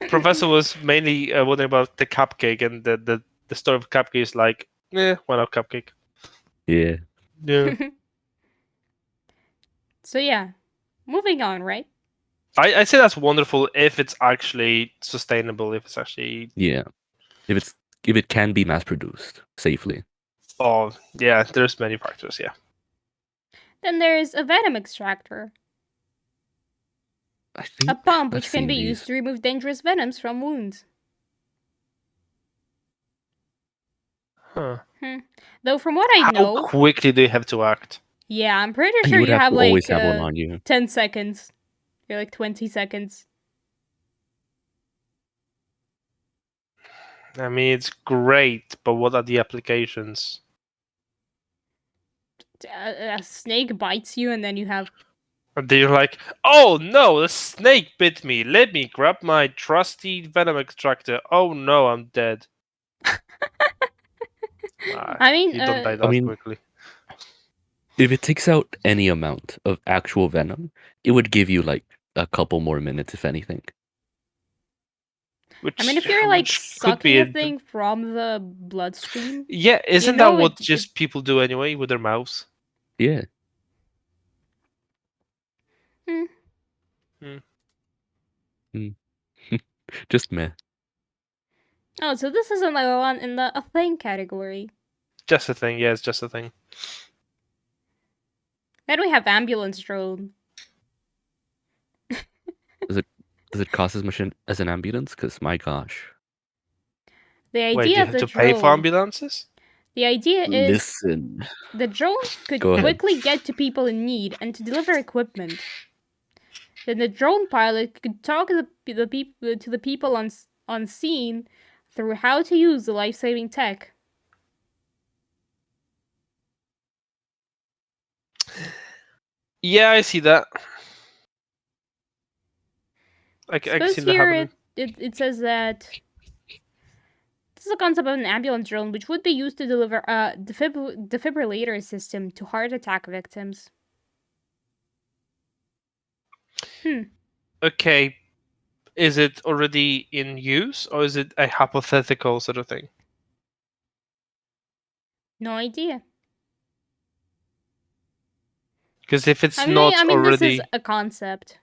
Professor was mainly wondering about the cupcake, and the story of cupcake is like, why not cupcake? Yeah. Yeah. So yeah, moving on, right? I say that's wonderful if it's actually sustainable, if it's actually Yeah. If it can be mass produced safely. oh yeah, there's many factors, yeah. Then there's a venom extractor. I think A pump I've which can seen be these. used to remove dangerous venoms from wounds. Huh. Though from what I How know, quickly do you have to act? yeah, I'm pretty You sure would you have have to like always have one on you. 10 seconds. You're like 20 seconds. I mean, it's great, but what are the applications? A snake bites you and then you have... And then you're like, oh no, the snake bit me. Let me grab my trusty venom extractor. Oh no, I'm dead. I mean, you don't die that I mean- quickly. If it takes out any amount of actual venom, it would give you like a couple more minutes, if anything. Which, I mean, if you're like which could be sucking a thing from the bloodstream, Yeah, isn't know that what it- just people do anyway with their mouths? Yeah. Just meh. oh, so this is another one in the a thing category. Just a thing, yeah, it's just a thing. Then we have ambulance drone. Does it cost as much as an ambulance? Because my gosh. The idea Wait, do you of have the to pay for drone. ambulances? The idea is Listen. the drone could Go ahead. quickly get to people in need and to deliver equipment. Then the drone pilot could talk to the people on scene through how to use the life-saving tech. Yeah, I see that. I can see Suppose that here happening. it says that this is a concept of an ambulance drone which would be used to deliver a defibrillator system to heart attack victims. Okay, is it already in use, or is it a hypothetical sort of thing? No idea. Because if it's I mean, not already... this is a concept.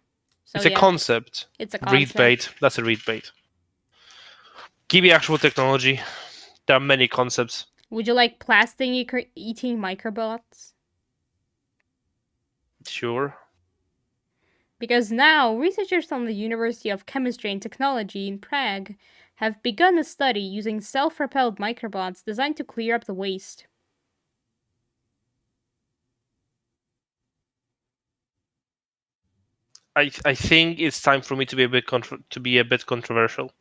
So it's a yeah, concept. It's a Read concept. bait. That's a read bait. Give me actual technology. There are many concepts. Would you like plastic eating microbots? Sure. Because now, researchers from the University of Chemistry and Technology in Prague have begun a study using self-propelled microbots designed to clear up the waste. I think it's time for me to be a bit controversial.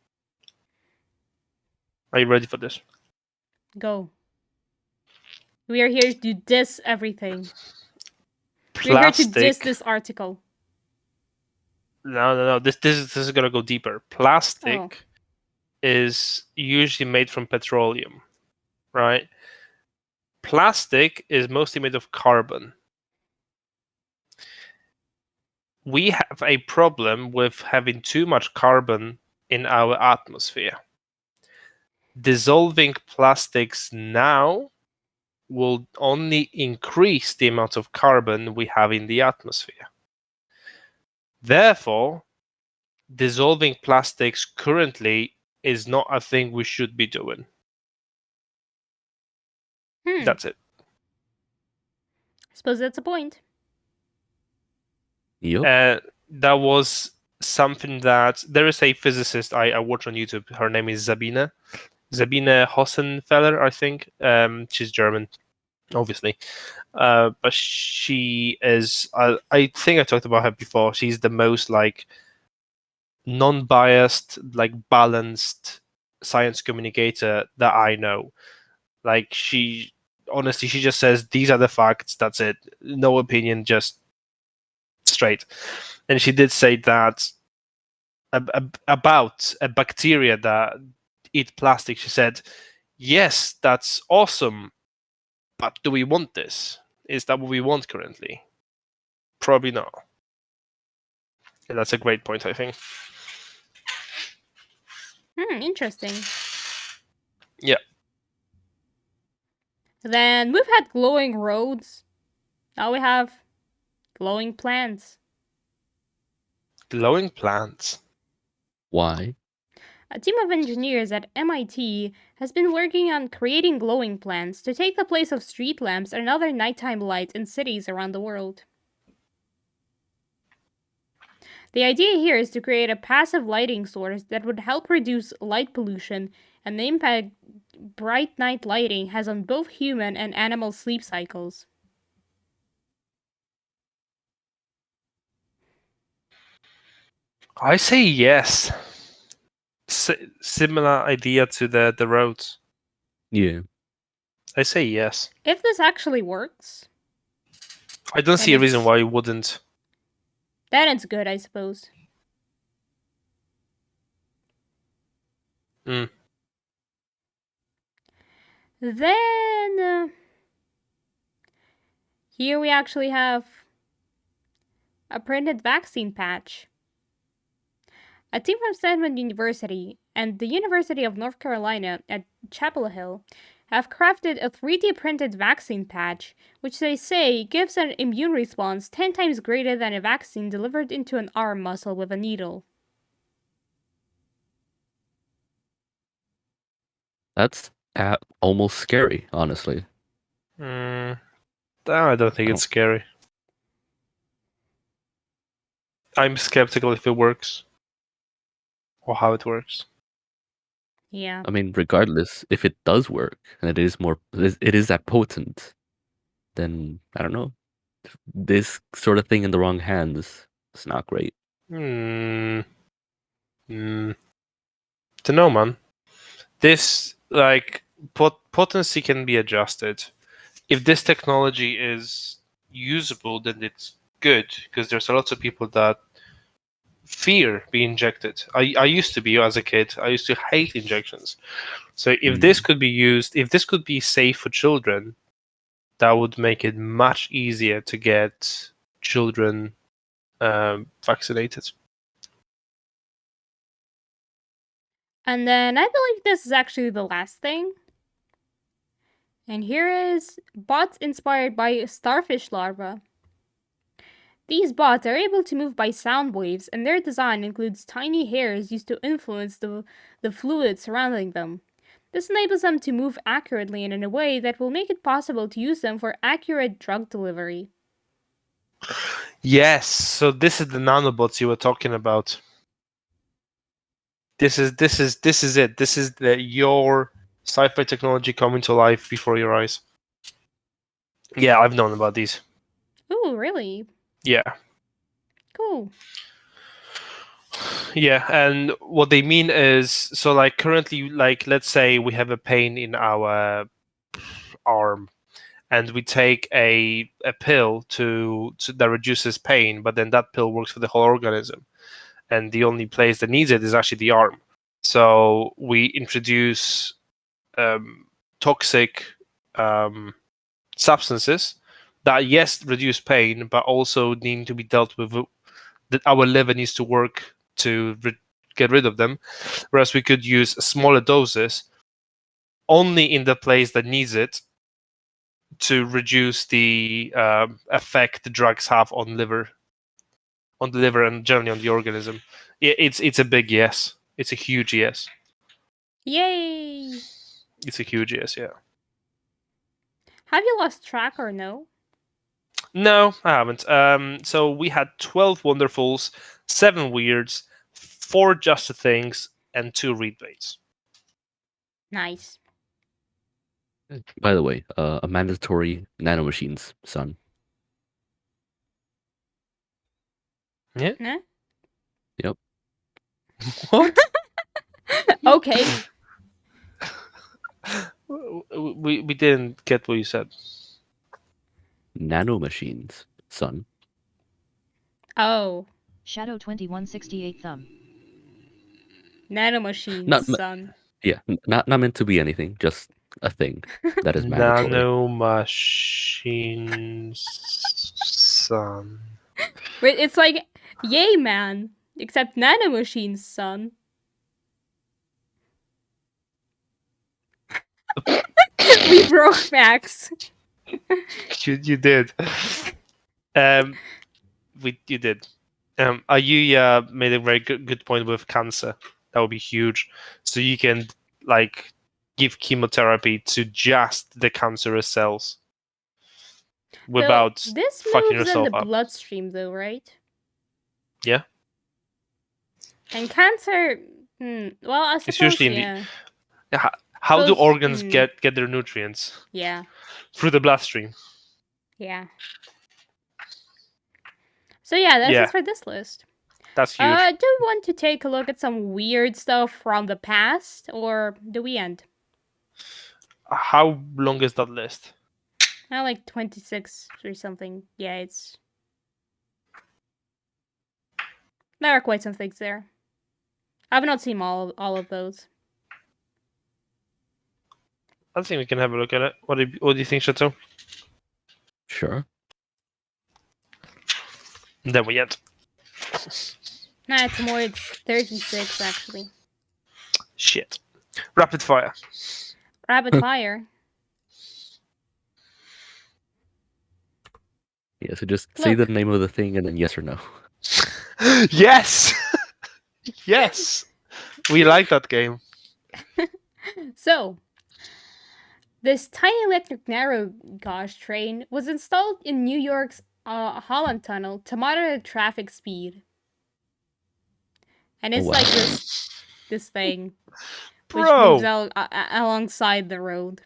Are you ready for this? Go. We are here to diss everything. We're here to diss Plastic. this article. No. This is gonna go deeper. Plastic is usually made from petroleum, right? Plastic is mostly made of carbon. We have a problem with having too much carbon in our atmosphere. Dissolving plastics now will only increase the amount of carbon we have in the atmosphere. Therefore, dissolving plastics currently is not a thing we should be doing. That's it. I suppose that's a point. Yep. That was something that there is a physicist I watch on YouTube. Her name is Sabine Hossenfeller, I think. She's German, obviously, but she is. I think I talked about her before. She's the most like non-biased, like balanced science communicator that I know. Like she honestly, she just says these are the facts. That's it. No opinion, just straight. And she did say that about a bacteria that eat plastic. She said, "Yes, that's awesome, but do we want this? Is that what we want currently? Probably not." And that's a great point, I think. Interesting. Yeah. Then we've had glowing roads. Now we have glowing plants. Glowing plants. Why? A team of engineers at MIT has been working on creating glowing plants to take the place of street lamps and other nighttime lights in cities around the world. The idea here is to create a passive lighting source that would help reduce light pollution and the impact bright night lighting has on both human and animal sleep cycles. I say yes. Similar idea to the roads. Yeah. I say yes. If this actually works, I don't see a reason why it wouldn't. then it's good, I suppose. Then here we actually have a printed vaccine patch. A team from Stanford University and the University of North Carolina at Chapel Hill have crafted a 3D printed vaccine patch, which they say gives an immune response 10 times greater than a vaccine delivered into an arm muscle with a needle. That's almost scary, honestly. I don't think it's scary. I'm skeptical if it works or how it works. Yeah. I mean, regardless, if it does work and it is that potent, then I don't know. This sort of thing in the wrong hands is not great. To know, man. This like potency can be adjusted. If this technology is usable, then it's good because there's a lot of people that fear being injected. I used to be as a kid. I used to hate injections. So if this could be used, if this could be safe for children, that would make it much easier to get children vaccinated. And then I believe this is actually the last thing. And here is bots inspired by starfish larvae. These bots are able to move by sound waves, and their design includes tiny hairs used to influence the fluid surrounding them. This enables them to move accurately and in a way that will make it possible to use them for accurate drug delivery. Yes, so this is the nanobots you were talking about. This is it. This is your sci-fi technology coming to life before your eyes. Yeah, I've known about these. Ooh, really? Yeah. Cool. Yeah, and what they mean is, so like currently, like let's say we have a pain in our arm, and we take a pill to that reduces pain, but then that pill works for the whole organism. and the only place that needs it is actually the arm. So we introduce toxic substances that, yes, reduce pain, but also need to be dealt with. That our liver needs to work to get rid of them, whereas we could use smaller doses only in the place that needs it to reduce the effect the drugs have on the liver and generally on the organism. It's a big yes. It's a huge yes. Yay! It's a huge yes, yeah. Have you lost track or no? No, I haven't. So we had 12 wonderfuls, 7 weirds, 4 just the things, and 2 read baits. Nice. By the way, a mandatory nanomachines, son. Yeah. Nah? Yep. What? Okay. We didn't get what you said. Nanomachines, son. Oh. Shadow 2168 thumb. Nanomachines, Not son. Yeah, not meant to be anything, just a thing that is mandatory. Nano machines, son. Wait, it's like, yay, man. Except nanomachines, son. We broke Max. You did. You did. You made a very good point with cancer. That would be huge. So you can like give chemotherapy to just the cancerous cells without So, this fucking moves in yourself the up. bloodstream, though, right? Yeah. And cancer, well, I suppose, It's usually in yeah. How do Suppose- organs get their nutrients? Yeah, Through the bloodstream. yeah. So yeah, that's Yeah. it for this list. That's huge. Do we want to take a look at some weird stuff from the past, or do we end? How long is that list? Like 26 or something. Yeah, it's... There are quite some things there. I've not seen all of those. I think we can have a look at it. What do you think, Chateau? Sure. Then we end. Nah, it's more, it's 36 actually. Shit. Rapid fire. Rapid fire. Yeah, so just say Look. the name of the thing and then yes or no. Yes! Yes! We like that game. So, this tiny electric narrow gauge train was installed in New York's Holland Tunnel to monitor traffic speed. And it's wow. like this thing, which Bro! moves out alongside the road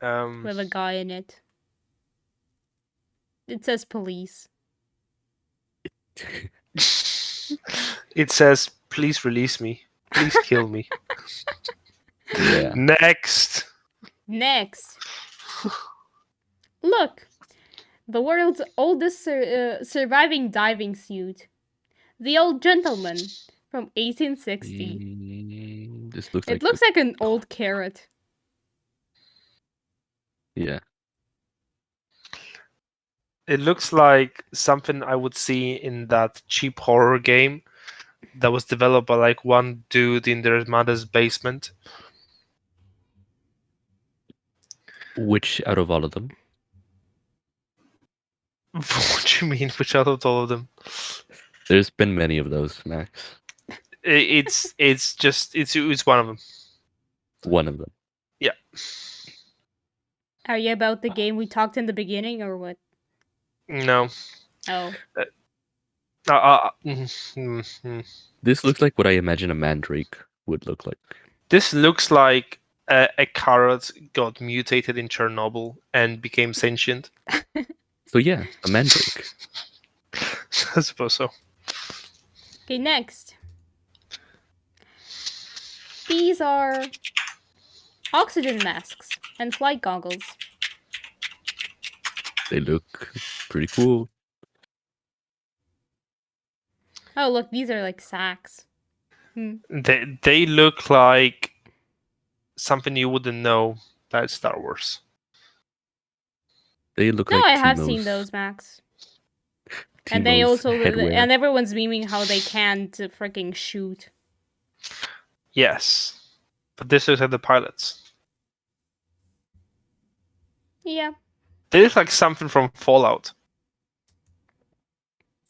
Um, with a guy in it. It says police. it says, please release me. Please kill me. Yeah. Next. Next. Look, the world's oldest surviving diving suit. The Old Gentleman from 1860. This looks It looks like an old carrot. Yeah. It looks like something I would see in that cheap horror game that was developed by like one dude in their mother's basement. Which out of all of them? What do you mean? Which out of all of them? There's been many of those, Max. It's one of them. One of them. Yeah. Are you about the game we talked in the beginning, or what? No. Oh. This looks like what I imagine a mandrake would look like. This looks like a carrot got mutated in Chernobyl and became sentient. So yeah, a mandrake. I suppose so. Okay, next. These are oxygen masks and flight goggles. They look pretty cool. Oh, look, these are like sacks. They look like something you wouldn't know about Star Wars. They look No, like I have Timo's, seen those, Max. And they Timo's also headwear. and everyone's memeing how they can't freaking shoot. Yes, but this looks like the pilots. Yeah. They look like something from Fallout.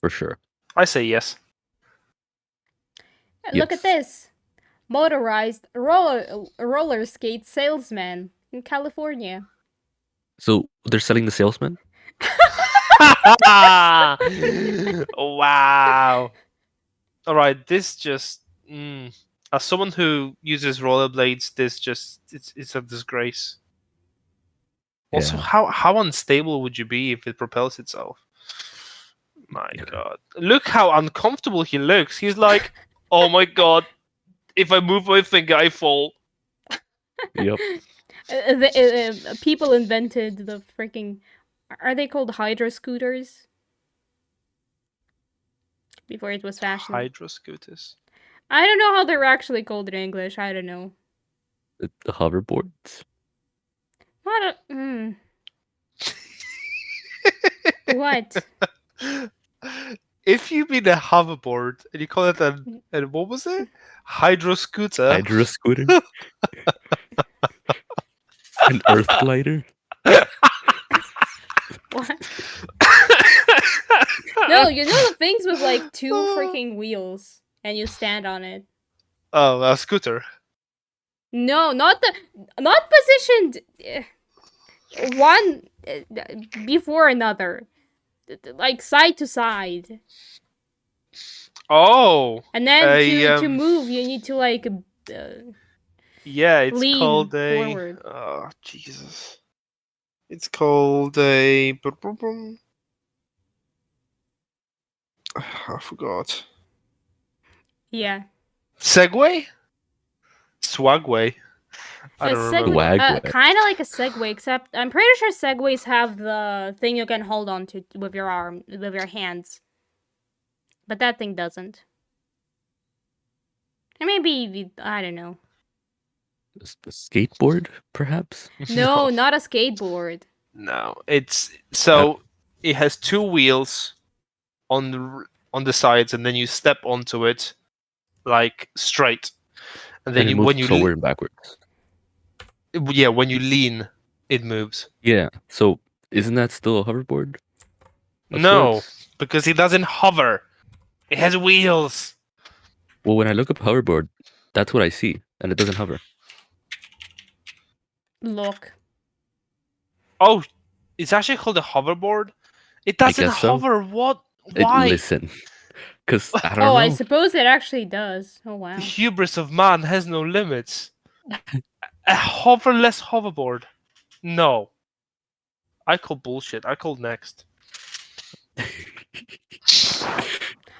For sure. I say yes. Look at Yes. this. Motorized roller skate salesman in California. So they're selling the salesman? Wow. All right, this just as someone who uses rollerblades, this just it's a disgrace. Also, Yeah. how unstable would you be if it propels itself? My Yeah. God, look how uncomfortable he looks. He's like, oh my God, if I move my finger, I fall. Yep. People invented the freaking. Are they called hydro scooters? Before it was fashionable. Hydro scooters. I don't know how they're actually called in English. I don't know. The hoverboards. What? What? If you mean a hoverboard and you call it and what was it? Hydro scooter. Hydro scooter. An earth glider. What? No, you know the things with like two freaking wheels and you stand on it. Oh, a scooter. No, not positioned one before another, like side to side. Oh, And then a, to move, you need to like yeah, it's lean called a. forward. Oh Jesus! It's called a. I forgot. Yeah. Segway. Swagway. I don't remember. Swagway. Kind of like a Segway, except I'm pretty sure Segways have the thing you can hold on to with your arm, with your hands. But that thing doesn't. And maybe, I don't know. A skateboard, perhaps? No, not a skateboard. No, it's so it has two wheels on the sides, and then you step onto it like straight, and then And it moves when you forward and backwards. yeah, when you lean, it moves. Yeah. So isn't that still a hoverboard? Of No, sorts? because it doesn't hover. It has wheels. Well, when I look up hoverboard, that's what I see, and it doesn't hover. Look. Oh, it's actually called a hoverboard. It doesn't guess so. hover. What? Why? Listen, because I don't Oh, know. I suppose it actually does. Oh, wow. The hubris of man has no limits. A hoverless hoverboard. No. I call bullshit. I call next.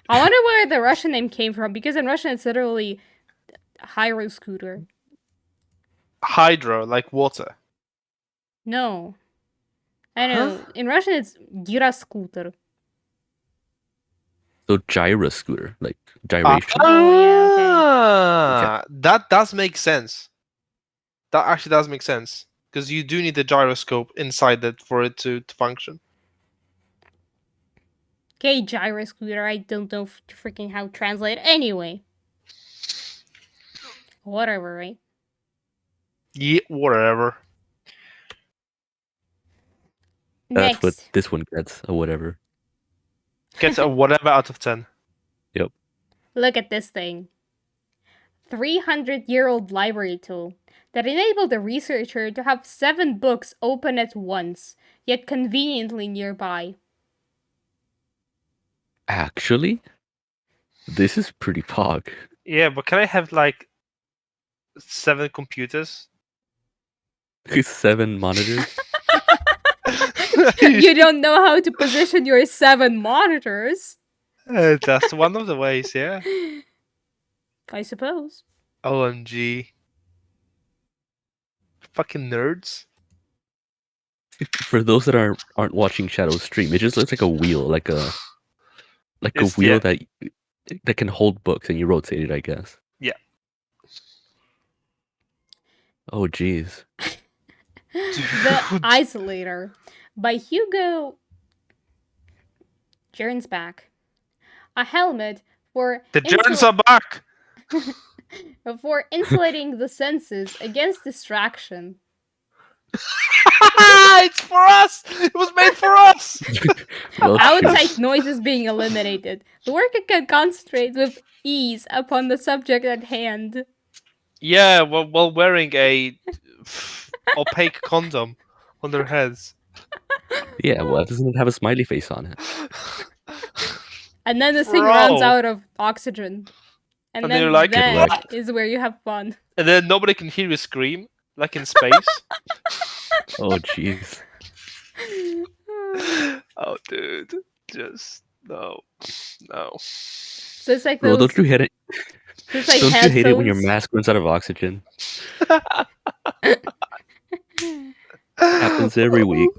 I wonder where the Russian name came from, because in Russian it's literally Hyro scooter. Hydro, like water. No. I know. In Russian it's gyroscooter. So gyro scooter, like gyration. Oh, yeah, okay. That does make sense. That actually does make sense. Because you do need the gyroscope inside that for it to function. Okay, gyro scooter. I don't know freaking how to translate. Anyway. Whatever, right? Yeah, whatever. That's Next. what this one gets, or whatever. Gets a whatever out of 10. Yep. Look at this thing. 300-year-old library tool that enabled a researcher to have 7 books open at once, yet conveniently nearby. Actually, this is pretty pog. Yeah, but can I have like 7 computers? 7 monitors. You don't know how to position your 7 monitors. That's one of the ways, yeah. I suppose. OMG. Fucking nerds. For those that aren't watching Shadow's stream, it just looks like a wheel, like a wheel that that can hold books, and you rotate it, I guess. Yeah. Oh, jeez. The Isolator by Hugo Jernsback. A helmet for The germs are back. for insulating the senses against distraction. It's for us. It was made for us. Well, Outside shoot. noises being eliminated. The worker can concentrate with ease upon the subject at hand. Yeah, while wearing a opaque condom on their heads. Yeah, well, doesn't it have a smiley face on it? And then the thing Bro. runs out of oxygen. And And then you're like, that "What?" is where you have fun. And then nobody can hear you scream, like in space. Oh, jeez. Oh, dude, just no. So it's like Bro, those. don't you hate it? It's like Don't you hate it when your headphones. mask runs out of oxygen? Happens every week.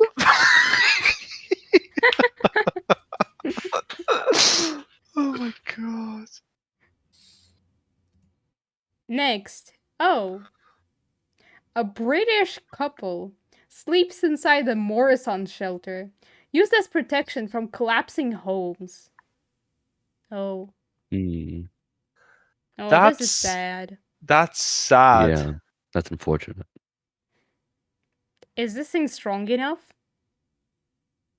Oh my god. Next. Oh. A British couple sleeps inside a Morrison shelter, used as protection from collapsing homes. Oh. Hmm. Oh, this That's is sad. That's sad. Yeah, that's unfortunate. Is this thing strong enough?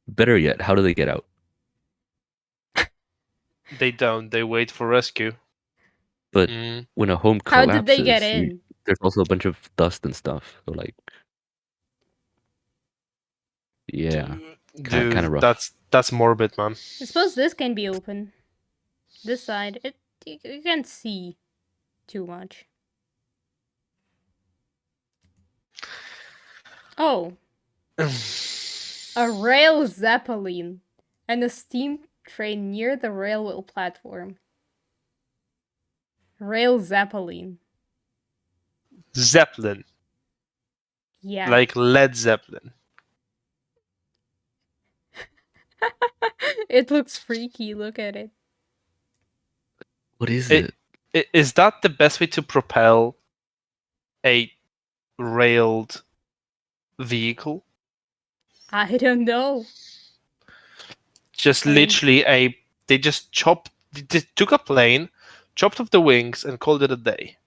Better yet, how do they get out? They don't. They wait for rescue. But Mm. when a home How collapses, did they get in? there's also a bunch of dust and stuff. So like, yeah, Dude, kind of rough. that's morbid, man. I suppose this can be open. This side, you can't see too much. Oh. A rail zeppelin and a steam train near the railway platform. Rail zeppelin. Zeppelin, Yeah. like Led Zeppelin. It looks freaky. Look at it. What is It- it? Is that the best way to propel a railed vehicle? I don't know. Just Plane. literally they just took a plane, chopped off the wings, and called it a day.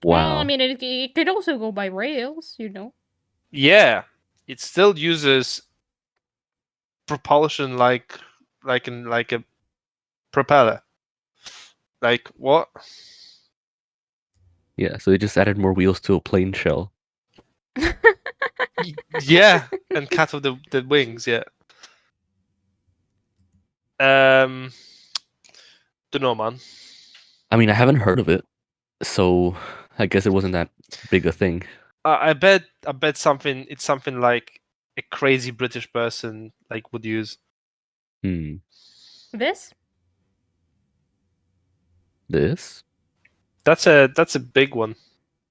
Well, Wow. I mean, it could also go by rails, you know. Yeah, it still uses propulsion like a propeller. Like what? Yeah, so they just added more wheels to a plane shell. Yeah, and cut off the wings. Yeah. Don't know, man. I mean, I haven't heard of it, so I guess it wasn't that big a thing. I bet something. It's something like a crazy British person like would use. Hmm. This? This? That's a big one.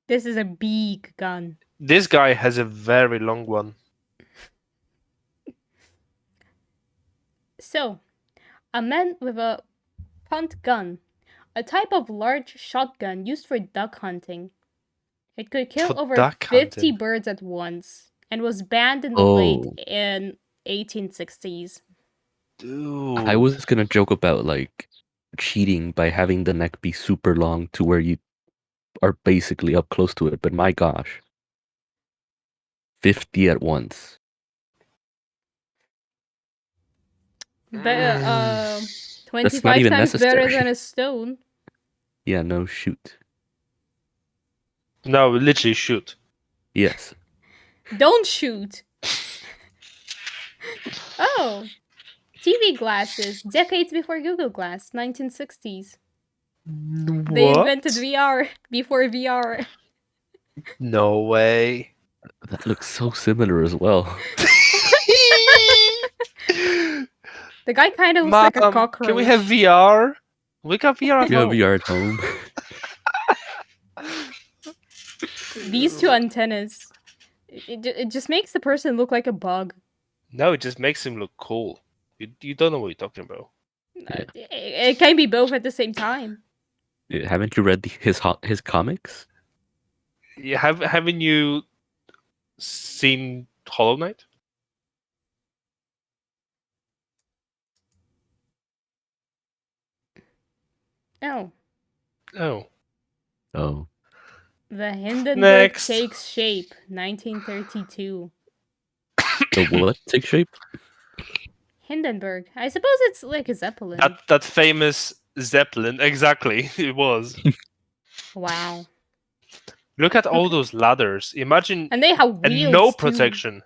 This is a big gun. This guy has a very long one. So, a man with a punt gun, a type of large shotgun used for duck hunting. It could kill For over duck 50 hunting. birds at once and was banned in the late 1860s. Dude. I was gonna joke about like cheating by having the neck be super long to where you are basically up close to it, but my gosh. 50 at once. But 25 not even times better necessary. than a stone. Yeah, no, shoot. No, literally shoot. Yes. Don't shoot. Oh, TV glasses, decades before Google Glass, 1960s. They What? invented VR before VR. No way. That looks so similar as well. The guy kind of looks like a Mom, cockroach. can we have VR? We got VR at You have home. VR at home. These two antennas? It just makes the person look like a bug. No, it just makes him look cool. You don't know what you're talking about. It can be both at the same time. Haven't you read his comics? Yeah, haven't you seen Hollow Knight? Oh. Oh. Oh. The Hindenburg Next. takes shape, 1932. The what takes shape? Hindenburg. I suppose it's like a Zeppelin. That famous Zeppelin, exactly. It was. Wow. Look at all those ladders. Imagine And they have wheels and no too. protection.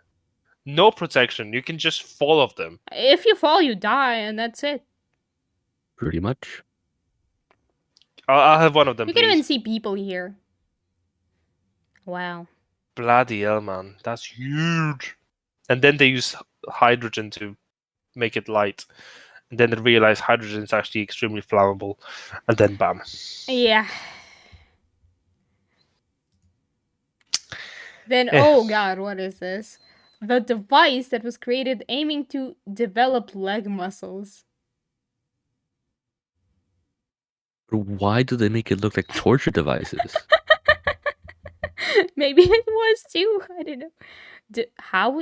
No protection. You can just fall off them. If you fall, you die, and that's it. Pretty much. I'll have one of them, You please. can even see people here. Wow. Bloody hell, man. That's huge. And then they use hydrogen to make it light. And then they realize hydrogen is actually extremely flammable. And then bam. Yeah. Then, oh god, what is this? The device that was created aiming to develop leg muscles. Why do they make it look like torture devices? Maybe it was too. I don't know.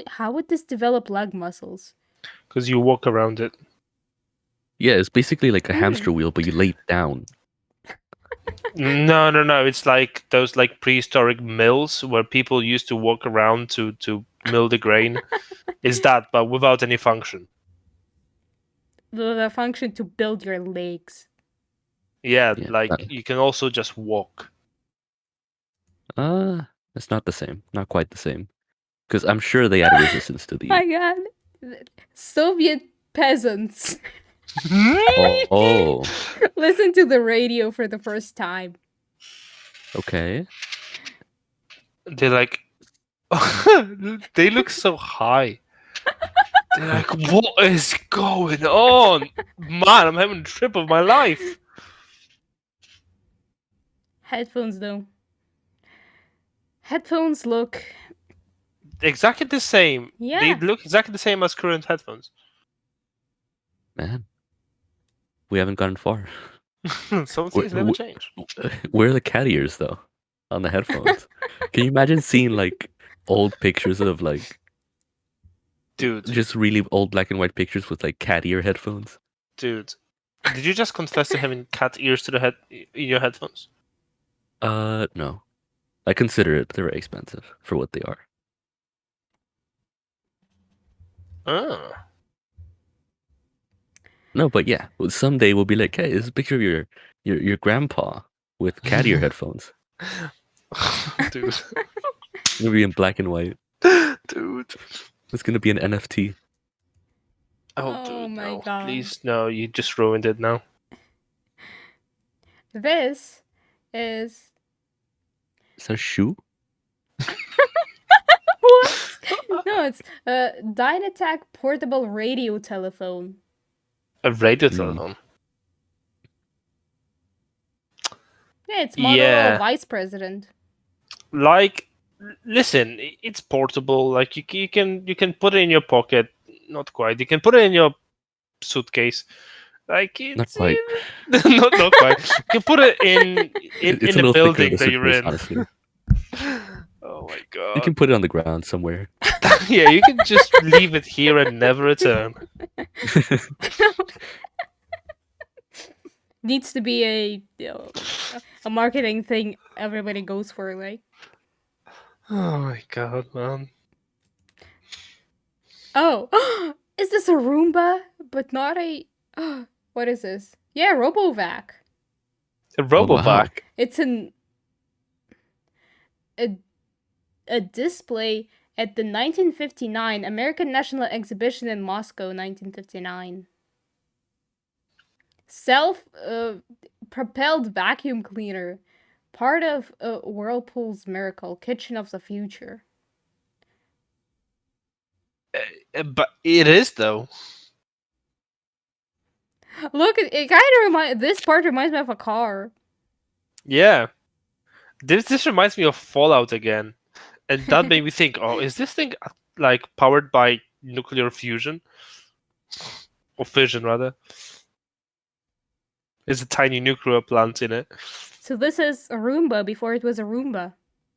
How would this develop leg muscles? Because you walk around it. Yeah, it's basically like a hamster wheel, but you lay it down. No. It's like those like prehistoric mills where people used to walk around to mill the grain. It's that, but without any function. The function to build your legs. Yeah, Yeah, like that- you can also just walk. It's not the same. Not quite the same. Because I'm sure they add resistance to the. My god. Soviet peasants. Oh. Listen to the radio for the first time. Okay. They're like, they look so high. They're like, what is going on? Man, I'm having a trip of my life. Headphones, though. Headphones look... Exactly the same. Yeah. They look exactly the same as current headphones. Man. We haven't gone far. Some things never change. Where are the cat ears, though? On the headphones. Can you imagine seeing, like, old pictures of, like... Dude. Just really old black and white pictures with, like, cat ear headphones? Dude. Did you just confess to having cat ears to the head in your headphones? No. I consider it, but they're very expensive for what they are. Oh. No, but yeah, someday we'll be like, hey, this is a picture of your grandpa with cat ear headphones. Dude. It's gonna be in black and white. Dude. It's gonna be an NFT. Oh, Oh dude, my no. God. Please, no, you just ruined it now. This is... Is that a shoe? What? No, it's a Dynatac portable radio telephone. A radio Mm. telephone. Yeah, it's model Yeah. vice president. Like, listen, it's portable. Like you can put it in your pocket. Not quite. You can put it in your suitcase. Like it's Not quite. not quite. You can put it in It's the a little thicker building than that you're suitcase, in. honestly. Oh my god. You can put it on the ground somewhere. Yeah, you can just leave it here and never return. Needs to be a marketing thing everybody goes for, like. Oh my god, man. Oh, is this a Roomba? But not a... what is this? Yeah, Robovac. A wow. Robovac. It's a display at the 1959 American National Exhibition in Moscow, 1959. Self-propelled vacuum cleaner. Part of Whirlpool's Miracle, Kitchen of the Future. But it is though. Look, it kind of this part reminds me of a car. Yeah. This reminds me of Fallout again. And that made me think, oh, is this thing like powered by nuclear fusion? Or fission rather? There's a tiny nuclear plant in it. So this is a Roomba before it was a Roomba.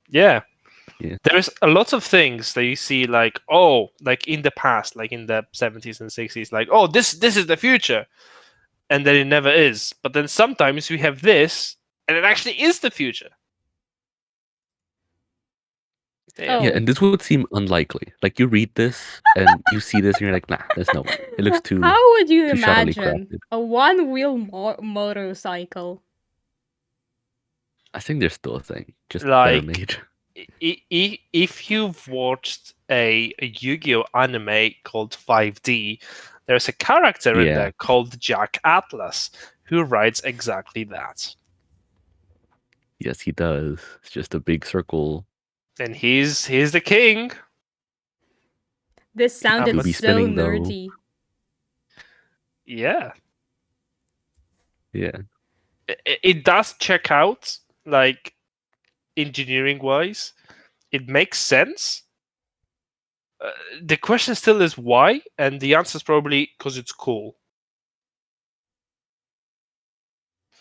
Yeah. Yeah. There's a lot of things that you see like, oh, like in the past, like in the 70s and 60s, like, oh, this is the future. And then it never is. But then sometimes we have this, and it actually is the future. Damn. Yeah, Oh. and this would seem unlikely. Like you read this and you see this and you're like, nah, there's no way. It looks too. How would you too shoddily imagine crafted. a one-wheel motorcycle? I think there's still a thing, just better Like, made. if you've watched a Yu-Gi-Oh anime called 5D, there's a character in Yeah. there called Jack Atlas who writes exactly that. Yes, he does. It's just a big circle. And he's the king. This sounded You'll be so spinning, though. nerdy. Yeah. Yeah. It does check out, like, engineering wise. It makes sense. The question still is why, and the answer is probably because it's cool.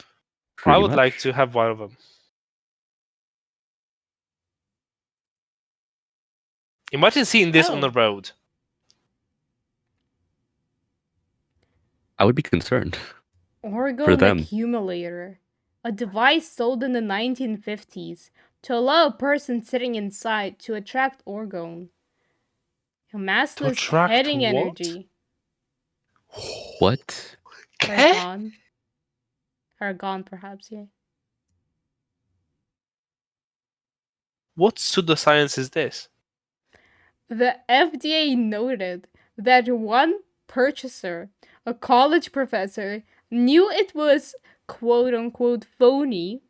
I Pretty would much. like to have one of them. Imagine seeing this on the road. I would be concerned. Orgone them. accumulator. A device sold in the 1950s to allow a person sitting inside to attract orgone. A massless attract heading what? energy. What? Argon. Argon, perhaps, yeah. What pseudoscience is this? The FDA noted that one purchaser, a college professor, knew it was quote-unquote phony,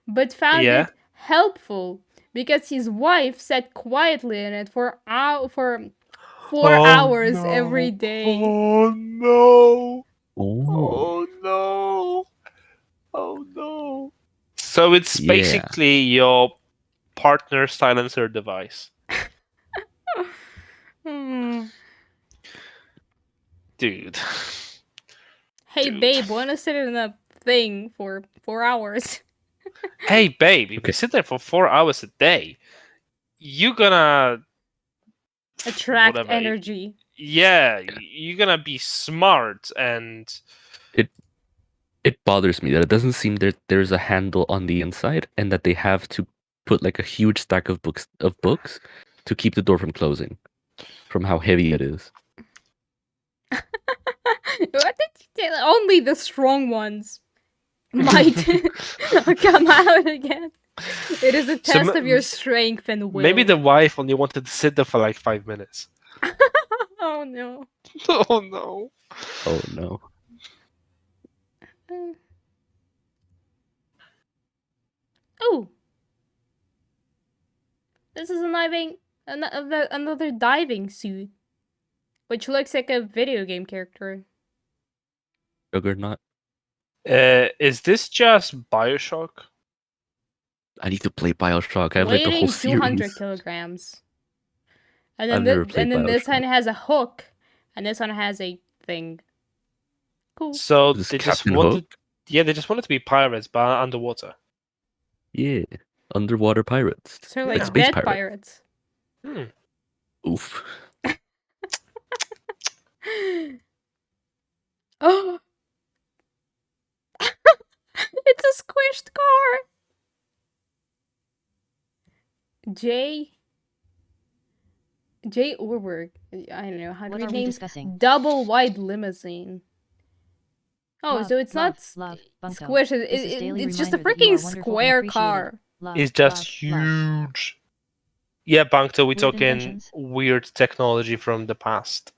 but found Yeah. it helpful because his wife sat quietly in it for 4 hours every day. Oh no! Oh. Oh no! Oh no! So it's Yeah. basically your partner silencer device. Hmm. Dude. Hey, Dude. babe, wanna sit in a thing for 4 hours? Hey babe, if Okay. you sit there for 4 hours a day, you're gonna Attract whatever. energy. Yeah, you're gonna be smart and It bothers me that it doesn't seem that there's a handle on the inside and that they have to put like a huge stack of books to keep the door from closing from how heavy it is. What did you say? Only the strong ones might come out again. It is a So test of your strength and will. maybe the wife only wanted to sit there for like 5 minutes. Oh no. Oh no. Oh no. Oh. This is another diving suit, which looks like a video game character. Juggernaut. Is this just Bioshock? I need to play Bioshock. I have like the whole Weighing 200 series. kilograms. And then I've never played this Bioshock. one has a hook, and this one has a thing. Cool. So This they just Captain wanted, Hook? yeah, they just wanted to be pirates, but underwater. Yeah. Underwater pirates. So like space dead pirates. pirates. Oof. Oh. It's a squished car. J. Orberg. I don't know how to What read are we names. discussing? Double wide limousine. Oh, Love, so it's love, not love, Bunko. squished. This is daily It's just a reminder that you freaking are wonderful and square appreciated. car. Love, It's just love, love. huge. Yeah, Bankto, we're Weird talking inventions. weird technology from the past.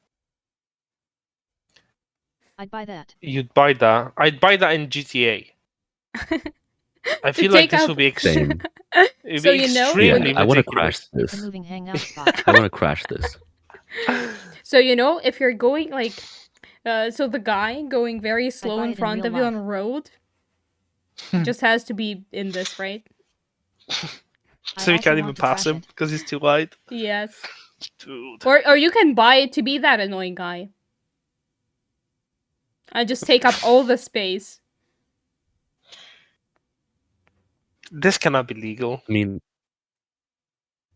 I'd buy that. You'd buy that. I'd buy that in GTA. I feel like this would be Same. it'd So be you know, extremely Yeah, I want to crash ridiculous. The this. moving hangout spot. I want to crash this. So you know, if you're going like, so the guy going very slow buy in it in front real of you on life. the road, just has to be in this, right? So you also can't even want to pass crash him it. because he's too wide. Yes. Dude. Or you can buy it to be that annoying guy. I just take up all the space. This cannot be legal. I mean,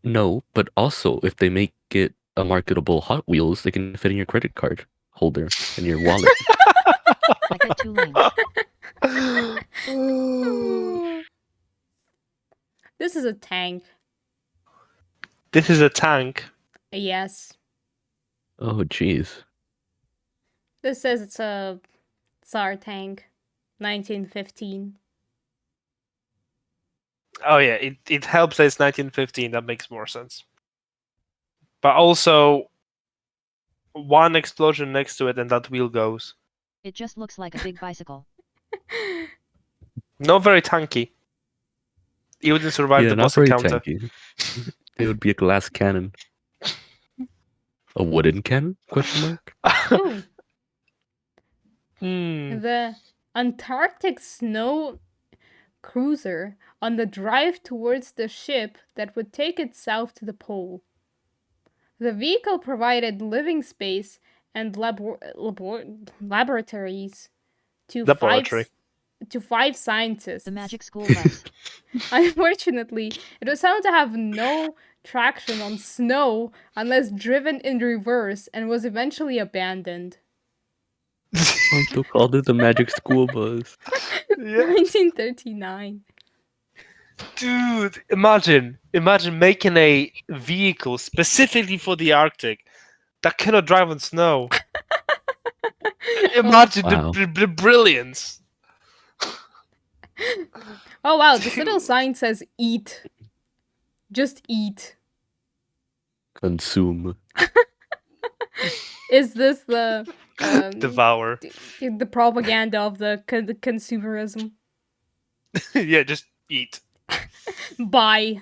no, but also if they make it a marketable Hot Wheels, they can fit in your credit card holder and your wallet. I got 2 lanes. This is a tank. This is a tank. Yes. Oh, jeez. This says it's a Tsar tank. 1915. Oh yeah, it helps that it's 1915. That makes more sense. But also, one explosion next to it and that wheel goes. It just looks like a big bicycle. Not very tanky. It wouldn't survive Yeah, the not boss very encounter. tanky. It would be a glass cannon. A wooden cannon? Question mark. Ooh. Hmm. The Antarctic snow cruiser on the drive towards the ship that would take it south to the pole. The vehicle provided living space and laboratories to Laboratory. five scientists. The magic school bus. Unfortunately, it was found to have no traction on snow unless driven in reverse and was eventually abandoned. Also called it the magic school bus. Yeah. 1939. Dude, imagine making a vehicle specifically for the Arctic that cannot drive on snow. Imagine Wow. the brilliance. Oh wow, this little sign says eat. Just eat. Consume. Is this the Devour. the propaganda of the consumerism? Yeah, just eat. Buy.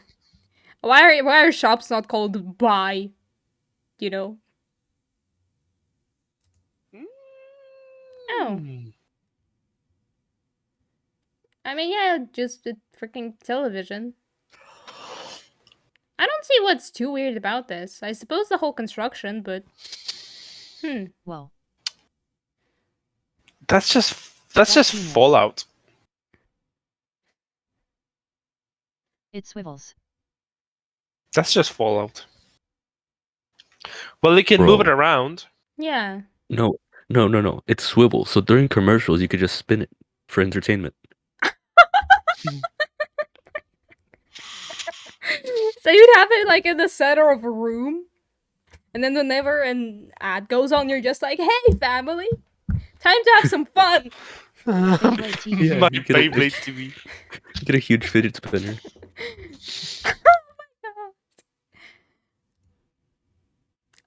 Why are shops not called buy? You know? Oh. Mm. I mean, yeah, just the freaking television. I don't see what's too weird about this. I suppose the whole construction, but Whoa. That's just Genius. Fallout. It swivels. That's just Fallout. Well, they can Bro. move it around. yeah. No. It's swivel. So during commercials, you could just spin it for entertainment. So you'd have it like in the center of a room, and then whenever an ad goes on, you're just like, "Hey, family, time to have some fun." Beyblade TV. Yeah, My you get a- Beyblade TV. You get a huge fidget spinner.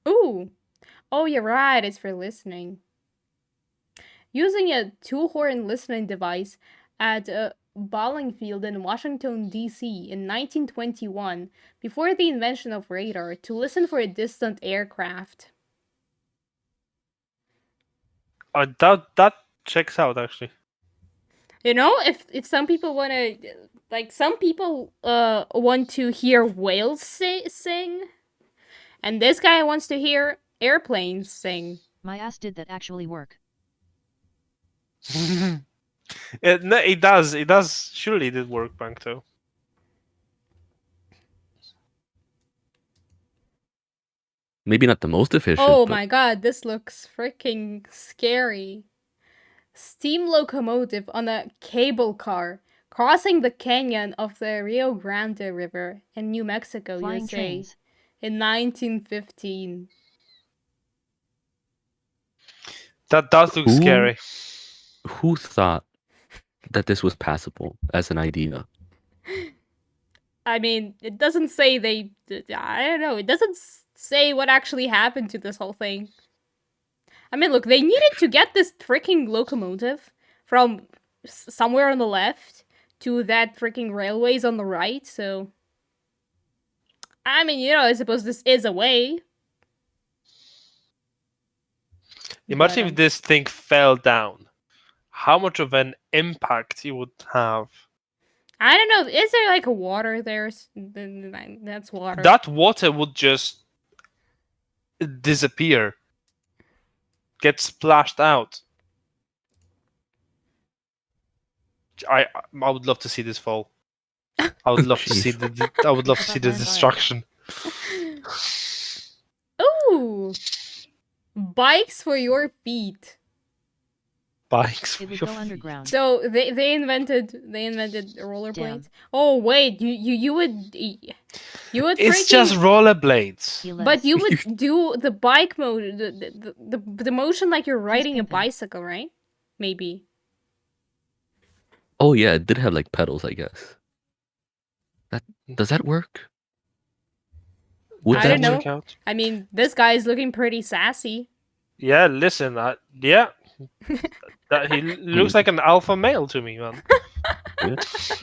Ooh. Oh, you're right. It's for listening. Using a two-horn listening device at a bowling field in Washington, D.C. in 1921, before the invention of radar, to listen for a distant aircraft. That checks out actually. You know, if some people want to, like, some people want to hear whales sing, and this guy wants to hear airplanes sing. My ass did that actually work. It does. It does. Surely it did work, Bankto. Maybe not the most efficient. Oh but my god, this looks freaking scary. Steam locomotive on a cable car crossing the canyon of the Rio Grande River in New Mexico, Flying USA trains. in 1915. That does look Who- scary. Who thought that this was passable as an idea? I mean, it doesn't say I don't know, it doesn't say what actually happened to this whole thing. I mean, look, they needed to get this freaking locomotive from somewhere on the left to that freaking railways on the right, so... I mean, you know, I suppose this is a way. Imagine But, if this thing fell down. How much of an impact it would have. I don't know, is there like a water there? That's water. That water would just disappear. Get splashed out. I would love to see this fall. I would love to Jeez. see I would love to see the Alright. destruction. Ooh, bikes for your feet. Bikes. It would for go your feet. underground. So they invented rollerblades. Damn. Oh wait, you would It's freaking, just rollerblades. but you You- would do the bike mode, the motion like you're riding a pimpin'. bicycle, right? Maybe. Oh yeah, it did have like pedals, I guess. Does that work? Would I that don't know. work? Check out? I mean, this guy is looking pretty sassy. Yeah, listen, yeah. He looks like an alpha male to me, man. Yeah. Just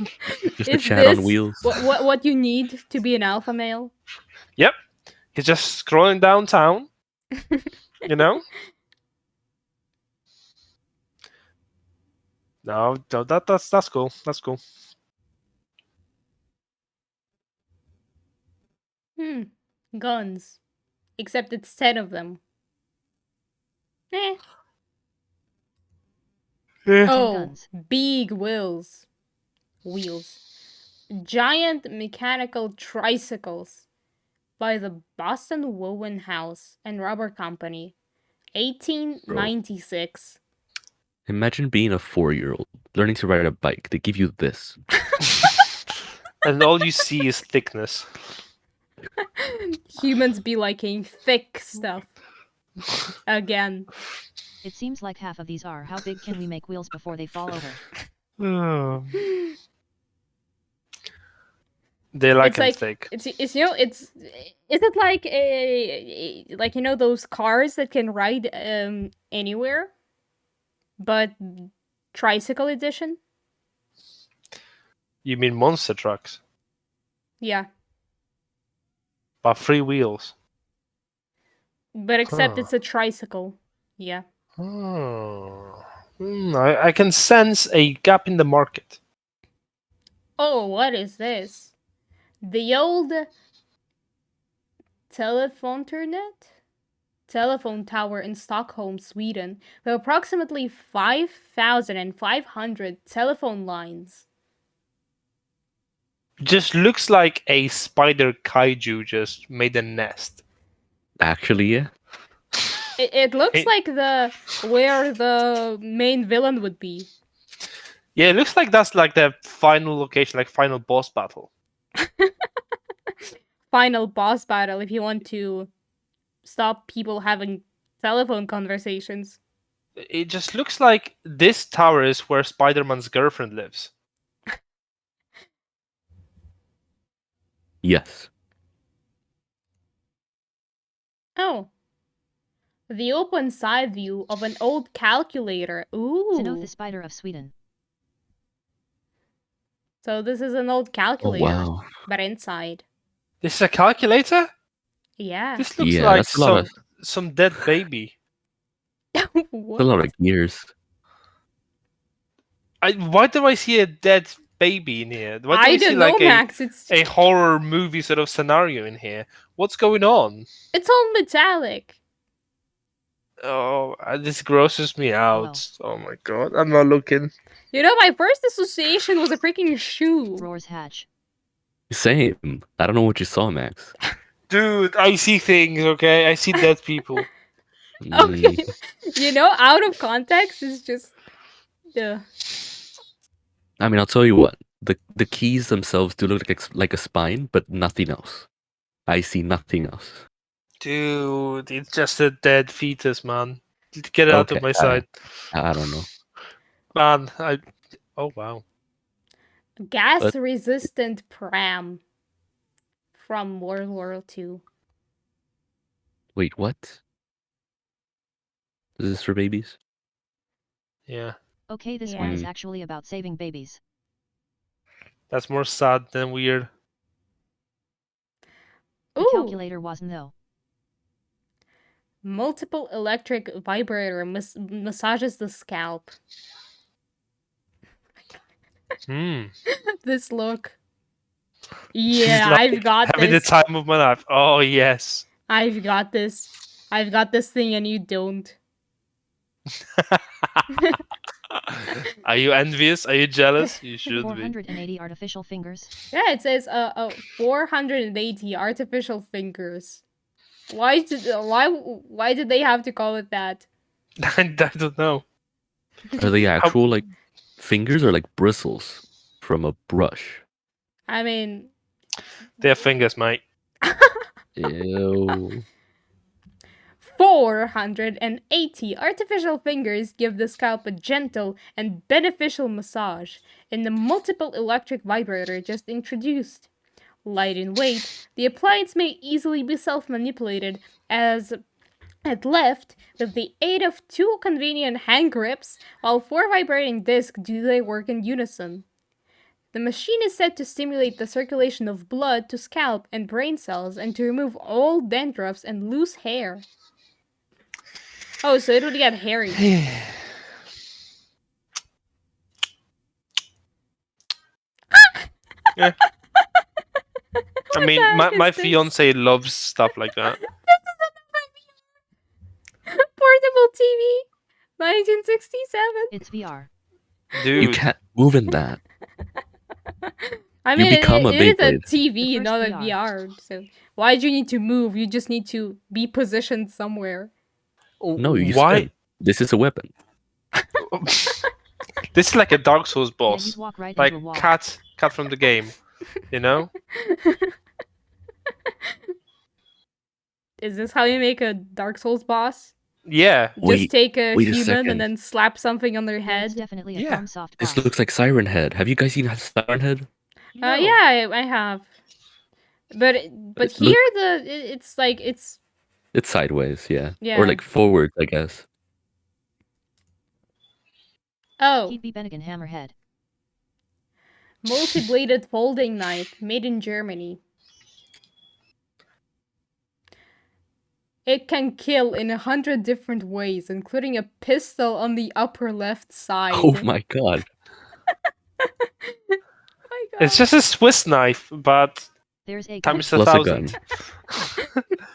a Is chat on this wheels. what you need to be an alpha male? Yep. He's just scrolling downtown. You know? No, that's cool. That's cool. Guns. Except it's 10 of them. Eh. Yeah. Oh, guns. big wheels. Giant mechanical tricycles by the Boston Woven House and Rubber Company. 1896. Imagine being a 4-year-old learning to ride a bike. They give you this. And all you see is thickness. Humans be liking thick stuff. Again. It seems like half of these are how big can we make wheels before they fall over? Oh. They like It's him like- thick. It's is it like like those cars that can ride anywhere, but tricycle edition? You mean monster trucks, Yeah, but 3 wheels. but except Huh. it's a tricycle. Yeah. Oh. I can sense a gap in the market. Oh, what is this? The old telephone tower in Stockholm, Sweden, with approximately 5,500 telephone lines. Just looks like a spider kaiju just made a nest. Actually, yeah. It looks It- like where the main villain would be. Yeah, it looks like that's like the final location, like final boss battle. Final boss battle if you want to stop people having telephone conversations. It just looks like this tower is where Spider-Man's girlfriend lives. Yes. Oh. The open side view of an old calculator. Ooh. Zenoth the spider of Sweden. So this is an old Oh calculator, wow. but inside. This is a calculator? Yeah. This looks Yeah, like that's a lot of some dead baby. What? a lot of gears. Why do I see a dead baby in here? Why do I see don't know, like Max. a horror movie sort of scenario in here? What's going on? It's all metallic. Oh, this grosses me out. Oh my god, I'm not looking. My first association was a freaking shoe. Roar's hatch. Same. I don't know what you saw, Max. Dude, I see things, okay? I see dead people. Okay. Mm, Out of context, it's just. I mean, I'll tell you what. The keys themselves do look like a spine, but nothing else. I see nothing else. Dude, it's just a dead fetus, man. Get it out of Okay, my sight. I don't know. Man, oh wow. Gas resistant pram from World War II. Wait, what? Is this for babies? Yeah. Okay, this Yeah. one is actually about saving babies. That's more sad than weird. The Ooh, calculator wasn't though. multiple electric vibrator massages the scalp. Hmm. This look. She's Yeah, like I've got having this. the time of my life. Oh yes. I've got this. I've got this thing and you don't. Are you envious? Are you jealous? You should be. 480 artificial fingers. Yeah, it says 480 artificial fingers. Why did they have to call it that? I don't know. Are they actual like fingers or like bristles from a brush? I mean, They're fingers, mate. Ew. 480 artificial fingers give the scalp a gentle and beneficial massage in the multiple electric vibrator just introduced. Light in weight, the appliance may easily be self-manipulated as it left with the aid of 2 convenient hand grips, while 4 vibrating discs do their work in unison. The machine is said to stimulate the circulation of blood to scalp and brain cells and to remove all dandruffs and loose hair. Oh, so it would get hairy. Yeah. I mean, my fiance loves stuff like that. Portable TV, 1967. It's VR. Dude, You can't move in that. I You mean, become a it is a Beyblade. TV, The not a first VR. So why do you need to move? You just need to be positioned somewhere. No, you why? spin. This is a weapon. This is like a Dark Souls Yeah, boss, you walk right like into a wall. cat from the game. You know? Is this how you make a Dark Souls boss? Yeah. Just Wait, take a wait a human second. and then slap something on their Yeah, it's head? definitely a Yeah. FromSoft This boss. looks like Siren Head. Have you guys seen Siren Head? Yeah, I have. But Look- here it's like it's It's sideways, yeah. Yeah. Or like forward, I guess. oh, He'd be Bennigan Hammerhead. multi-bladed folding knife made in Germany. It can kill in 100 different ways, including a pistol on the upper left side. Oh my god. My God. It's just a Swiss knife, but There's a times Plus a 1,000.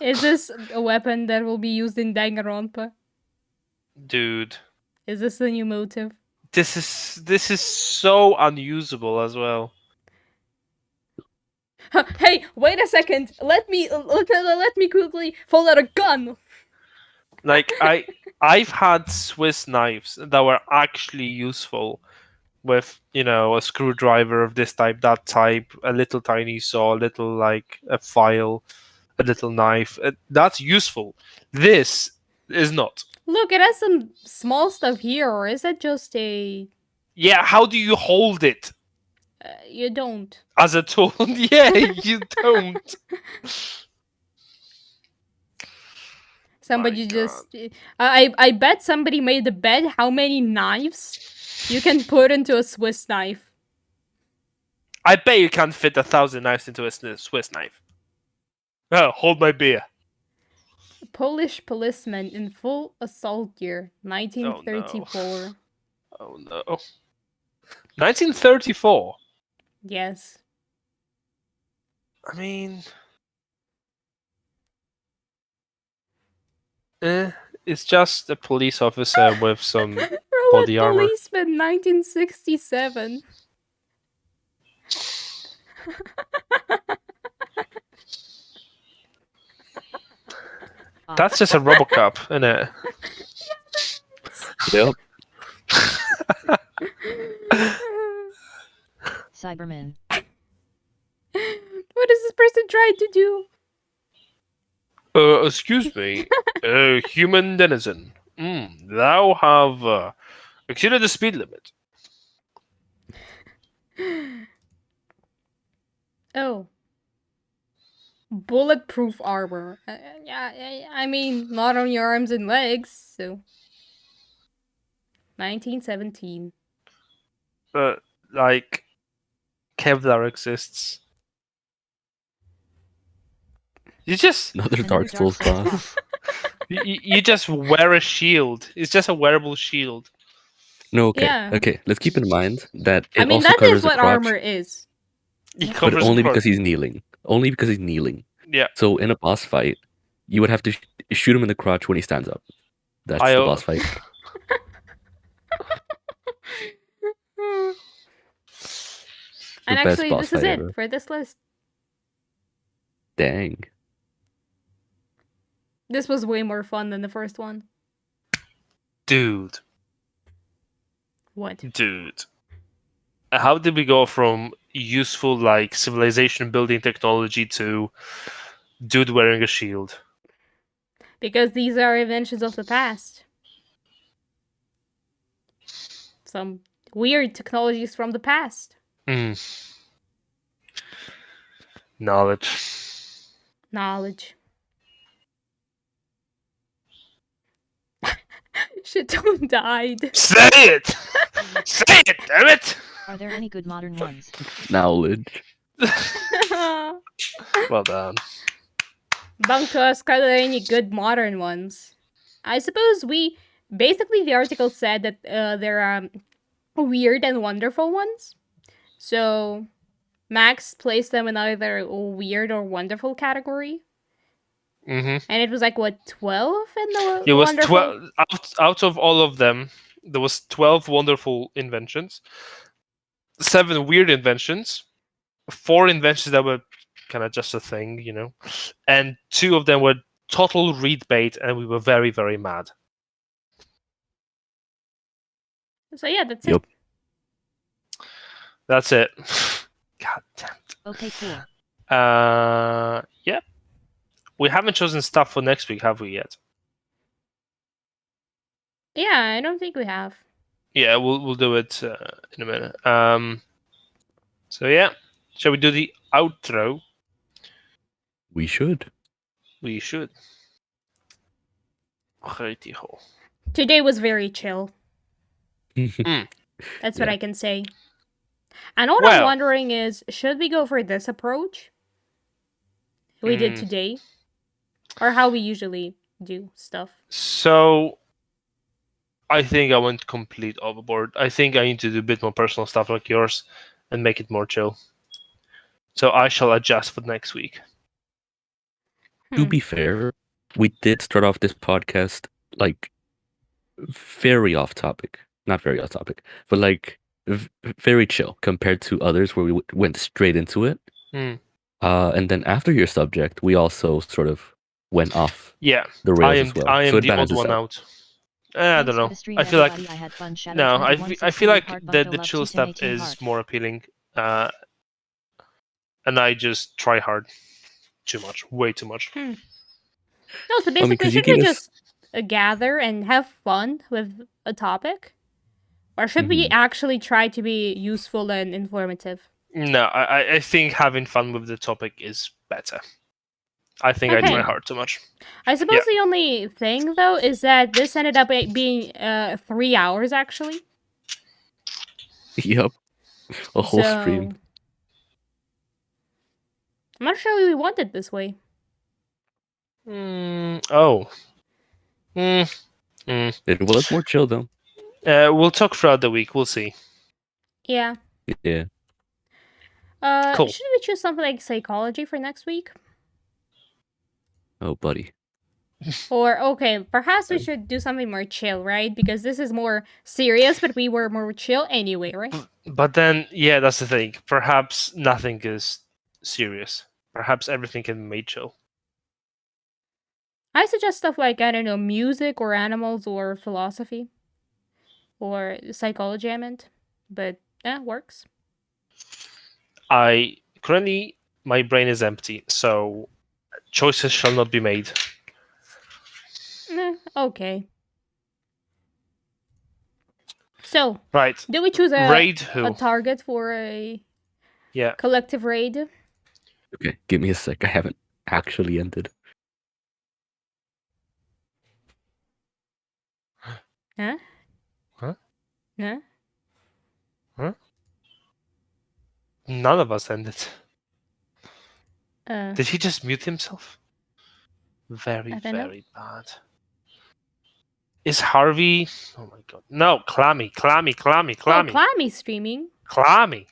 Is this a weapon that will be used in Danganronpa? Dude, Is this the new motive? this is so unusable as well. Hey, wait a second. Let me quickly fold out a gun. Like I've had Swiss knives that were actually useful with, you know, a screwdriver of this type, that type, a little tiny saw, a little like a file, a little knife. That's useful. This is not. Look, it has some small stuff here, or is that just a... Yeah, how do you hold it you don't. as a tool? Yeah, you don't. Somebody My just... I bet somebody made a bet how many knives you can put into a Swiss knife. I bet you can't fit 1,000 knives into a Swiss knife. Oh, hold my beer. Polish policeman in full assault gear, 1934. Oh no. 1934. Yes. I mean, it's just a police officer with some Robot body armor. policeman, 1967. That's just a RoboCop, isn't it? Yep. Cyberman. What is this person trying to do? Excuse me, human denizen. Thou have exceeded the speed limit. Oh. Bulletproof armor. Yeah, I mean, not on your arms and legs, so. 1917. Like, Kevlar exists. You just Another Another Dark Souls boss. you just wear a shield. It's just a wearable shield. No, okay. Yeah. Okay, let's keep in mind that it I mean, also that covers is the what crotch, armor is. He but covers only the because crotch. he's kneeling. Only because he's kneeling. Yeah. So in a boss fight, you would have to shoot him in the crotch when he stands up. That's the boss fight. And Your best actually, boss this is fight it ever. for this list. Dang. This was way more fun than the first one. Dude. What? Dude. How did we go from useful, like, civilization building technology to dude wearing a shield? Because these are inventions of the past. Some weird technologies from the past. Knowledge. Knowledge. Shitone died. Say it! Say it, damn it! Are there any good modern ones? Knowledge. Well done. Bunk to us, are there any good modern ones? I suppose basically the article said that there are weird and wonderful ones. So Max placed them in either weird or wonderful category. Mm-hmm. And it was like, what, 12 in the It was wonderful? 12 out of all of them. There was 12 wonderful inventions, 7 weird inventions, 4 inventions that were kind of just a thing, you know, and 2 of them were total read bait, and we were very, very mad. So yeah, that's Yep. it. That's it. God damn it. Okay, cool. Yeah. We haven't chosen stuff for next week, have we yet? Yeah, I don't think we have. Yeah, we'll do it in a minute. So yeah, shall we do the outro? We should. We should. Righty-ho. Today was very chill. Mm. That's what Yeah. I can say. And what I'm Well. wondering is, should we go for this approach we did Mm. today? Or how we usually do stuff? So, I think I went complete overboard. I think I need to do a bit more personal stuff like yours and make it more chill. So I shall adjust for next week. To be fair, we did start off this podcast like very off topic. Not very off topic, but like very chill compared to others where we went straight into it. Mm. And then after your subject, we also sort of went off Yeah, the rails as well. I am so it the odd balances one out. out. I don't Thanks for know. the stream, I feel like everybody. I had fun. Shadow no. 21 I feel like heart the bundle up chill to stuff 1018 is heart. more appealing, and I just try hard too much, way too much. No, so I mean, basically, 'cause you should we gave us- just gather and have fun with a topic? Or should we Mhm. actually try to be useful and informative? No, I think having fun with the topic is better. I think I Okay. try hard too much. I suppose the only thing, though, is that this ended up being 3 hours, actually. Yep. A whole So, stream. I'm not sure we want it this way. Oh. It was more chill though. We'll talk throughout the week. We'll see. Yeah. Yeah. Cool. Should we choose something like psychology for next week? Oh, buddy. Or, okay, perhaps we should do something more chill, right? Because this is more serious, but we were more chill anyway, right? But then, yeah, that's the thing. Perhaps nothing is serious. Perhaps everything can be made chill. I suggest stuff like, I don't know, music or animals or philosophy. Or psychology, I meant. But, works. Currently, my brain is empty, so choices shall not be made. Okay. So, Right. do we choose a Raid who? a target for a Yeah. collective raid? Okay, give me a sec. I haven't actually ended. Huh? Huh? Huh? Huh? None of us ended. Did he just mute himself? Very, I don't know. very bad. Is Harvey? Oh my god! No, Clammy. Oh, Clammy streaming. Clammy.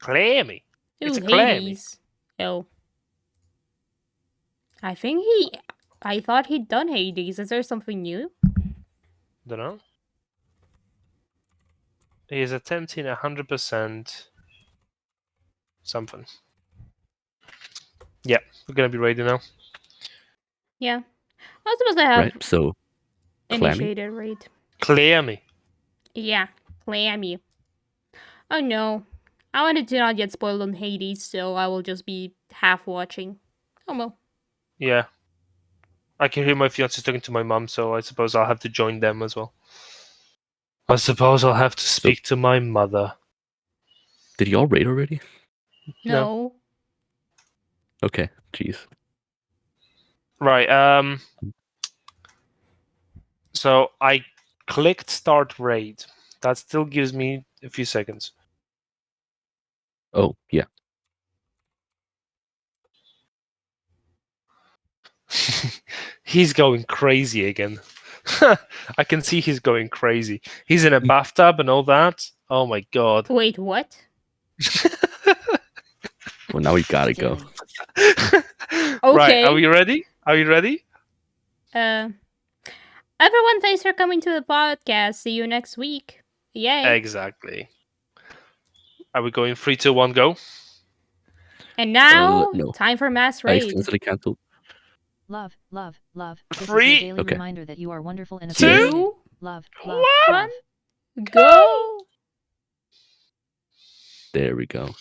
Ooh, It's a Clammy. Hades. Oh. I thought he'd done Hades. Is there something new? Don't know. He is attempting 100%. something. Yeah, we're gonna be ready now. Yeah. I was supposed to have Right, so Clammy? initiated raid. Clear me. Yeah, clammy. Oh no. I wanted to not get spoiled on Hades, so I will just be half watching. Oh well. Yeah. I can hear my fiance talking to my mum, so I suppose I'll have to join them as well. I suppose I'll have to speak to my mother. Did y'all raid already? No. Okay, jeez. Right, so I clicked start raid. That still gives me a few seconds. Oh, yeah. He's going crazy again. I can see he's going crazy. He's in a bathtub and all that. Oh my god. Wait, what? Well, now we gotta go. Dilly. Right, are Okay. we ready? Are you ready? Everyone, thanks for coming to the podcast. See you next week. Yay. Exactly. Are we going 3, 2, 1, go? And now, no. time for mass I raid. accidentally canceled. Love, love, love. This is 3, your daily Okay. reminder that you are wonderful and 2, appreciated. 2, Love, love, 1. love. Go! There we go.